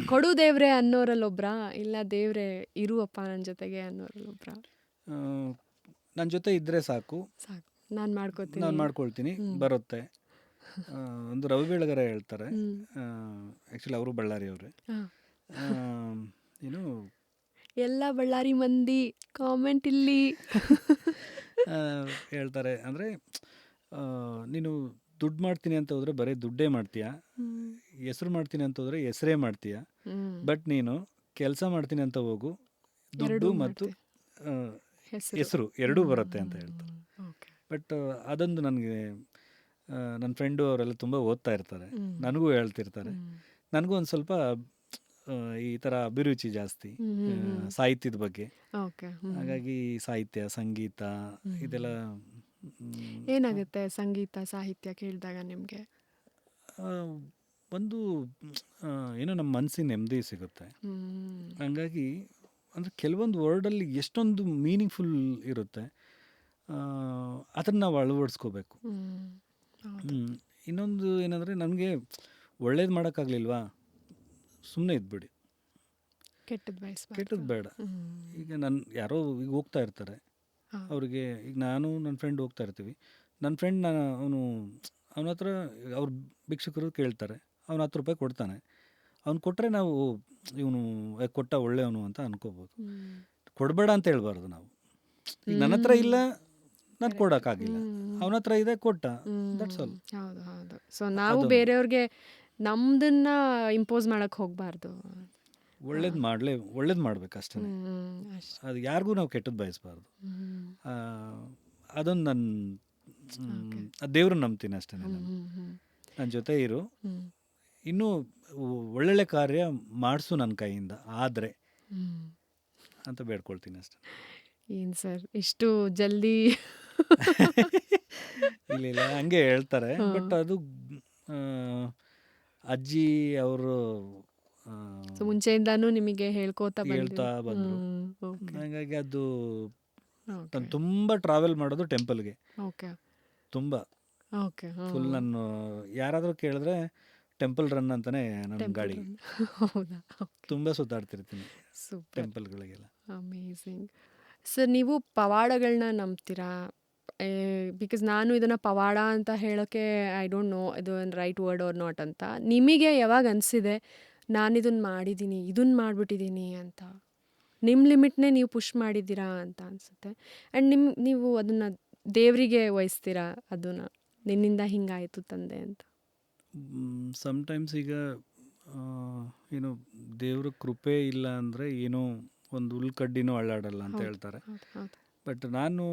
ಕೊಡು ದೇವ್ರೆ ಅನ್ನೋರಲ್ಲೊಬ್ರಾ, ಇಲ್ಲ ದೇವ್ರೆ ಇರುವಪ್ಪ ನನ್ನ ಜೊತೆಗೆ ಅನ್ನೋರಲ್ಲೊಬ್ರಾ? ನನ್ನ ಜೊತೆ ಇದ್ದರೆ ಸಾಕು, ನಾನು ಮಾಡ್ಕೊಳ್ತೀನಿ, ಬರುತ್ತೆ. ಒಂದು ರವಿ ಬೆಳಗೆರೆ ಹೇಳ್ತಾರೆ, ಆ್ಯಕ್ಚುಲಿ ಅವರು ಬಳ್ಳಾರಿಯವರೇ. ಏನು ಎಲ್ಲ ಬಳ್ಳಾರಿ ಮಂದಿ ಕಾಮೆಂಟ್ ಇಲ್ಲಿ ಹೇಳ್ತಾರೆ ಅಂದರೆ, ನೀನು ದುಡ್ಡು ಮಾಡ್ತೀನಿ ಅಂತ ಹೋದರೆ ಬರೀ ದುಡ್ಡೇ ಮಾಡ್ತೀಯ, ಹೆಸರು ಮಾಡ್ತೀನಿ ಅಂತ ಹೋದರೆ ಹೆಸರೇ ಮಾಡ್ತೀಯ, ಬಟ್ ನೀನು ಕೆಲಸ ಮಾಡ್ತೀನಿ ಅಂತ ಹೋಗು, ದುಡ್ಡು ಮತ್ತು ಹೆಸರು ಎರಡೂ ಬರುತ್ತೆ ಅಂತ ಹೇಳ್ತಾರೆ. ಬಟ್ ಅದೊಂದು ನನಗೆ ನನ್ನ ಫ್ರೆಂಡು ಅವರೆಲ್ಲ ತುಂಬ ಓದ್ತಾ ಇರ್ತಾರೆ, ನನಗೂ ಹೇಳ್ತಿರ್ತಾರೆ. ನನಗೂ ಒಂದು ಸ್ವಲ್ಪ ಈ ಥರ ಅಭಿರುಚಿ ಜಾಸ್ತಿ ಸಾಹಿತ್ಯದ ಬಗ್ಗೆ. ಹಾಗಾಗಿ ಸಾಹಿತ್ಯ, ಸಂಗೀತ ಇದೆಲ್ಲ. ಏನಾಗುತ್ತೆ ಸಂಗೀತ ಸಾಹಿತ್ಯ ಕೇಳಿದಾಗ ನಿಮಗೆ? ಒಂದು ಏನೋ ನಮ್ಮ ಮನಸ್ಸಿನ ನೆಮ್ಮದಿ ಸಿಗುತ್ತೆ. ಹಂಗಾಗಿ ಅಂದರೆ ಕೆಲವೊಂದು ವರ್ಡಲ್ಲಿ ಎಷ್ಟೊಂದು ಮೀನಿಂಗ್ಫುಲ್ ಇರುತ್ತೆ, ಅದನ್ನು ನಾವು ಅಳವಡಿಸ್ಕೋಬೇಕು. ಇನ್ನೊಂದು ಏನಂದರೆ, ನನಗೆ ಒಳ್ಳೇದು ಮಾಡೋಕ್ಕಾಗಲಿಲ್ವಾ, ಸುಮ್ಮನೆ ಇದ್ಬಿಡಿ, ಕೆಟ್ಟದ್ದು ಬೇಡ. ಈಗ ಯಾರೋ ಈಗ ಹೋಗ್ತಾ ಇರ್ತಾರೆ, ಅವ್ರಿಗೆ ಈಗ ನಾನು ನನ್ನ ಫ್ರೆಂಡ್ ಹೋಗ್ತಾ ಇರ್ತೀವಿ, ನನ್ನ ಫ್ರೆಂಡ್ ಅವನ ಹತ್ರ ಅವ್ರು ಭಿಕ್ಷುಕರು ಕೇಳ್ತಾರೆ, ಅವ್ನು 10 ರೂಪಾಯಿ ಕೊಡ್ತಾನೆ, ಅವ್ನು ಕೊಟ್ಟರೆ ನಾವು ಇವನು ಕೊಟ್ಟ ಒಳ್ಳೆಯವನು ಅಂತ ಅನ್ಕೋಬೋದು. ಕೊಡಬೇಡ ಅಂತ ಹೇಳ್ಬಾರ್ದು ನಾವು. ಈಗ ನನ್ನ ಹತ್ರ ಇಲ್ಲ, ನಾನು ಕೊಡೋಕ್ಕಾಗಿಲ್ಲ, ಅವನ ಹತ್ರ ಇದೆ, ಕೊಟ್ಟ, ದಟ್ಸ್ ಆಲ್. ಹೌದು ಹೌದು. ಸೊ ನಾವು ಬೇರೆಯವ್ರಿಗೆ ನಮ್ದನ್ನ ಇಂಪೋಸ್ ಮಾಡಕ್ಕೆ ಹೋಗಬಾರ್ದು. ಒಳ್ಳೇದು ಮಾಡ್ಬೇಕು ಅಷ್ಟೇ. ಅದು ಯಾರಿಗೂ ನಾವು ಕೆಟ್ಟದ್ದು ಬಯಸಬಾರ್ದು. ಅದೊಂದು ನನ್ನ ದೇವ್ರನ್ನ ನಂಬ್ತೀನಿ ಅಷ್ಟೇ. ನನ್ನ ಜೊತೆ ಇರು, ಇನ್ನೂ ಒಳ್ಳೊಳ್ಳೆ ಕಾರ್ಯ ಮಾಡಿಸು ನನ್ನ ಕೈಯಿಂದ ಆದರೆ ಅಂತ ಬೇಡ್ಕೊಳ್ತೀನಿ ಅಷ್ಟೆ. ಏನು ಸರ್ ಇಷ್ಟು ಜಲ್ದಿ? ಇಲ್ಲ ಹಂಗೆ ಹೇಳ್ತಾರೆ, ಬಟ್ ಅದು ಅಜ್ಜಿ ಅವರು ಮುಂಚೆಯಿಂದಾನು ನಿಮಗೆ ಹೇಳ್ತಾ ಬಂದರು. ಹಾಗಾಗಿ ಅದು ನಾನು ತುಂಬ ಟ್ರಾವೆಲ್ ಮಾಡೋದು ಟೆಂಪಲ್ಗೆ, ತುಂಬ ಫುಲ್. ನಾನು ಯಾರಾದರೂ ಕೇಳಿದ್ರೆ ಟೆಂಪಲ್ ರನ್ ಅಂತಾನೆ ನನ್ನ ಗಾಡಿ, ತುಂಬ ಸುತ್ತಾಡ್ತಿರ್ತೀನಿ ಟೆಂಪಲ್ಗಳಿಗೆಲ್ಲ. ಅಮೇಝಿಂಗ್. ಸರ್ ನೀವು ಪವಾಡಗಳನ್ನ ನಂಬ್ತೀರಾ? ಬಿಕಾಸ್ ನಾನು ಇದನ್ನು ಪವಾಡ ಅಂತ ಹೇಳೋಕ್ಕೆ ಐ ಡೋಂಟ್ ನೋ ಇದು ರೈಟ್ ವರ್ಡ್ ಆರ್ ನಾಟ್ ಅಂತ. ನಿಮಗೆ ಯಾವಾಗ ಅನಿಸಿದೆ ನಾನು ಇದನ್ನು ಮಾಡಿದ್ದೀನಿ, ಇದನ್ನು ಮಾಡಿಬಿಟ್ಟಿದ್ದೀನಿ ಅಂತ? ನಿಮ್ಮ ಲಿಮಿಟ್ನೇ ನೀವು ಪುಷ್ ಮಾಡಿದ್ದೀರಾ ಅಂತ ಅನಿಸುತ್ತೆ. ಆ್ಯಂಡ್ ನೀವು ಅದನ್ನು ದೇವರಿಗೆ ವಹಿಸ್ತೀರಾ ಅದನ್ನು, ನಿನ್ನಿಂದ ಹಿಂಗಾಯಿತು ತಂದೆ ಅಂತ? ಸಮ್ಟೈಮ್ಸ್ ಈಗ ಏನು ದೇವ್ರ ಕೃಪೆ ಇಲ್ಲ ಅಂದರೆ ಏನೋ ಒಂದು ಹುಲ್ಕಡ್ಡಿನೂ ಅಳ್ಳಾಡಲ್ಲ ಅಂತ ಹೇಳ್ತಾರೆ. ಹೌದು ಹೌದು. ಬಟ್ ನಾನು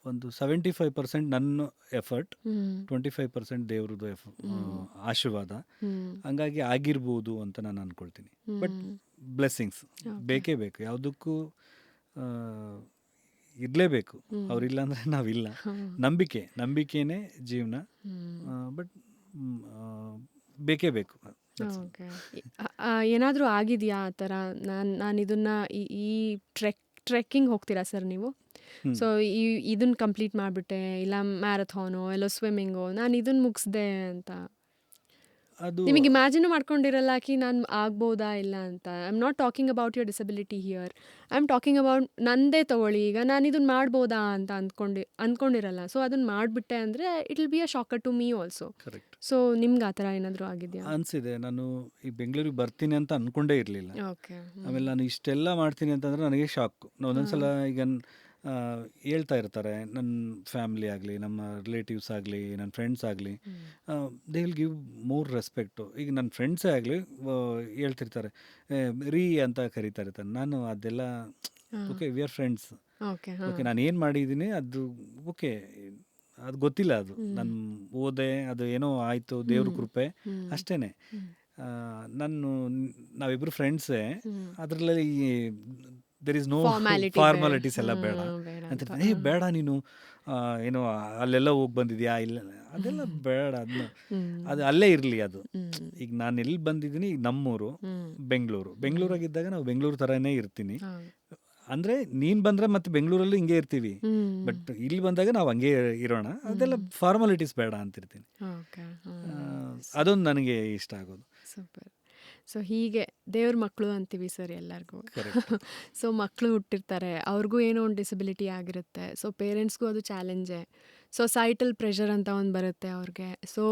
ಒಂದು 75% ನನ್ನ ಎಫರ್ಟ್, 25% ದೇವ್ರದ್ದು ಆಶೀರ್ವಾದ, ಹಂಗಾಗಿ ಆಗಿರ್ಬೋದು ಅಂತ ನಾನು ಅಂದ್ಕೊಳ್ತೀನಿ. ಬಟ್ ಬ್ಲೆಸ್ಸಿಂಗ್ಸ್ ಬೇಕೇ ಬೇಕು, ಯಾವುದಕ್ಕೂ ಇರಲೇಬೇಕು. ಅವರಿಲ್ಲ ಅಂದರೆ ನಾವಿಲ್ಲ. ನಂಬಿಕೆನೇ ಜೀವನ. ಬಟ್ ಬೇಕೇ ಬೇಕು. ಓಕೆ. ಏನಾದರೂ ಆಗಿದೆಯಾ ಆ ಥರ? ನಾನು ಇದನ್ನು ಈ ಟ್ರೆಕ್ಕಿಂಗ್ ಹೋಗ್ತೀರಾ ಸರ್ ನೀವು? ಸೊ ಇದನ್ನು ಕಂಪ್ಲೀಟ್ ಮಾಡಿಬಿಟ್ಟೆ, ಇಲ್ಲ ಮ್ಯಾರಥಾನೋ ಎಲ್ಲೋ ಸ್ವಿಮ್ಮಿಂಗೋ, ನಾನು ಇದನ್ನು ಮುಗಿಸ್ದೆ ಅಂತ ಅದು ನಿಮಗೆ ಇಮ್ಯಾಜಿನ್ ಮಾಡ್ಕೊಂಡಿರಲ್ಲ ಕಿ ನಾನು ಆಗ್ಬೋದಾ ಇಲ್ಲ ಅಂತ. I am not talking about your disability here, I am talking about ನಂದೇ ತಗೊಳ್ಳಿ. ಈಗ ನಾನು ಇದನ್ನು ಮಾಡ್ಬೋದಾ ಅಂತ ಅಂದ್ಕೊಂಡಿರಲ್ಲ. ಸೊ ಅದನ್ನು ಮಾಡಿಬಿಟ್ಟೆ ಅಂದರೆ it will be a shocker to me also. Correct. So ನಿಮ್ಗೆ ಆ ಥರ ಏನಾದರೂ ಆಗಿದೆಯಾ? ಅನಿಸಿದೆ. ನಾನು ಈ ಬೆಂಗಳೂರಿಗೆ ಬರ್ತೀನಿ ಅಂತ ಅಂದ್ಕೊಂಡೇ ಇರಲಿಲ್ಲ. ಓಕೆ. ಆಮೇಲೆ ನಾನು ಇಷ್ಟೆಲ್ಲ ಮಾಡ್ತೀನಿ ಅಂತಂದರೆ ನನಗೆ ಶಾಕು. ಒಂದೊಂದ್ಸಲ ಈಗ ಹೇಳ್ತಾ ಇರ್ತಾರೆ ನನ್ನ ಫ್ಯಾಮಿಲಿ ಆಗಲಿ, ನಮ್ಮ ರಿಲೇಟಿವ್ಸ್ ಆಗಲಿ, ನನ್ನ ಫ್ರೆಂಡ್ಸ್ ಆಗಲಿ, they will give more respect. ಈಗ ನನ್ನ ಫ್ರೆಂಡ್ಸೇ ಆಗಲಿ ಹೇಳ್ತಿರ್ತಾರೆ, ರೀ ಅಂತ ಕರೀತಾ ಇರ್ತಾರೆ. ನಾನು ಅದೆಲ್ಲ okay, we are friends. Okay, ನಾನು ಏನು ಮಾಡಿದ್ದೀನಿ ಅದು ಓಕೆ, ಅದು ಗೊತ್ತಿಲ್ಲ, ಅದು ನಾನು ಓದೆ, ಅದು ಏನೋ ಆಯಿತು, ದೇವ್ರ ಕೃಪೆ ಅಷ್ಟೇ. ನಾವಿಬ್ಬರು ಫ್ರೆಂಡ್ಸೇ, ಅದರಲ್ಲಿ ದೇರ್ ಇಸ್ ನೋ ಫಾರ್ಮಾಲಿಟೀಸ್ ಎಲ್ಲ ಬೇಡ ಅಂತ. ಬೇಡ ನೀನು ಏನೋ ಅಲ್ಲೆಲ್ಲ ಹೋಗಿ ಬಂದಿದ್ಯಾ, ಇಲ್ಲ ಅದೆಲ್ಲ ಬೇಡ, ಅದು ಅಲ್ಲೇ ಇರಲಿ. ಅದು ಈಗ ನಾನು ಎಲ್ಲಿ ಬಂದಿದ್ದೀನಿ, ಈಗ ನಮ್ಮೂರು ಬೆಂಗಳೂರಾಗಿದ್ದಾಗ ನಾವು ಬೆಂಗಳೂರು ಥರನೇ ಇರ್ತೀನಿ. ಅಂದರೆ ನೀನು ಬಂದರೆ ಮತ್ತೆ ಬೆಂಗಳೂರಲ್ಲಿ ಹಿಂಗೆ ಇರ್ತೀವಿ, ಬಟ್ ಇಲ್ಲಿ ಬಂದಾಗ ನಾವು ಹಂಗೆ ಇರೋಣ, ಅದೆಲ್ಲ ಫಾರ್ಮಾಲಿಟೀಸ್ ಬೇಡ ಅಂತಿರ್ತೀನಿ. ಅದೊಂದು ನನಗೆ ಇಷ್ಟ ಆಗೋದು. ಸೂಪರ್. ಸೊ ಹೀಗೆ ದೇವ್ರ ಮಕ್ಕಳು ಅಂತೀವಿ ಸರ್ ಎಲ್ಲರಿಗೂ. ಸೊ ಮಕ್ಕಳು ಹುಟ್ಟಿರ್ತಾರೆ, ಅವ್ರಿಗೂ ಏನೋ ಒಂದು ಡಿಸಬಿಲಿಟಿ ಆಗಿರುತ್ತೆ. ಸೊ ಪೇರೆಂಟ್ಸ್ಗೂ ಅದು ಚಾಲೆಂಜೇ. ಸೊಸೈಟಲ್ ಪ್ರೆಷರ್ ಅಂತ ಒಂದು ಬರುತ್ತೆ ಅವ್ರಿಗೆ. ಸೊ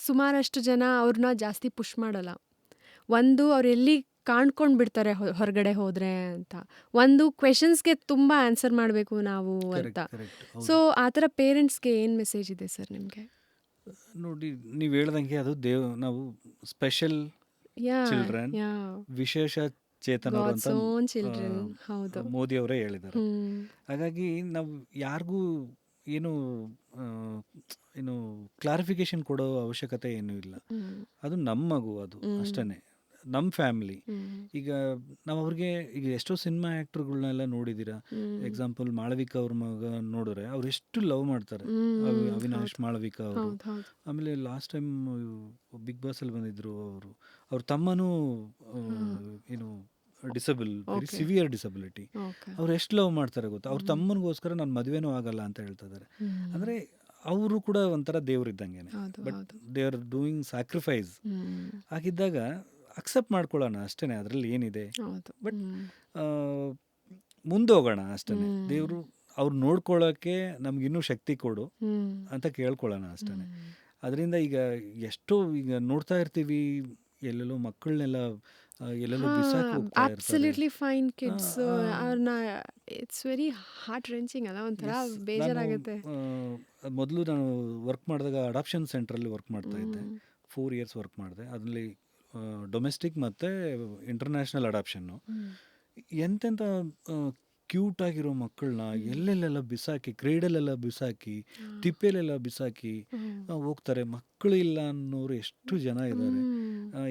ಸುಮಾರಷ್ಟು ಜನ ಅವ್ರನ್ನ ಜಾಸ್ತಿ ಪುಷ್ ಮಾಡಲ್ಲ. ಒಂದು ಅವ್ರು ಎಲ್ಲಿ ಕಾಣ್ಕೊಂಡು ಬಿಡ್ತಾರೆ ಹೊರಗಡೆ ಹೋದರೆ ಅಂತ, ಒಂದು ಕ್ವೆಶನ್ಸ್ಗೆ ತುಂಬ ಆನ್ಸರ್ ಮಾಡಬೇಕು ನಾವು ಅಂತ. ಸೊ ಆ ಥರ ಪೇರೆಂಟ್ಸ್ಗೆ ಏನು ಮೆಸೇಜ್ ಇದೆ ಸರ್ ನಿಮಗೆ? ನೋಡಿ, ನೀವು ಹೇಳ್ದಂಗೆ ಅದು ನಾವು ಸ್ಪೆಷಲ್ ಚಿಲ್ಡ್ರನ್, ವಿಶೇಷ ಚೇತನರು ಅಂತ ಮೋದಿ ಅವರೇ ಹೇಳಿದ್ದಾರೆ. ಹಾಗಾಗಿ ನಾವು ಯಾರಿಗೂ ಏನು ಕ್ಲಾರಿಫಿಕೇಶನ್ ಕೊಡೋ ಅವಶ್ಯಕತೆ ಏನೂ ಇಲ್ಲ. ಅದು ನಮ್ಮ ಮಗು, ಅದು ಅಷ್ಟೇ, ನಮ್ಮ ಫ್ಯಾಮಿಲಿ. ಈಗ ನಾವು ಅವ್ರಿಗೆ ಈಗ ಎಷ್ಟೋ ಸಿನಿಮಾ ಆ್ಯಕ್ಟ್ರುಗಳ್ನೆಲ್ಲ ನೋಡಿದ್ದೀರಾ. ಎಕ್ಸಾಂಪಲ್ ಮಾಳವಿಕಾ ಅವ್ರ ಮಗ ನೋಡಿದ್ರೆ ಅವ್ರು ಎಷ್ಟು ಲವ್ ಮಾಡ್ತಾರೆ, ಅವಿನಾಶ್ ಮಾಳವಿಕಾ ಅವರು. ಆಮೇಲೆ ಲಾಸ್ಟ್ ಟೈಮ್ ಬಿಗ್ ಬಾಸಲ್ಲಿ ಬಂದಿದ್ರು ಅವ್ರ ತಮ್ಮನೂ ಏನು ಡಿಸಬಲ್, ವೆರಿ ಸಿವಿಯರ್ ಡಿಸಬಿಲಿಟಿ. ಅವ್ರು ಎಷ್ಟು ಲವ್ ಮಾಡ್ತಾರೆ ಗೊತ್ತಾ. ಅವ್ರ ತಮ್ಮನಿಗೋಸ್ಕರ ನಾನು ಮದುವೆನೂ ಆಗಲ್ಲ ಅಂತ ಹೇಳ್ತಾ ಇದ್ದಾರೆ. ಅಂದರೆ ಅವರು ಕೂಡ ಒಂಥರ ದೇವ್ರಿದ್ದಂಗೆ, but they are doing sacrifice. ಆಗಿದ್ದಾಗ ಅಕ್ಸೆಪ್ಟ್ ಮಾಡ್ಕೊಳ್ಳೋಣ ಅಷ್ಟೇ, ಅದರಲ್ಲಿ ಏನಿದೆ. ಬಟ್ ಮುಂದೆ ಹೋಗೋಣ ಅಷ್ಟೇ. ದೇವರು ಅವ್ರು ನೋಡ್ಕೊಳ್ಳೋಕ್ಕೆ ನಮಗಿನ್ನೂ ಶಕ್ತಿ ಕೊಡು ಅಂತ ಕೇಳ್ಕೊಳ್ಳೋಣ ಅಷ್ಟೇ. ಅದರಿಂದ ಈಗ ಎಷ್ಟೋ ಈಗ ನೋಡ್ತಾ ಇರ್ತೀವಿ, ಎಲ್ಲೆಲ್ಲೋ ಮಕ್ಕಳನ್ನೆಲ್ಲ ಎಲ್ಲೆಲ್ಲೋ ಬಿಸಾಕಿ ಹೋಗ್ತಾ ಇರ್ತಾರೆ. ಅಬ್ಸಲ್ಯೂಟ್ಲಿ ಫೈನ್ ಕಿಡ್ಸ್, ಅವ್ರನ್ನ ಇಟ್ಸ್ ವೆರಿ ಹಾರ್ಟ್ ರೆಂಚಿಂಗ್ ಅಲ್ಲ, ಒಂಥರ ಬೇಜಾರಾಗುತ್ತೆ. ಮೊದಲು ನಾನು ವರ್ಕ್ ಮಾಡಿದಾಗ ಅಡಾಪ್ಷನ್ ಸೆಂಟ್ರಲ್ಲಿ ವರ್ಕ್ ಮಾಡ್ತಾ ಇದ್ದೆ. 4 years ವರ್ಕ್ ಮಾಡಿದೆ. ಅದರಲ್ಲಿ ಡೊಮೆಸ್ಟಿಕ್ ಮತ್ತು ಇಂಟರ್ನ್ಯಾಷನಲ್ ಅಡಾಪ್ಷನ್ನು. ಎಂತೆಂಥ ಕ್ಯೂಟ್ ಆಗಿರೋ ಮಕ್ಕಳನ್ನ ಎಲ್ಲೆಲ್ಲೆಲ್ಲ ಬಿಸಾಕಿ, ಕ್ರೀಡೆಲೆಲ್ಲ ಬಿಸಾಕಿ, ತಿಪ್ಪೆಲೆಲ್ಲ ಬಿಸಾಕಿ ಹೋಗ್ತಾರೆ. ಮಕ್ಕಳು ಇಲ್ಲ ಅನ್ನೋರು ಎಷ್ಟು ಜನ ಇದ್ದಾರೆ.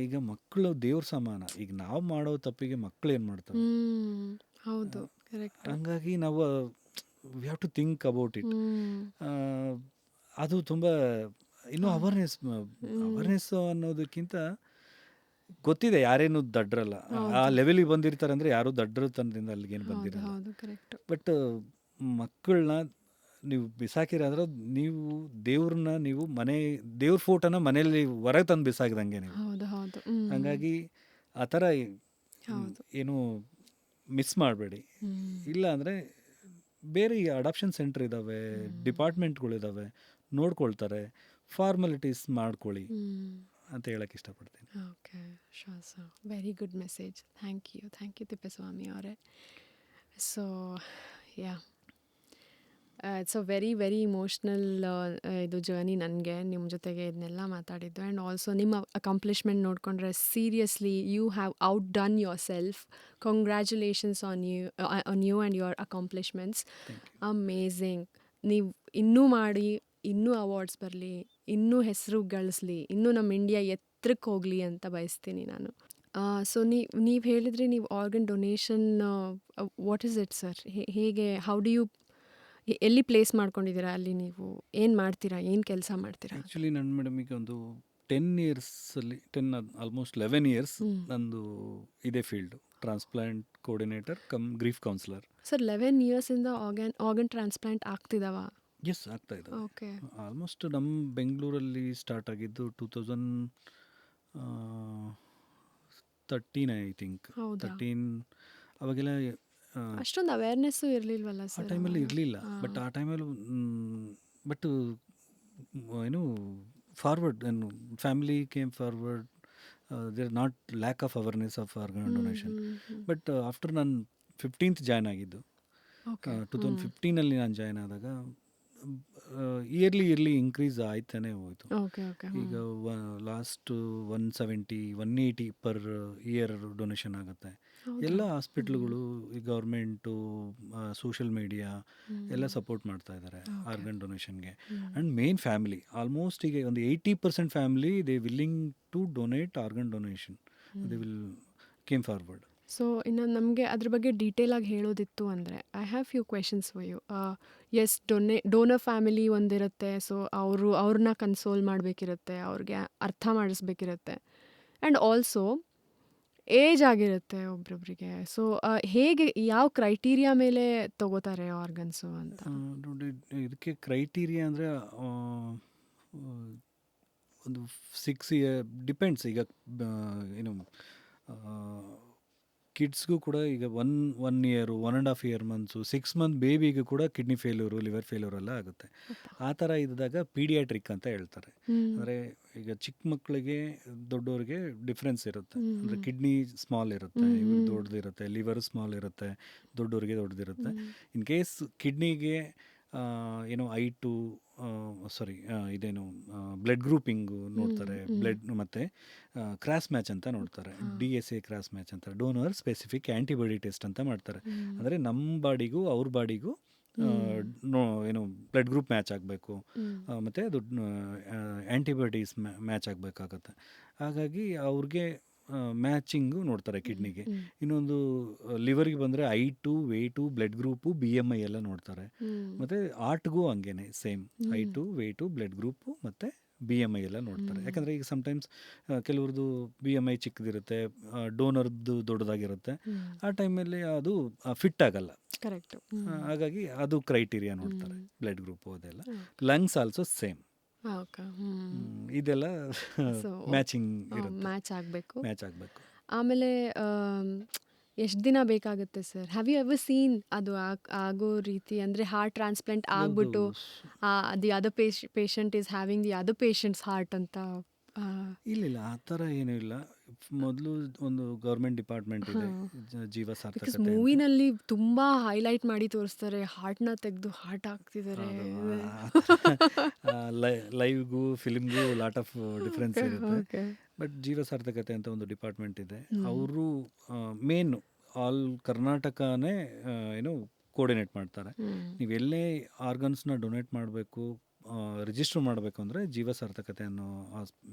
ಈಗ ಮಕ್ಕಳು ದೇವ್ರ ಸಮಾನ. ಈಗ ನಾವು ಮಾಡೋ ತಪ್ಪಿಗೆ ಮಕ್ಕಳು ಏನು ಮಾಡ್ತಾರೆ? ಹೌದು, ಕರೆಕ್ಟ್. ಹಂಗಾಗಿ ನಾವು we have to think about it. ಅದು ತುಂಬ ಇನ್ನೂ ಅವೇರ್ನೆಸ್ ಅನ್ನೋದಕ್ಕಿಂತ ಗೊತ್ತಿದೆ ಯಾರೇನು ದಡ್ರಲ್ಲ. ಆ ಲೆವೆಲಿಗೆ ಬಂದಿರ್ತಾರೆ ಅಂದರೆ ಯಾರು ದಡ್ರ ತನದಿಂದ ಅಲ್ಲಿಗೇನು ಬಂದಿರಲ್ಲ. ಬಟ್ ಮಕ್ಕಳನ್ನ ನೀವು ಬಿಸಾಕಿರಾದ್ರೆ ನೀವು ದೇವ್ರನ್ನ, ನೀವು ದೇವ್ರ ಫೋಟೋನ ಮನೆಯಲ್ಲಿ ಹೊರಗೆ ತಂದು ಬಿಸಾಕಿದಂಗೆ ನೀವು. ಹಾಗಾಗಿ ಆ ಥರ ಏನು ಮಿಸ್ ಮಾಡಬೇಡಿ. ಇಲ್ಲ ಅಂದರೆ ಬೇರೆ ಅಡಾಪ್ಷನ್ ಸೆಂಟರ್ ಇದ್ದಾವೆ, ಡಿಪಾರ್ಟ್ಮೆಂಟ್ಗಳಿದ್ದಾವೆ, ನೋಡ್ಕೊಳ್ತಾರೆ. ಫಾರ್ಮಾಲಿಟೀಸ್ ಮಾಡ್ಕೊಳ್ಳಿ ಅಂತ ಹೇಳಕ್ಕೆ ಇಷ್ಟಪಡ್ತೀನಿ. Okay, sure sir. Very good message. Thank you Thippeswamy ಅವರೇ. So ya, it's a very very emotional ಇದು ಜರ್ನಿ ನನಗೆ ನಿಮ್ಮ ಜೊತೆಗೆ ಇದನ್ನೆಲ್ಲ ಮಾತಾಡಿದ್ದು. ಆ್ಯಂಡ್ ಆಲ್ಸೋ ನಿಮ್ಮ ಅಕಾಂಪ್ಲಿಷ್ಮೆಂಟ್ ನೋಡಿಕೊಂಡ್ರೆ seriously you have outdone yourself. Congratulations on you and your accomplishments. Amazing. ನೀವು ಇನ್ನೂ ಮಾಡಿ, ಇನ್ನೂ ಅವಾರ್ಡ್ಸ್ ಬರಲಿ, ಇನ್ನೂ ಹೆಸರು ಗಳಿಸ್ಲಿ, ಇನ್ನೂ ನಮ್ಮ ಇಂಡಿಯಾ ಎತ್ತರಕ್ಕೆ ಹೋಗಲಿ ಅಂತ ಬಯಸ್ತೀನಿ ನಾನು. ಸೊ ನೀವು ಹೇಳಿದ್ರಿ ನೀವು organ donation, what is it sir? ಹೇಗೆ, ಹೌ ಡು ಯು, ಎಲ್ಲಿ ಪ್ಲೇಸ್ ಮಾಡ್ಕೊಂಡಿದ್ದೀರಾ ಅಲ್ಲಿ? ನೀವು ಏನು ಮಾಡ್ತೀರಾ, ಏನು ಕೆಲಸ ಮಾಡ್ತೀರಾ? ಆ್ಯಕ್ಚುಲಿ ನನ್ನ ಮೇಡಮ್ ಈಗ ಒಂದು 10 ಇಯರ್ಸಲ್ಲಿ ಆಲ್ಮೋಸ್ಟ್ 11 ಇಯರ್ಸ್ ನಂದು ಇದೇ field, transplant coordinator cum grief counsellor. Sir 11 ಇಯರ್ಸಿಂದ ಆರ್ಗನ್ ಟ್ರಾನ್ಸ್ಪ್ಲಾಂಟ್ ಆಗ್ತಿದಾವ? ಎಸ್, ಆಗ್ತಾ ಇದೆ. ಓಕೆ. ಆಲ್ಮೋಸ್ಟ್ ನಮ್ಮ ಬೆಂಗಳೂರಲ್ಲಿ ಸ್ಟಾರ್ಟ್ ಆಗಿದ್ದು 2013 ಐ ಥಿಂಕ್. ಹೌದಾ? 13 ಅವಾಗೆಲ್ಲ ಅಷ್ಟೊಂದು ಅವೇರ್ನೆಸ್ಸು ಇರಲಿಲ್ವಲ್ಲ ಆ ಸರ್? ಟೈಮಲ್ಲಿ ಇರಲಿಲ್ಲ. ಬಟ್ ಆ ಟೈಮಲ್ಲಿ ಬಟ್ ಏನು ಫಾರ್ವರ್ಡ್, ಏನು family came forward, there not lack of awareness of organ donation. But after ನಾನು 15th ಜಾಯ್ನ್ ಆಗಿದ್ದು, 2015ಅಲ್ಲಿ ನಾನು ಜಾಯ್ನ್ ಆದಾಗ ಇಯರ್ಲಿ ಇನ್ಕ್ರೀಸ್ ಆಯ್ತಾನೆ ಹೋಯಿತು. Okay okay. ಈಗ ಲಾಸ್ಟ್ 170 180 ಪರ್ ಇಯರ್ ಡೊನೇಷನ್ ಆಗುತ್ತೆ. ಎಲ್ಲ ಹಾಸ್ಪಿಟ್ಲ್ಗಳು, ಈ ಗೌರ್ಮೆಂಟು, ಸೋಷಿಯಲ್ ಮೀಡಿಯಾ ಎಲ್ಲ ಸಪೋರ್ಟ್ ಮಾಡ್ತಾ ಇದ್ದಾರೆ ಆರ್ಗನ್ ಡೊನೇಷನ್ಗೆ. ಆ್ಯಂಡ್ ಮೇನ್ ಫ್ಯಾಮಿಲಿ, ಆಲ್ಮೋಸ್ಟ್ ಈಗ ಒಂದು 80% family they willing to donate organ donation, they will came forward. So ಇನ್ನು ನಮಗೆ ಅದ್ರ ಬಗ್ಗೆ ಡೀಟೇಲಾಗಿ ಹೇಳೋದಿತ್ತು ಅಂದರೆ, I have few questions for you. Yes, donor family ಒಂದಿರುತ್ತೆ. ಸೊ ಅವ್ರನ್ನ ಕನ್ಸೋಲ್ ಮಾಡಬೇಕಿರುತ್ತೆ, ಅವ್ರಿಗೆ ಅರ್ಥ ಮಾಡಿಸ್ಬೇಕಿರುತ್ತೆ. ಆ್ಯಂಡ್ ಆಲ್ಸೋ ಏಜ್ ಆಗಿರುತ್ತೆ ಒಬ್ರೊಬ್ರಿಗೆ. ಸೊ ಹೇಗೆ, ಯಾವ ಕ್ರೈಟೀರಿಯಾ ಮೇಲೆ ತಗೋತಾರೆ ಆರ್ಗನ್ಸು ಅಂತ? ನೋಡಿ, ಇದಕ್ಕೆ ಕ್ರೈಟೀರಿಯಾ ಅಂದರೆ ಒಂದು 6 ಇಯರ್ ಡಿಪೆಂಡ್ಸ್. ಈಗ ಏನು ಕಿಡ್ಸ್ಗೂ ಕೂಡ ಈಗ 1 ಇಯರು, 1.5 ಇಯರ್ ಮಂತ್ಸು, 6 ಮಂತ್ ಬೇಬಿಗೂ ಕೂಡ ಕಿಡ್ನಿ ಫೇಲ್ಯೂರು, ಲಿವರ್ ಫೇಲ್ಯೂರ್ ಎಲ್ಲ ಆಗುತ್ತೆ. ಆ ಥರ ಇದ್ದಾಗ ಪೀಡಿಯಾಟ್ರಿಕ್ ಅಂತ ಹೇಳ್ತಾರೆ. ಅಂದರೆ ಈಗ ಚಿಕ್ಕ ಮಕ್ಕಳಿಗೆ ದೊಡ್ಡವ್ರಿಗೆ ಡಿಫ್ರೆನ್ಸ್ ಇರುತ್ತೆ. ಅಂದರೆ ಕಿಡ್ನಿ ಸ್ಮಾಲ್ ಇರುತ್ತೆ, ಇವ್ರಿಗೆ ದೊಡ್ಡದಿರುತ್ತೆ, ಲಿವರ್ ಸ್ಮಾಲ್ ಇರುತ್ತೆ, ದೊಡ್ಡವ್ರಿಗೆ ದೊಡ್ಡದಿರುತ್ತೆ. ಇನ್ ಕೇಸ್ ಕಿಡ್ನಿಗೆ ಏನೋ ಇದೇನು ಬ್ಲಡ್ ಗ್ರೂಪಿಂಗು ನೋಡ್ತಾರೆ, ಬ್ಲಡ್ ಮತ್ತು ಕ್ರಾಸ್ ಮ್ಯಾಚ್ ಅಂತ ನೋಡ್ತಾರೆ, DSA ಕ್ರಾಸ್ ಮ್ಯಾಚ್ ಅಂತ, ಡೋನರ್ ಸ್ಪೆಸಿಫಿಕ್ ಆ್ಯಂಟಿಬಾಡಿ ಟೆಸ್ಟ್ ಅಂತ ಮಾಡ್ತಾರೆ. ಅಂದರೆ ನಮ್ಮ ಬಾಡಿಗೂ ಅವ್ರ ಬಾಡಿಗೂ ಏನು ಬ್ಲಡ್ ಗ್ರೂಪ್ ಮ್ಯಾಚ್ ಆಗಬೇಕು, ಮತ್ತು ಅದು ಆ್ಯಂಟಿಬಾಡೀಸ್ ಮ್ಯಾಚ್ ಆಗಬೇಕಾಗತ್ತೆ. ಹಾಗಾಗಿ ಅವ್ರಿಗೆ ಮ್ಯಾಚಿಂಗು ನೋಡ್ತಾರೆ ಕಿಡ್ನಿಗೆ. ಇನ್ನೊಂದು ಲಿವರ್ಗೆ ಬಂದರೆ height, weight, blood group, BMI ಎಲ್ಲ ನೋಡ್ತಾರೆ. ಮತ್ತು ಆರ್ಟ್ಗೂ ಹಂಗೇನೆ same, height, weight, blood group ಮತ್ತು BMI ಎಲ್ಲ ನೋಡ್ತಾರೆ. ಯಾಕಂದರೆ ಈಗ ಸಮ್ಟೈಮ್ಸ್ ಕೆಲವ್ರದ್ದು BMI ಚಿಕ್ಕದಿರುತ್ತೆ, ಡೋನರ್ದು ದೊಡ್ಡದಾಗಿರುತ್ತೆ. ಆ ಟೈಮಲ್ಲಿ ಅದು ಫಿಟ್ ಆಗಲ್ಲ. ಕರೆಕ್ಟು. ಹಾಗಾಗಿ ಅದು ಕ್ರೈಟೀರಿಯಾ ನೋಡ್ತಾರೆ, ಬ್ಲಡ್ ಗ್ರೂಪು ಅದೆಲ್ಲ. Lungs also same. ಓಕೆ. ಇದೆಲ್ಲ ಮ್ಯಾಚಿಂಗ್ ಇರುತ್ತೆ, ಮ್ಯಾಚ್ ಆಗಬೇಕು. ಮ್ಯಾಚ್ ಆಗಬೇಕು. ಆಮೇಲೆ ಎಷ್ಟು ದಿನ ಬೇಕಾಗುತ್ತೆ ಸರ್? ಹ್ಯಾವ್ ಯು ಎವರ್ ಸೀನ್ ಅದು ಆಗೋ ರೀತಿ? ಅಂದರೆ ಹಾರ್ಟ್ ಟ್ರಾನ್ಸ್ಪ್ಲಾಂಟ್ ಆಗಿಬಿಟ್ಟು the other patient is having the other patients heart ಅಂತ? ಇಲ್ಲ, ಆ ಥರ ಏನೂ ಇಲ್ಲ. ಮೊದಲು ಒಂದು ಗೌರ್ಮೆಂಟ್ ಡಿಪಾರ್ಟ್ಮೆಂಟ್ ಇದೆ, ಜೀವ ಸಾರ್ಥಕತೆ. ಮೂವಿನಲ್ಲಿ ತುಂಬಾ ಹೈಲೈಟ್ ಮಾಡಿ ತೋರಿಸ್ತಾರೆ, ಹಾರ್ಟ್ನ ತೆಗೆದು ಹಾರ್ಟ್ ಹಾಕ್ತಿದ್ದಾರೆ. ಲೈವ್ಗೂ ಫಿಲ್ಮ್ಗೂ ಲಾಟ್ ಆಫ್ ಡಿಫ್ರೆನ್ಸ್ ಇರುತ್ತೆ. ಬಟ್ ಜೀವ ಸಾರ್ಥಕತೆ ಅಂತ ಒಂದು ಡಿಪಾರ್ಟ್ಮೆಂಟ್ ಇದೆ. ಅವರು ಮೇನ್ ಆಲ್ ಕರ್ನಾಟಕನೇ ಏನು ಕೋಆರ್ಡಿನೇಟ್ ಮಾಡ್ತಾರೆ. ನೀವು ಎಲ್ಲೇ ಆರ್ಗನ್ಸ್ನ ಡೊನೇಟ್ ಮಾಡಬೇಕು, ರಿಜಿಸ್ಟರ್ ಮಾಡಬೇಕು ಅಂದರೆ ಜೀವ ಸಾರ್ಥಕತೆ ಅನ್ನೋ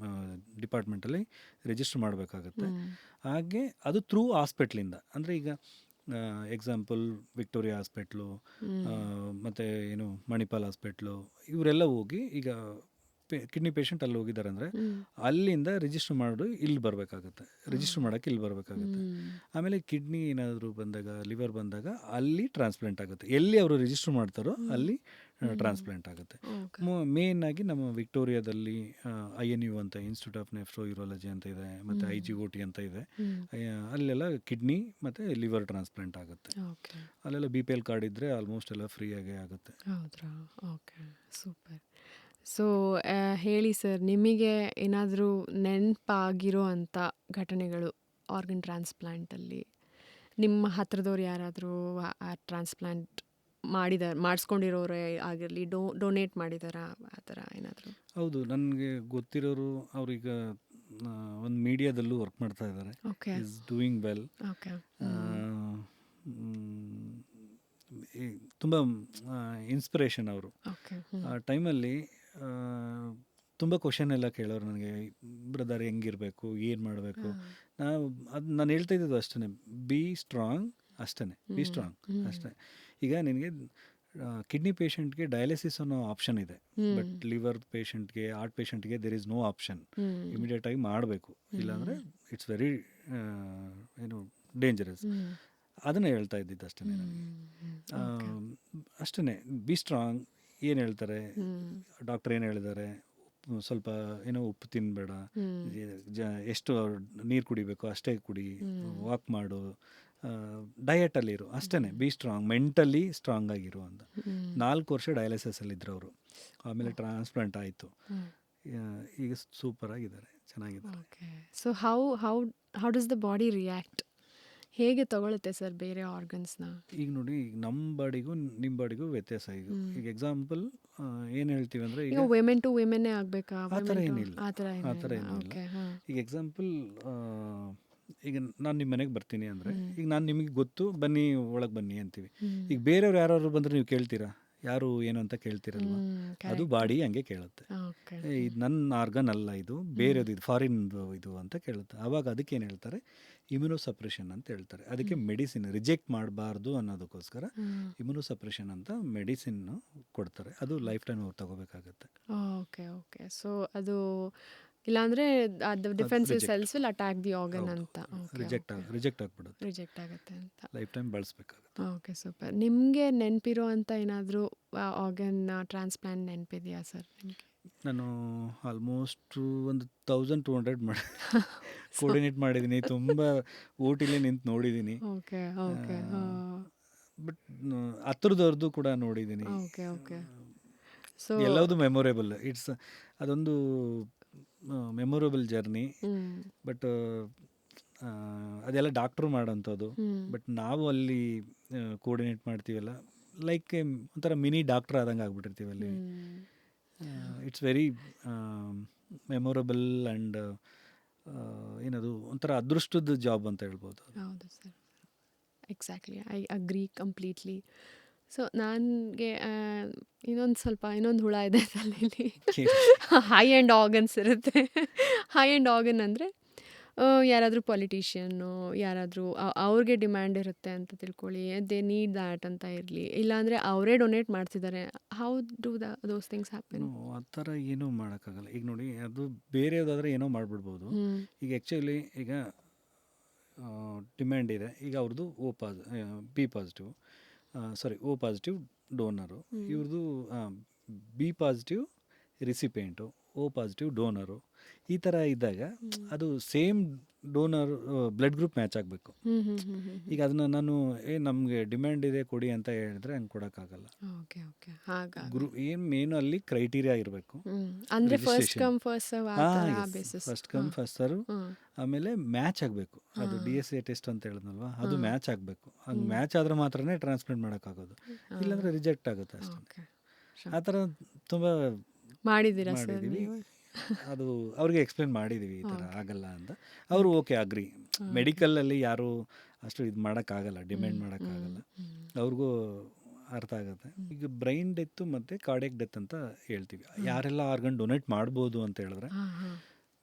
ಡಿಪಾರ್ಟ್ಮೆಂಟಲ್ಲಿ ರಿಜಿಸ್ಟರ್ ಮಾಡಬೇಕಾಗತ್ತೆ. ಹಾಗೆ ಅದು ಥ್ರೂ ಹಾಸ್ಪಿಟ್ಲಿಂದ, ಅಂದರೆ ಈಗ ಎಕ್ಸಾಂಪಲ್ ವಿಕ್ಟೋರಿಯಾ ಹಾಸ್ಪಿಟ್ಲು, ಮತ್ತು ಏನು ಮಣಿಪಾಲ್ ಹಾಸ್ಪಿಟ್ಲು, ಇವರೆಲ್ಲ ಹೋಗಿ ಈಗ ಕಿಡ್ನಿ ಪೇಷಂಟ್ ಅಲ್ಲಿ ಹೋಗಿದ್ದಾರೆ ಅಂದರೆ ಅಲ್ಲಿಂದ ರಿಜಿಸ್ಟರ್ ಮಾಡಿ ಇಲ್ಲಿ ಬರಬೇಕಾಗುತ್ತೆ, ರಿಜಿಸ್ಟರ್ ಮಾಡೋಕ್ಕೆ ಇಲ್ಲಿ ಬರಬೇಕಾಗುತ್ತೆ. ಆಮೇಲೆ ಕಿಡ್ನಿ ಏನಾದರೂ ಬಂದಾಗ, ಲಿವರ್ ಬಂದಾಗ ಅಲ್ಲಿ ಟ್ರಾನ್ಸ್ಪ್ಲಾಂಟ್ ಆಗುತ್ತೆ. ಎಲ್ಲಿ ಅವರು ರಿಜಿಸ್ಟರ್ ಮಾಡ್ತಾರೋ ಅಲ್ಲಿ ಟ್ರಾನ್ಸ್ಪ್ಲಾಂಟ್ ಆಗುತ್ತೆ. ಓಕೆ. ಮೇನ್ ಆಗಿ ನಮ್ಮ ವಿಕ್ಟೋರಿಯಾದಲ್ಲಿ INU ಅಂತ ಇನ್ಸ್ಟಿಟ್ಯೂಟ್ ಆಫ್ ನೆಫ್ರೋಯೂರಾಲಜಿ ಅಂತ ಇದೆ, ಮತ್ತು IGOT ಅಂತ ಇದೆ. ಅಲ್ಲೆಲ್ಲ ಕಿಡ್ನಿ ಮತ್ತು ಲಿವರ್ ಟ್ರಾನ್ಸ್ಪ್ಲಾಂಟ್ ಆಗುತ್ತೆ. ಓಕೆ. ಅಲ್ಲೆಲ್ಲ BPL ಕಾರ್ಡ್ ಇದ್ದರೆ ಆಲ್ಮೋಸ್ಟ್ ಎಲ್ಲ ಫ್ರೀಯಾಗೇ ಆಗುತ್ತೆ. ಹೌದ್ರಾ? Okay, super. ಸೊ ಹೇಳಿ ಸರ್, ನಿಮಗೆ ಏನಾದರೂ ನೆನಪಾಗಿರೋ ಅಂಥ ಘಟನೆಗಳು ಆರ್ಗನ್ ಟ್ರಾನ್ಸ್ಪ್ಲಾಂಟಲ್ಲಿ? ನಿಮ್ಮ ಹತ್ರದವ್ರು ಯಾರಾದರೂ ಆ ಟ್ರಾನ್ಸ್ಪ್ಲಾಂಟ್ ಮಾಡಿಸ್ಕೊಂಡಿರೋರೇ ಆಗಿರಲಿ, ಡೊನೇಟ್ ಮಾಡಿದಾರಾ, ಆ ಥರ ಏನಾದರೂ? ಹೌದು, ನನಗೆ ಗೊತ್ತಿರೋರು ಅವ್ರೀಗ ಒಂದು ಮೀಡಿಯಾದಲ್ಲೂ ವರ್ಕ್ ಮಾಡ್ತಾ ಇದ್ದಾರೆ. Okay. Is doing well. Okay. ತುಂಬ ಇನ್ಸ್ಪಿರೇಷನ್ ಅವರು. ಓಕೆ. ಆ ಟೈಮಲ್ಲಿ ತುಂಬ ಕ್ವಶನ್ ಎಲ್ಲ ಕೇಳೋರು ನನಗೆ, ಬ್ರದರ್ ಹೆಂಗಿರಬೇಕು, ಏನು ಮಾಡಬೇಕು. ನಾನು ಹೇಳ್ತಾ ಇದ್ದಿದ್ದು ಅಷ್ಟೇ, ಬಿ ಸ್ಟ್ರಾಂಗ್, ಅಷ್ಟೇ, ಬಿ ಸ್ಟ್ರಾಂಗ್ ಅಷ್ಟೇ. ಈಗ ನಿನಗೆ ಕಿಡ್ನಿ ಪೇಷಂಟ್ಗೆ ಡಯಾಲಿಸಿಸ್ ಅನ್ನೋ ಆಪ್ಷನ್ ಇದೆ, ಬಟ್ ಲಿವರ್ ಪೇಷಂಟ್ಗೆ, ಹಾರ್ಟ್ ಪೇಷಂಟ್ಗೆ ದೇರ್ ಇಸ್ ನೋ ಆಪ್ಷನ್. ಇಮಿಡಿಯೇಟಾಗಿ ಮಾಡಬೇಕು, ಇಲ್ಲಾಂದರೆ ಇಟ್ಸ್ ವೆರಿ ಡೇಂಜರಸ್. ಅದನ್ನು ಹೇಳ್ತಾ ಇದ್ದಿದ್ದು ಅಷ್ಟೇ ನನಗೆ. ಅಷ್ಟೇ, ಬಿ ಸ್ಟ್ರಾಂಗ್. ಏನು ಹೇಳ್ತಾರೆ ಡಾಕ್ಟರ್, ಏನು ಹೇಳಿದ್ದಾರೆ, ಸ್ವಲ್ಪ ಉಪ್ಪು ತಿನ್ನಬೇಡ, ಎಷ್ಟು ನೀರು ಕುಡಿಬೇಕು ಅಷ್ಟೇ ಕುಡಿ, ವಾಕ್ ಮಾಡು, ಡಯಟಲ್ಲಿರು, ಅಷ್ಟೇ. ಬಿ ಸ್ಟ್ರಾಂಗ್, ಮೆಂಟಲಿ ಸ್ಟ್ರಾಂಗ್ ಆಗಿರು ಅಂತ. 4 ವರ್ಷ ಡಯಾಲಿಸಿಸಲ್ಲಿದ್ದರು ಅವರು. ಆಮೇಲೆ ಟ್ರಾನ್ಸ್ಪ್ಲಾಂಟ್ ಆಯಿತು. ಈಗ ಸೂಪರ್ ಆಗಿದ್ದಾರೆ, ಚೆನ್ನಾಗಿದ್ದಾರೆ. Okay. So how does the body react? ಹೇಗೆ ತಗೊಳುತ್ತೆ ಸರ್ ಬೇರೆ ಆರ್ಗನ್ಸ್ನ? ಈಗ ನೋಡಿ, ನಮ್ಮ ಬಾಡಿಗೂ ನಿಮ್ಮ ಬಾಡಿಗೂ ವ್ಯತ್ಯಾಸ. ಈಗ ಎಕ್ಸಾಂಪಲ್ ಏನು ಹೇಳ್ತೀವಿ ಅಂದರೆ, ಈಗ ವುಮೆನ್ ಟು ವುಮೆನ್ನೇ ಆಗಬೇಕಾ? ಆ ಥರ ಏನಿಲ್ಲ, ಆ ಥರ ಆ ಥರ ಏನಿಲ್ಲ. ಈಗ ಎಕ್ಸಾಂಪಲ್, ಈಗ ನಾನು ನಿಮ್ಮ ಮನೆಗೆ ಬರ್ತೀನಿ ಅಂದರೆ, ಈಗ ನಾನು ನಿಮಗೆ ಗೊತ್ತು, ಬನ್ನಿ ಒಳಗೆ ಬನ್ನಿ ಅಂತೀವಿ. ಈಗ ಬೇರೆಯವ್ರು ಯಾರು ಬಂದರೆ ನೀವು ಕೇಳ್ತೀರಾ, ಯಾರು ಏನು ಅಂತ ಕೇಳ್ತೀರಲ್ವ? ಅದು ಬಾಡಿ ಹಂಗೆ ಕೇಳುತ್ತೆ. ಇದು ನನ್ನ ಆರ್ಗನ್ ಅಲ್ಲ, ಇದು ಬೇರೆದು, ಇದು ಫಾರಿನ್ ಇದು ಅಂತ ಕೇಳುತ್ತೆ. ಆವಾಗ ಅದಕ್ಕೆ ಏನು ಹೇಳ್ತಾರೆ, ಇಮ್ಯುನೋಸಪ್ರೆಷನ್ ಅಂತ ಹೇಳ್ತಾರೆ. ಅದಕ್ಕೆ ಮೆಡಿಸಿನ್ ರಿಜೆಕ್ಟ್ ಮಾಡಬಾರ್ದು ಅನ್ನೋದಕ್ಕೋಸ್ಕರ ಇಮ್ಯುನೋಸಪ್ರೆಷನ್ ಅಂತ ಮೆಡಿಸಿನ್ ಕೊಡ್ತಾರೆ. ಅದು ಲೈಫ್ ಟೈಮ್ ಅವ್ರು ತಗೋಬೇಕಾಗತ್ತೆ. ಓಕೆ. ಓಕೆ. ಸೊ ಅದು ಇಲ್ಲಾಂದರೆ defensive cells will attack the organ ಅಂತ. ರಿಜೆಕ್ಟ್ ಆಗಿಬಿಡುತ್ತೆ, ರಿಜೆಕ್ಟ್ ಆಗುತ್ತೆ ಅಂತ. ಲೈಫ್ ಟೈಮ್ ಬಳಸಬೇಕಾಗುತ್ತೆ. Okay, super. ನಿಮಗೆ ನೆನಪಿರೋ ಅಂತ ಏನಾದರೂ ಆರ್ಗನ್ ಟ್ರಾನ್ಸ್ಪ್ಲಾಂಟ್ ನೆನಪಿದೆಯಾ ಸರ್ ನಿಮಗೆ? ನಾನು ಆಲ್ಮೋಸ್ಟ್ ಒಂದು 1200 ಕೋರ್ಡಿನೇಟ್ ಮಾಡಿದ್ದೀನಿ. ತುಂಬ ಓಟಿಲೇ ನಿಂತು ನೋಡಿದ್ದೀನಿ. ಓಕೆ. ಓಕೆ. ಬಟ್ ಹತ್ರದವ್ರದ್ದು ಕೂಡ ನೋಡಿದ್ದೀನಿ. ಓಕೆ. ಓಕೆ. ಸೊ ಎಲ್ಲವುದು ಮೆಮೊರೇಬಲ್. ಅದೊಂದು ಮೆಮೊರೇಬಲ್ ಜರ್ನಿ. ಬಟ್ ಅದೆಲ್ಲ ಡಾಕ್ಟ್ರು ಮಾಡೋಂಥದ್ದು. ಬಟ್ ನಾವು ಅಲ್ಲಿ ಕೋರ್ಡಿನೇಟ್ ಮಾಡ್ತೀವಲ್ಲ, ಲೈಕ್ ಒಂಥರ ಮಿನಿ ಡಾಕ್ಟ್ರ್ ಆದಂಗೆ ಆಗ್ಬಿಟ್ಟಿರ್ತೀವಿ ಅಲ್ಲಿ. ಇಟ್ಸ್ ವೆರಿ ಮೆಮೊರಬಲ್ ಆ್ಯಂಡ್ ಏನದು ಒಂಥರ ಅದೃಷ್ಟದ ಜಾಬ್ ಅಂತ ಹೇಳ್ಬೋದು. ಹೌದು sir, exactly, I agree completely. So ನನಗೆ ಇನ್ನೊಂದು ಹುಳ ಇದೆ ತಲೆಯಲ್ಲಿ. ಹೈ ಆ್ಯಂಡ್ ಆರ್ಗನ್ಸ್ ಇರುತ್ತೆ. ಹೈ ಆ್ಯಂಡ್ ಆರ್ಗನ್ ಅಂದರೆ ಯಾರಾದರೂ ಪೊಲಿಟಿಷಿಯನ್ನು, ಯಾರಾದರೂ ಅವ್ರಿಗೆ ಡಿಮ್ಯಾಂಡ್ ಇರುತ್ತೆ ಅಂತ ತಿಳ್ಕೊಳ್ಳಿ, ದೇ ನೀಡ್ ದ್ಯಾಟ್ ಅಂತ ಇರಲಿ, ಇಲ್ಲಾಂದರೆ ಅವರೇ ಡೊನೇಟ್ ಮಾಡ್ತಿದ್ದಾರೆ. How do those things happen? ಆ ಥರ ಏನೂ ಮಾಡೋಕ್ಕಾಗಲ್ಲ. ಈಗ ನೋಡಿ, ಅದು ಬೇರೆಯದಾದರೆ ಏನೋ ಮಾಡಿಬಿಡ್ಬೋದು. ಈಗ ಆ್ಯಕ್ಚುಲಿ ಈಗ ಡಿಮ್ಯಾಂಡ್ ಇದೆ. ಈಗ ಅವ್ರದ್ದು ಬಿ ಪಾಸಿಟಿವ್ ಡೋನರು, ಇವ್ರದ್ದು ಬಿ ಪಾಸಿಟಿವ್ ರಿಸಿಪೆಂಟು, ಓ ಪಾಸಿಟಿವ್ ಡೋನರು. ಈ ಥರ ಇದ್ದಾಗ ಅದು same donor blood group match ಆಗಬೇಕು. ಈಗ ಅದನ್ನು ನಾನು ನಮಗೆ ಡಿಮ್ಯಾಂಡ್ ಇದೆ ಕೊಡಿ ಅಂತ ಹೇಳಿದ್ರೆ ಹಂಗೆ ಕೊಡೋಕ್ಕಾಗಲ್ಲ. ಏನು ಅಲ್ಲಿ ಕ್ರೈಟೀರಿಯಾ ಇರಬೇಕು. ಅಂದರೆ ಫಸ್ಟ್ ಕಮ್ ಫಸ್ಟ್ ಸರ್ವ್, ಆಮೇಲೆ ಮ್ಯಾಚ್ ಆಗಬೇಕು. ಅದು DSA ಟೆಸ್ಟ್ ಅಂತ ಹೇಳಿದ್ನಲ್ವ, ಅದು ಮ್ಯಾಚ್ ಆಗಬೇಕು. ಹಂಗೆ ಮ್ಯಾಚ್ ಆದರೆ ಮಾತ್ರನೇ ಟ್ರಾನ್ಸ್ಪ್ಲಾಂಟ್ ಮಾಡೋಕ್ಕಾಗೋದು, ಇಲ್ಲಾಂದರೆ ರಿಜೆಕ್ಟ್ ಆಗುತ್ತೆ ಅಷ್ಟೇ. ಆ ಥರ ತುಂಬ ಮಾಡಿದ್ದೀವಿ. ಅದು ಅವ್ರಿಗೆ ಎಕ್ಸ್ಪ್ಲೇನ್ ಮಾಡಿದ್ದೀವಿ, ಈ ಥರ ಆಗಲ್ಲ ಅಂತ. ಅವರು ಓಕೆ ಅಗ್ರಿ. ಮೆಡಿಕಲಲ್ಲಿ ಯಾರು ಅಷ್ಟು ಇದು ಮಾಡೋಕ್ಕಾಗಲ್ಲ, ಡಿಮ್ಯಾಂಡ್ ಮಾಡೋಕ್ಕಾಗಲ್ಲ, ಅವ್ರಿಗೂ ಅರ್ಥ ಆಗುತ್ತೆ. ಈಗ ಬ್ರೈನ್ ಡೆತ್ತು ಮತ್ತು ಕಾರ್ಡಿಯಾಕ್ ಡೆತ್ ಅಂತ ಹೇಳ್ತೀವಿ. ಯಾರೆಲ್ಲ ಆರ್ಗನ್ ಡೊನೇಟ್ ಮಾಡ್ಬೋದು ಅಂತ ಹೇಳಿದ್ರೆ,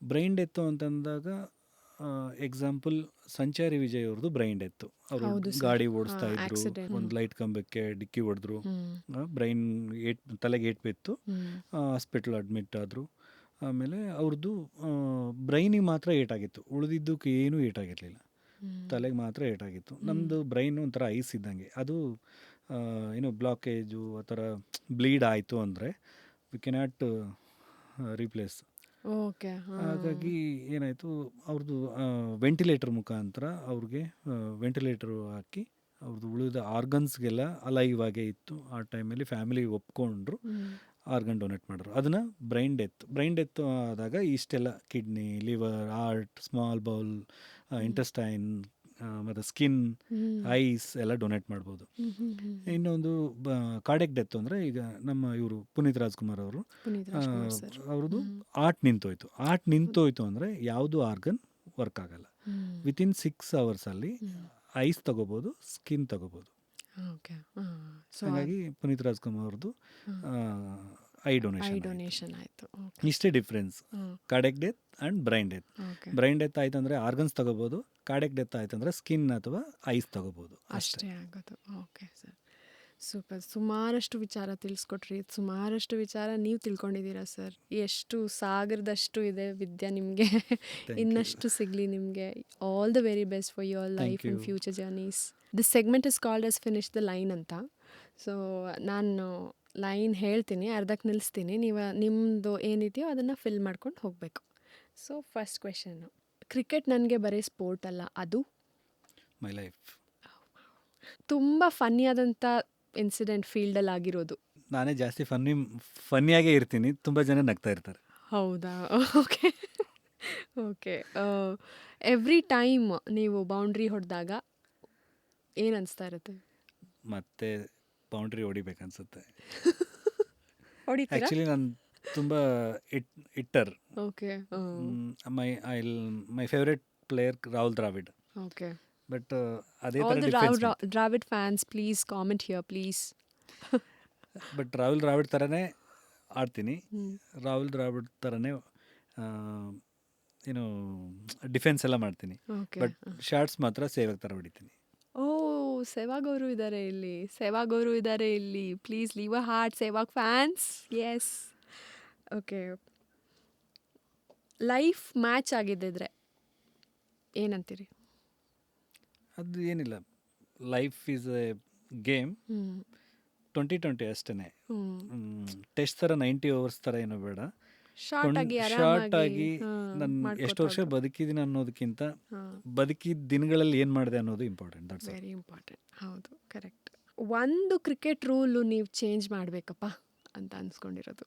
ಬ್ರೈನ್ ಡೆತ್ತು ಅಂತಂದಾಗ ಎಕ್ಸಾಂಪಲ್ ಸಂಚಾರಿ ವಿಜಯ್ ಅವ್ರದ್ದು ಬ್ರೈನ್ ಡೆತ್ತು. ಅವರು ಗಾಡಿ ಓಡಿಸ್ತಾ ಇದ್ರು, ಒಂದು ಲೈಟ್ ಕಂಬಕ್ಕೆ ಡಿಕ್ಕಿ ಹೊಡೆದ್ರು, ಬ್ರೈನ್ ತಲೆಗೆ ಏಟ್ ಬಿತ್ತು, ಹಾಸ್ಪಿಟ್ಲ್ ಅಡ್ಮಿಟ್ ಆದರು. ಆಮೇಲೆ ಅವ್ರದ್ದು ಬ್ರೈನಿಗೆ ಮಾತ್ರ ಏಟಾಗಿತ್ತು, ಉಳಿದಿದ್ದಕ್ಕೆ ಏನೂ ಏಟಾಗಿರಲಿಲ್ಲ, ತಲೆಗೆ ಮಾತ್ರ ಏಟಾಗಿತ್ತು. ನಮ್ಮದು ಬ್ರೈನ್ ಒಂಥರ ಐಸ್ ಇದ್ದಂಗೆ, ಅದು ಬ್ಲಾಕೇಜು ಆ ಥರ ಬ್ಲೀಡ್ ಆಯಿತು ಅಂದರೆ ವಿ ಕೆನಾಟ್ ರೀಪ್ಲೇಸ್. ಓಕೆ. ಹಾಗಾಗಿ ಏನಾಯಿತು, ಅವ್ರದ್ದು ವೆಂಟಿಲೇಟರ್ ಮುಖಾಂತರ ಅವ್ರಿಗೆ ವೆಂಟಿಲೇಟರ್ ಹಾಕಿ ಅವ್ರದ್ದು ಉಳಿದ ಆರ್ಗನ್ಸ್ಗೆಲ್ಲ ಅಲೈವ್ ಆಗೇ ಇತ್ತು. ಆ ಟೈಮಲ್ಲಿ ಫ್ಯಾಮಿಲಿ ಒಪ್ಕೊಂಡ್ರು, ಆರ್ಗನ್ ಡೊನೇಟ್ ಮಾಡಿದ್ರು. ಅದನ್ನು ಬ್ರೈನ್ ಡೆತ್ ಆದಾಗ ಇಷ್ಟೆಲ್ಲ kidney, liver, heart, small bowel, intestine ಮತ್ತು ಸ್ಕಿನ್, ಐಸ್ ಎಲ್ಲ ಡೊನೇಟ್ ಮಾಡ್ಬೋದು. ಇನ್ನೊಂದು ಕಾರ್ಡಿಯಕ್ ಡೆತ್ ಅಂದರೆ ಈಗ ನಮ್ಮ ಇವರು ಪುನೀತ್ ರಾಜ್ಕುಮಾರ್ ಅವರು, ಅವ್ರದ್ದು ಹಾರ್ಟ್ ನಿಂತೋಯ್ತು ಅಂದರೆ ಯಾವುದು ಆರ್ಗನ್ ವರ್ಕ್ ಆಗಲ್ಲ. ವಿತಿನ್ 6 ಅವರ್ಸಲ್ಲಿ ಐಸ್ ತಗೋಬೋದು, ಸ್ಕಿನ್ ತಗೋಬೋದು. ಹಾಗಾಗಿ ಪುನೀತ್ ರಾಜ್ಕುಮಾರ್ ಅವ್ರದ್ದು ಐ ಡೊನೇಷನ್ ಆಯಿತು. ಇಷ್ಟೇ difference, cardiac death and brain death ಆಯ್ತು ಅಂದರೆ ಆರ್ಗನ್ಸ್ ತಗೋಬೋದು, ಕಾರ್ಡಿಯಕ್ ಡೆತ್ ಆಯ್ತು ಅಂದರೆ ಸ್ಕಿನ್ ಅಥವಾ ಐಸ್ ತಗೋಬೋದು, ಅಷ್ಟೇ ಆಗೋದು. Okay sir, super. ಸುಮಾರಷ್ಟು ವಿಚಾರ ತಿಳಿಸ್ಕೊಟ್ರಿ, ಸುಮಾರಷ್ಟು ವಿಚಾರ ನೀವು ತಿಳ್ಕೊಂಡಿದ್ದೀರಾ ಸರ್. ಎಷ್ಟು ಸಾಗರದಷ್ಟು ಇದೆ ವಿದ್ಯೆ ನಿಮಗೆ, ಇನ್ನಷ್ಟು ಸಿಗಲಿ ನಿಮಗೆ. All the very best for your life and future journeys. This segment is called as finish the line ಅಂತ. ಸೊ ನಾನು ಲೈನ್ ಹೇಳ್ತೀನಿ, ಅರ್ಧಕ್ಕೆ ನಿಲ್ಲಿಸ್ತೀನಿ, ನೀವು ನಿಮ್ಮದು ಏನಿದೆಯೋ ಅದನ್ನು ಫಿಲ್ ಮಾಡ್ಕೊಂಡು ಹೋಗಬೇಕು. ಸೊ ಫಸ್ಟ್ ಕ್ವೆಶನ್ನು, ಕ್ರಿಕೆಟ್ ನನಗೆ ಬರೀ ಸ್ಪೋರ್ಟ್ ಅಲ್ಲ, ಅದು ಮೈ ಲೈಫ್. ತುಂಬ ಫನ್ನಿಯಾದಂಥ ಇನ್ಸಿಡೆಂಟ್ ಫೀಲ್ಡಲ್ಲಿ ಆಗಿರೋದು? ನಾನೇ ಜಾಸ್ತಿ ಫನ್ನಿಯಾಗೇ ಇರ್ತೀನಿ, ತುಂಬ ಜನ ನಗ್ತಾ ಇರ್ತಾರೆ. ಹೌದಾ? Okay okay. ಎವ್ರಿ ಟೈಮ್ ನೀವು ಬೌಂಡ್ರಿ ಹೊಡೆದಾಗ ಏನು ಅನಿಸ್ತಾ ಇರುತ್ತೆ? ಮತ್ತೆ ಬೌಂಡ್ರಿ ಹೊಡಿಬೇಕನ್ಸುತ್ತೆ. ಹೊಡಿತೀರಾ? ಆ್ಯಕ್ಚುಲಿ ನಾನು ತುಂಬ ಇಟ್ಟರ್. Okay my favourite player Rahul Dravid. Okay. But ಅದೇ ಆಲ್ ಥರ the Dravid fans please comment here please. But Rahul Dravid ಥರನೇ ಆಡ್ತೀನಿ, ರಾಹುಲ್ ದ್ರಾವಿಡ್ ಥರನೇ ಏನು ಡಿಫೆನ್ಸ್ ಎಲ್ಲ ಮಾಡ್ತೀನಿ. ಬಟ್ ಶಾರ್ಟ್ಸ್ ಮಾತ್ರ ಸೇವಾಗ್ ಥರ ಹೊಡಿತೀನಿ. ಓ, ಸೆಹ್ವಾಗ್ ಅವರು ಇದ್ದಾರೆ ಇಲ್ಲಿ. Please leave a heart Sehwag fans. Yes. Okay. Life match ಆಗಿದ್ದಿದ್ರೆ ಏನಂತೀರಿ? ಅದು ಏನಿಲ್ಲ, ಲೈಫ್ ಈಸ್ ಎ ಗೇಮ್. 2020 ಅಷ್ಟೇ. ಟೆಸ್ಟ್ ಥರ 90 ಓವರ್ಸ್ ಥರ ಏನೋ ಬೇಡ. ಶಾರ್ಟ್ ಆಗಿ ನಾನು ಎಷ್ಟು ವರ್ಷ ಬದುಕಿದ್ದೀನಿ ಅನ್ನೋದಕ್ಕಿಂತ ಬದುಕಿದ ದಿನಗಳಲ್ಲಿ ಏನು ಮಾಡಿದೆ ಅನ್ನೋದು ಇಂಪಾರ್ಟೆಂಟ್. That's very important. ಹೌದು, ಕರೆಕ್ಟ್. ಒಂದು ಕ್ರಿಕೆಟ್ ರೂಲು ನೀವು ಚೇಂಜ್ ಮಾಡಬೇಕಪ್ಪ ಅಂತ ಅನ್ಸ್ಕೊಂಡಿರೋದು?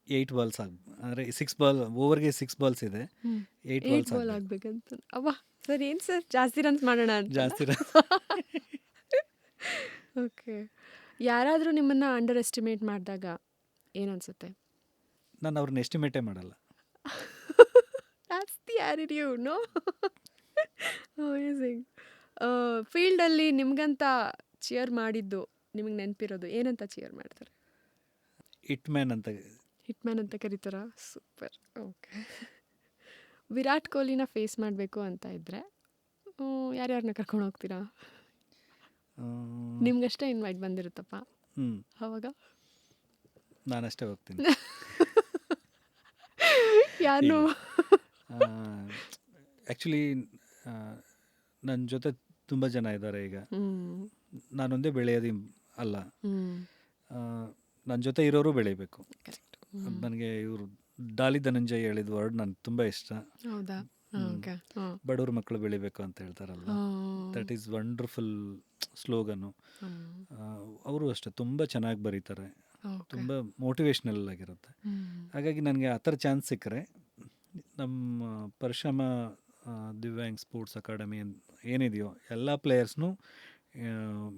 8 ಬಾಲ್ಸ್ ಅಂದರೆ 6 ಬಾಲ್, ಓವರ್ಗೆ 6 ಬಾಲ್ಸ್ ಇದೆ, 8 ಬಾಲ್ ಆಗಬೇಕಂತ. ಅವ್ವ ಸರ್, ಏನು ಸರ್ ಜಾಸ್ತಿ ರನ್ಸ್ ಮಾಡೋಣ ಅಂತ? ಜಾಸ್ತಿ ಓಕೆ. ಯಾರಾದರೂ ನಿಮ್ಮನ್ನು ಅಂಡರ್ ಎಸ್ಟಿಮೇಟ್ ಮಾಡಿದಾಗ ಏನನ್ಸುತ್ತೆ? ನಾನು ಅವ್ರನ್ನ ಎಸ್ಟಿಮೇಟೇ ಮಾಡಲ್ಲ. That's the attitude, no? Amazing. ಫೀಲ್ಡಲ್ಲಿ ನಿಮ್ಗಂತ ಚಿಯರ್ ಮಾಡಿದ್ದು ನಿಮಗೆ ನೆನಪಿರೋದು ಏನಂತ ಚಿಯರ್ ಮಾಡ್ತಾರೆ? ಹಿಟ್ ಮ್ಯಾನ್ ಅಂತ ಕರೀತಾರಾ? ಸೂಪರ್. ಓಕೆ. ವಿರಾಟ್ ಕೊಹ್ಲಿನ ಫೇಸ್ ಮಾಡಬೇಕು ಅಂತ ಇದ್ದರೆ ಯಾರ್ಯಾರನ್ನ ಕರ್ಕೊಂಡು ಹೋಗ್ತೀರಾ? ನಿಮ್ಗಷ್ಟೇ ಇನ್ವೈಟ್ ಬಂದಿರುತ್ತಪ್ಪ, ಅವಾಗ ನಾನಷ್ಟೇ ಹೋಗ್ತೀನಿ. ಯಾರು? ಆ್ಯಕ್ಚುಲಿ ನನ್ನ ಜೊತೆ ತುಂಬ ಜನ ಇದ್ದಾರೆ. ಈಗ ನಾನೊಂದೇ ಬೆಳೆಯೋದು ಅಲ್ಲ, ನನ್ನ ಜೊತೆ ಇರೋರು ಬೆಳಿಬೇಕು. ನನಗೆ ಇವರು ಡಾಲಿ ಧನಂಜಯ್ ಹೇಳಿದ ವರ್ಡ್ ನನಗೆ ತುಂಬ ಇಷ್ಟ. ಹೌದಾ? ಬಡವ್ರ ಮಕ್ಕಳು ಬೆಳಿಬೇಕು ಅಂತ ಹೇಳ್ತಾರಲ್ಲ, ದಟ್ ಈಸ್ ವಂಡರ್ಫುಲ್ ಸ್ಲೋಗನು. ಅವರು ಅಷ್ಟೇ ತುಂಬ ಚೆನ್ನಾಗಿ ಬರೀತಾರೆ, ತುಂಬ ಮೋಟಿವೇಶ್ನಲ್ ಆಗಿರುತ್ತೆ. ಹಾಗಾಗಿ ನನಗೆ ಆ ಥರ ಚಾನ್ಸ್ ಸಿಕ್ಕರೆ ನಮ್ಮ ಪರಿಶ್ರಮ ದಿವ್ಯಾಂಗ್ ಸ್ಪೋರ್ಟ್ಸ್ ಅಕಾಡೆಮಿ ಏನಿದೆಯೋ ಎಲ್ಲ ಪ್ಲೇಯರ್ಸ್ನೂ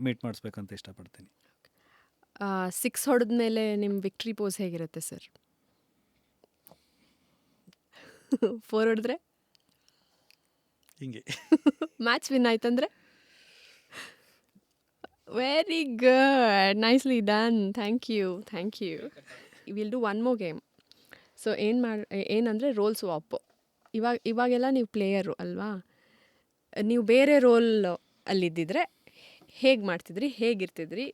ಮೀಟ್ ಮಾಡಿಸ್ಬೇಕಂತ ಇಷ್ಟಪಡ್ತೀನಿ. 6 ಹೊಡೆದ ಮೇಲೆ ನಿಮ್ಮ ವಿಕ್ಟ್ರಿ ಪೋಸ್ ಹೇಗಿರುತ್ತೆ ಸರ್? 4 ಹೊಡೆದ್ರೆ ಹಿಂಗೆ. ಮ್ಯಾಚ್ ವಿನ್ ಆಯ್ತಂದ್ರೆ? Very good, nicely done, thank you. Will do one more game. So ಏನಂದರೆ ರೋಲ್ ಸ್ವಾಪ್. ಇವಾಗೆಲ್ಲ ನೀವು ಪ್ಲೇಯರು ಅಲ್ವಾ, ನೀವು ಬೇರೆ ರೋಲ್ ಅಲ್ಲಿದ್ದಿದ್ರೆ ಹೇಗೆ ಮಾಡ್ತಿದ್ರಿ, ಹೇಗಿರ್ತಿದ್ರಿ,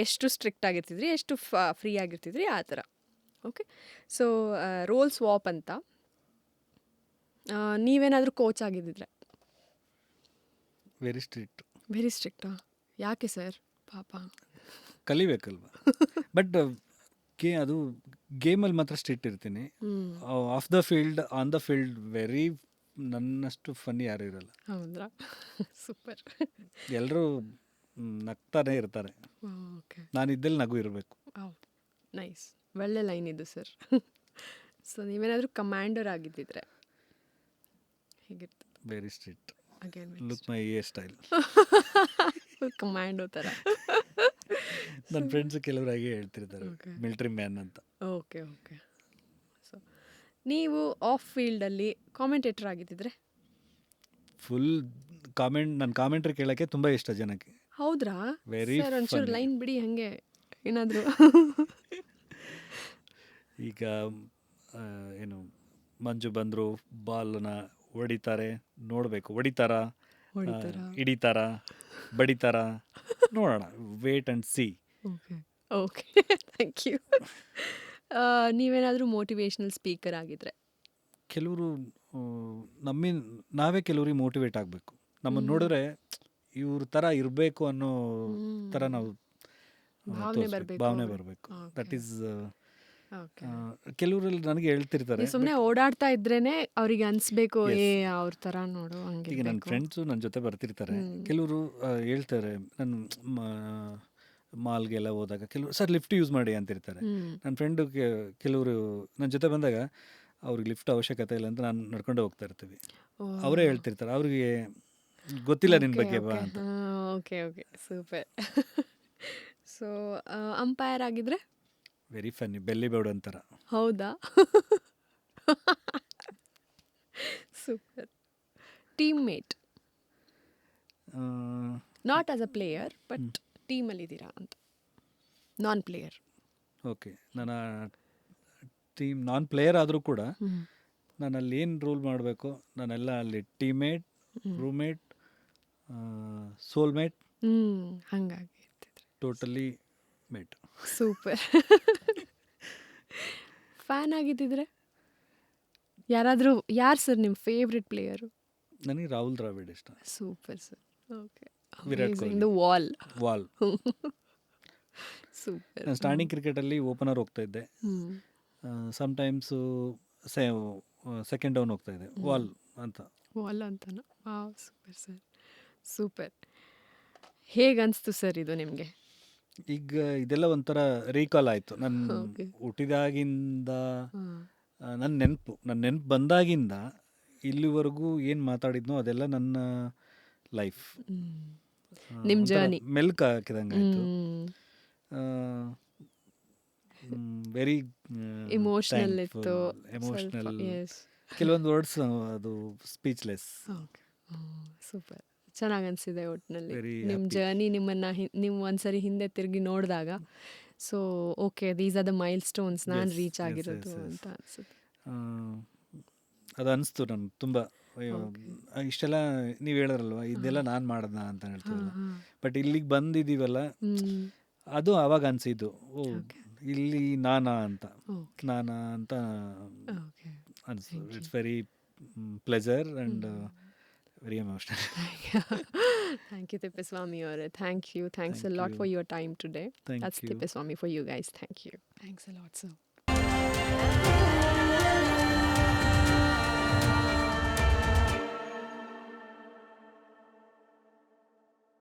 ಎಷ್ಟು ಸ್ಟ್ರಿಕ್ಟ್ ಆಗಿರ್ತಿದ್ರಿ, ಎಷ್ಟು ಫ್ರೀ ಆಗಿರ್ತಿದ್ರಿ, ಆ ಥರ. ಓಕೆ. ಸೊ ರೋಲ್ ಸ್ವಾಪ್ ಅಂತ. ನೀವೇನಾದರೂ ಕೋಚ್ ಆಗಿದ್ದಿದ್ರೆ? ವೆರಿ ಸ್ಟ್ರಿಕ್ಟಾ? ಯಾಕೆ ಸರ್? ಪಾಪ. ಕಲಿಬೇಕಲ್ವ. ಬಟ್ ಅದು ಗೇಮಲ್ಲಿ ಮಾತ್ರ ಸ್ಟ್ರಿಕ್ಟ್ ಇರ್ತೀನಿ. Off the field, on the field very ನನ್ನಷ್ಟು ಫನ್ನಿ ಯಾರೂ ಇರಲ್ಲ. ಹೌದ್ರಾ? ಸೂಪರ್. ಎಲ್ಲರೂ ನಗ್ತಾನೆ ಇರ್ತಾರೆ. ಓಕೆ. ನಾನಿದ್ದಲ್ಲಿ ನಗು ಇರಬೇಕು. ನೈಸ್. ಒಳ್ಳೆ ಲೈನ್ ಇದು ಸರ್. ಸೊ ನೀವೇನಾದರೂ ಕಮಾಂಡರ್ ಆಗಿದ್ದಿದ್ರೆ ಹೇಗಿರ್ತದೆ? Very strict. Again look my hair style. Commando ಥರ. ನನ್ನ ಫ್ರೆಂಡ್ಸ್ ಕೆಲವರು ಹಾಗೆ ಹೇಳ್ತಿರ್ತಾರೆ, Okay. ಮಿಲಿಟರಿ ಮ್ಯಾನ್ ಅಂತ. Okay okay. ಸೊ ನೀವು ಆಫ್ ಫೀಲ್ಡಲ್ಲಿ ಕಾಮೆಂಟೇಟರ್ ಆಗಿದ್ದಿದ್ರೆ? ಫುಲ್ ನನ್ನ ಕಾಮೆಂಟ್ರಿ ಕೇಳೋಕ್ಕೆ ತುಂಬ ಇಷ್ಟ ಜನಕ್ಕೆ. ಹೌದ್ರಾ? Very ಸರ್ ಒಂಚೂರು funny. ಲೈನ್ ಬಿಡಿ ಹಂಗೆ ಏನಾದರೂ. ಈಗ ಏನು ಮಂಜು ಬಂದರು, ಬಾಲನ್ನ ಹೊಡಿತಾರೆ, ನೋಡಬೇಕು ಹೊಡಿತಾರ, ಹೊಡಿತಾರಾ? ಹಿಡಿತಾರ, ಬಡಿತಾರ, ನೋಡೋಣ, wait and see. Okay okay. Thank you. ನೀವೇನಾದರೂ ಮೋಟಿವೇಶ್ನಲ್ ಸ್ಪೀಕರ್ ಆಗಿದ್ರೆ? ಕೆಲವರು ನಾವೇ ಕೆಲವ್ರಿಗೆ ಮೋಟಿವೇಟ್ ಆಗಬೇಕು. ನಮ್ಮನ್ನು ನೋಡಿದ್ರೆ ಇವ್ರ ಥರ ಇರಬೇಕು ಅನ್ನೋ ಥರ ನಾವು ಭಾವನೆ ಬರಬೇಕು. ಭಾವನೆ ಬರಬೇಕು. That is okay. ಕೆಲವರಲ್ಲಿ ನನಗೆ ಹೇಳ್ತಿರ್ತಾರೆ. ಸುಮ್ಮನೆ ಓಡಾಡ್ತಾ ಇದ್ರೇನೆ ಅವ್ರಿಗೆ ಅನ್ಸ್ಬೇಕು, ಅವ್ರ ಥರ ನೋಡು ಹಂಗೆ. ಈಗ ನನ್ನ ಫ್ರೆಂಡ್ಸು ನನ್ನ ಜೊತೆ ಬರ್ತಿರ್ತಾರೆ. ಕೆಲವರು ಹೇಳ್ತಾರೆ, ನನ್ನ ಮಾಲ್ಗೆಲ್ಲ ಹೋದಾಗ ಕೆಲವರು ಸರ್ ಲಿಫ್ಟ್ ಯೂಸ್ ಮಾಡಿ ಅಂತಿರ್ತಾರೆ. ನನ್ನ ಫ್ರೆಂಡು ಕೆಲವರು ನನ್ನ ಜೊತೆ ಬಂದಾಗ ಅವ್ರಿಗೆ ಲಿಫ್ಟ್ ಅವಶ್ಯಕತೆ ಇಲ್ಲ ಅಂತ ನಾನು ನಡ್ಕೊಂಡೆ ಹೋಗ್ತಾ ಇರ್ತೀವಿ. ಅವರೇ ಹೇಳ್ತಿರ್ತಾರೆ, ಅವ್ರಿಗೆ ಗೊತ್ತಿಲ್ಲ ನಿನ್ನ ಬಗ್ಗೆ ಬಾ ಅಂತ. Okay okay. Super. So umpire ಆಗಿದ್ರೆ? ವೆರಿ ಫನ್ನಿ, ಬೆಲ್ಲಿ ಬೇಡ ಅಂತಾರ. ಹೌದಾ? Super. Teammate? Not as a player but ಟೀಮಲ್ಲಿದ್ದೀರಾ ಅಂತ. Non player? ಓಕೆ. ನನ್ನ ಟೀಮ್ ನಾನ್ ಪ್ಲೇಯರ್ ಆದರೂ ಕೂಡ ನಾನು ಅಲ್ಲಿ ಏನು ರೂಲ್ ಮಾಡಬೇಕು, ನಾನೆಲ್ಲ ಅಲ್ಲಿ ಟೀಮೇಟ್, ರೂಮೇಟ್, ಸೋಲ್ಮೇಟ್, ಹಂಗಾಗಿ ಇರ್ತಿದ್ರೆ ಟೋಟಲಿ ಮೇಟ್. ಸೂಪರ್. ಫ್ಯಾನ್ ಆಗಿದ್ದಿದ್ರೆ ಯಾರಾದರೂ? ಯಾರು ಸರ್ ನಿಮ್ಮ ಫೇವ್ರೆಟ್ ಪ್ಲೇಯರು? ನನಗೆ ರಾಹುಲ್ ದ್ರಾವಿಡ್ ಇಷ್ಟ. Super sir. Okay. Virat Kohli. The wall. Super. ನಾನು ಸ್ಟಾರ್ಟಿಂಗ್ ಕ್ರಿಕೆಟಲ್ಲಿ ಓಪನರ್ ಹೋಗ್ತಾ ಇದ್ದೆ. ಸಮ್ಟೈಮ್ಸು ಸೆಕೆಂಡ್ ಡೌನ್ ಹೋಗ್ತಾ ಇದ್ದೆ. ವಾಲ್ ಅಂತನಾ? Wow, super sir. ಸೂಪರ್. ಹೇಗೆ ಅನಿಸ್ತು ಸರ್ ಇದು ನಿಮಗೆ? ಈಗ ಇದೆಲ್ಲ ಒಂಥರ ರೀಕಾಲ್ ಆಯಿತು. ನನ್ನ ಹುಟ್ಟಿದಾಗಿಂದ ನನ್ನ ನೆನಪು ಬಂದಾಗಿಂದ ಇಲ್ಲಿವರೆಗೂ ಏನು ಮಾತಾಡಿದ್ನೋ ಅದೆಲ್ಲ ನನ್ನ ಲೈಫ್, ನಿಮ್ಮ ಜರ್ನಿ ಮೆಲ್ಕ್ ಹಾಕಿದಂಗೆ ಆಯಿತು. ವೆರಿ ಇಮೋಷನಲ್ ಇತ್ತು. ಎಮೋಷ್ನಲ್. ಕೆಲವೊಂದು ವರ್ಡ್ಸ್ ಅದು ಸ್ಪೀಚ್ಲೆಸ್. ಸೂಪರ್. ಚೆನ್ನಾಗಿ ಅನಿಸಿದೆ ಒಟ್ಟಿನಲ್ಲಿ Very ನಿಮ್ಮ happy. ಜರ್ನಿ. ನಿಮ್ಮನ್ನು ನೀವು ಒಂದ್ಸರಿ ಹಿಂದೆ ತಿರುಗಿ ನೋಡಿದಾಗ so okay, these are the milestones, ನಾನು Yes, ರೀಚ್ yes, ಆಗಿರೋದು yes, yes. ಅಂತ ಅನಿಸುತ್ತೆ. ಅದು ಅನಿಸ್ತು ನನಗೆ ತುಂಬ. ಇಷ್ಟೆಲ್ಲ ನೀವು ಹೇಳಿದ್ರಲ್ವ, ಇದೆಲ್ಲ ನಾನು ಮಾಡ್ದ ಅಂತ ಹೇಳ್ತೀವಲ್ಲ, ಬಟ್ ಇಲ್ಲಿಗೆ ಬಂದಿದ್ದೀವಲ್ಲ, ಅದು ಆವಾಗ ಅನಿಸಿದ್ದು, ಓ ಇಲ್ಲಿ ನಾನಾ ಅಂತ ಓಕೆ. ಅನಿಸ್ತು. It's very pleasure and very emotional. Thank you, Tippeswamy ಅವರೇ. Thank you. Thanks a Thank lot you. for your time today. Thank That's you. Tippeswamy for you guys. Thank you. Thanks a lot, sir.